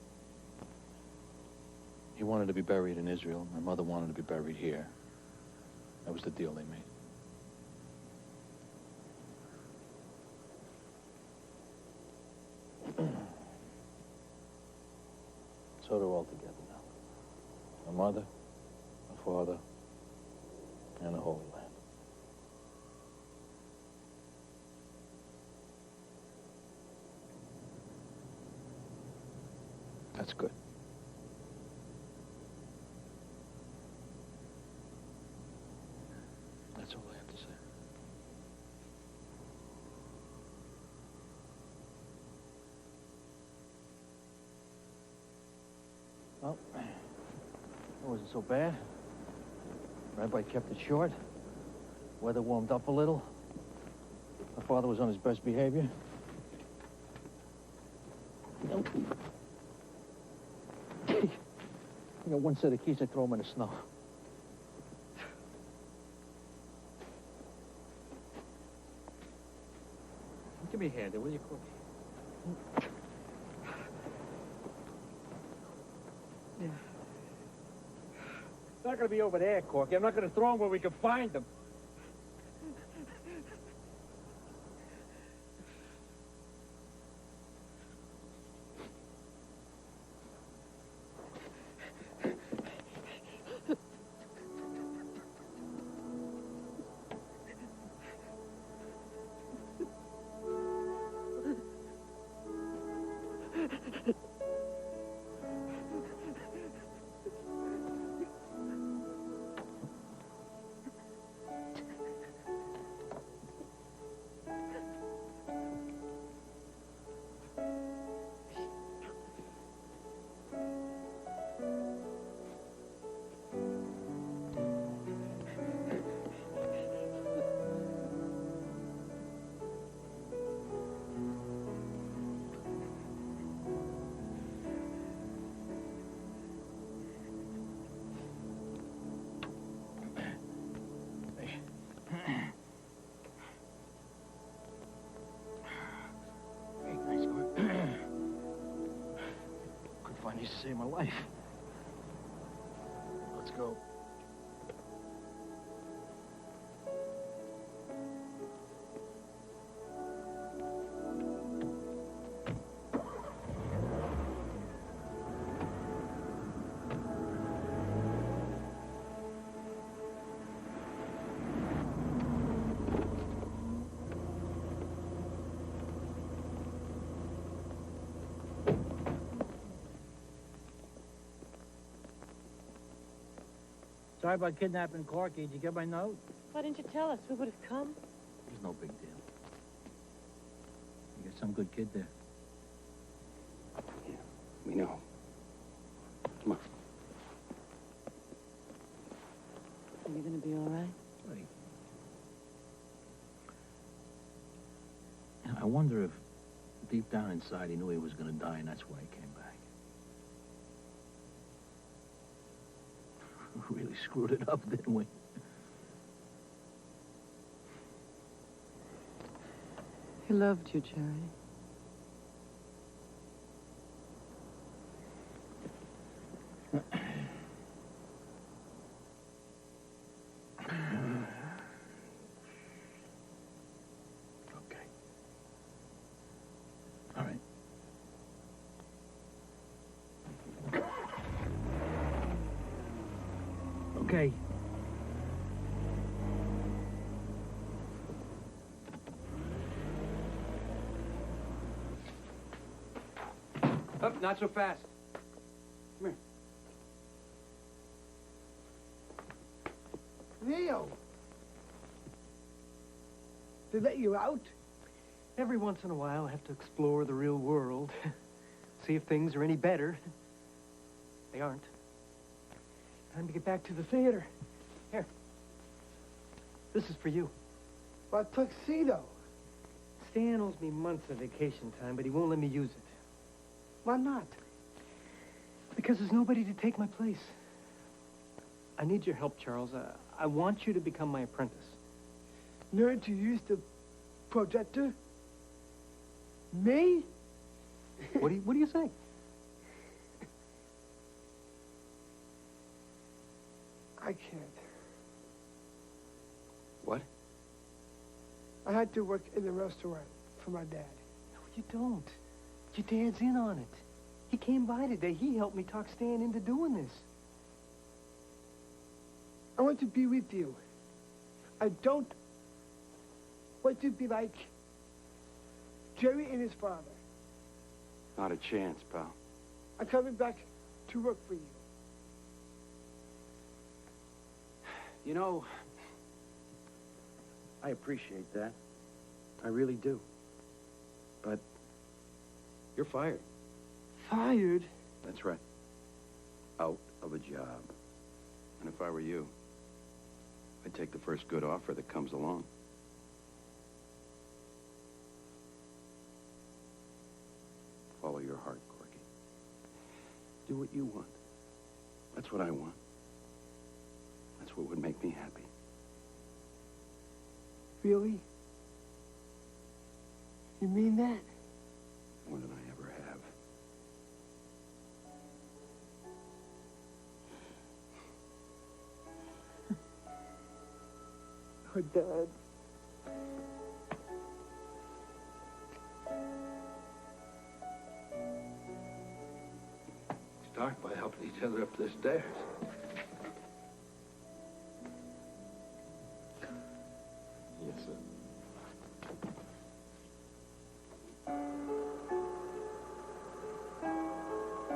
Speaker 13: He wanted to be buried in Israel. My mother wanted to be buried here. That was the deal they made. So they're all together now. My mother, my father, and the Holy Land. That's good. That's all I have to say. Well, it wasn't so bad. Rabbi kept it short. Weather warmed up a little. My father was on his best behavior. I got one set of keys, I throw them in the snow. Give me a hand there, will you, Corky? Yeah. It's not going to be over there, Corky. I'm not going to throw them where we can find them. To save my life. Let's go.
Speaker 22: Sorry about kidnapping Corky. Did you get my note?
Speaker 8: Why didn't you tell us? We would have come.
Speaker 22: It's no big deal. You got some good kid there.
Speaker 17: Yeah, we know. Come on.
Speaker 8: Are you going to be all right?
Speaker 22: Buddy. I wonder if deep down inside he knew he was going to die and that's why he came back. We really screwed it up, didn't we?
Speaker 8: He loved you, Jerry.
Speaker 17: All right.
Speaker 3: Okay.
Speaker 13: Up, not so fast. Come here.
Speaker 1: Leo! They let you out?
Speaker 3: Every once in a while, I have to explore the real world. See if things are any better. They aren't. Time to get back to the theater. Here. This is for you.
Speaker 1: What tuxedo?
Speaker 3: Stan owes me months of vacation time, but he won't let me use it.
Speaker 1: Why not?
Speaker 3: Because there's nobody to take my place. I need your help, Charles. I want you to become my apprentice.
Speaker 1: Learn to use the projector? Me?
Speaker 3: What do you say?
Speaker 1: I can't.
Speaker 17: What?
Speaker 1: I had to work in the restaurant for my dad.
Speaker 3: No, you don't. Your dad's in on it. He came by today. He helped me talk Stan into doing this.
Speaker 1: I want to be with you. I don't want to be like Jerry and his father.
Speaker 17: Not a chance, pal.
Speaker 1: I'm coming back to work for you.
Speaker 17: You know, I appreciate that. I really do. But you're fired.
Speaker 1: Fired?
Speaker 17: That's right. Out of a job. And if I were you, I'd take the first good offer that comes along. Follow your heart, Corky. Do what you want. That's what I want. That's what would make me happy.
Speaker 1: Really? You mean that?
Speaker 17: More than I ever have.
Speaker 1: Oh, Dad.
Speaker 12: Start by helping each other up the stairs.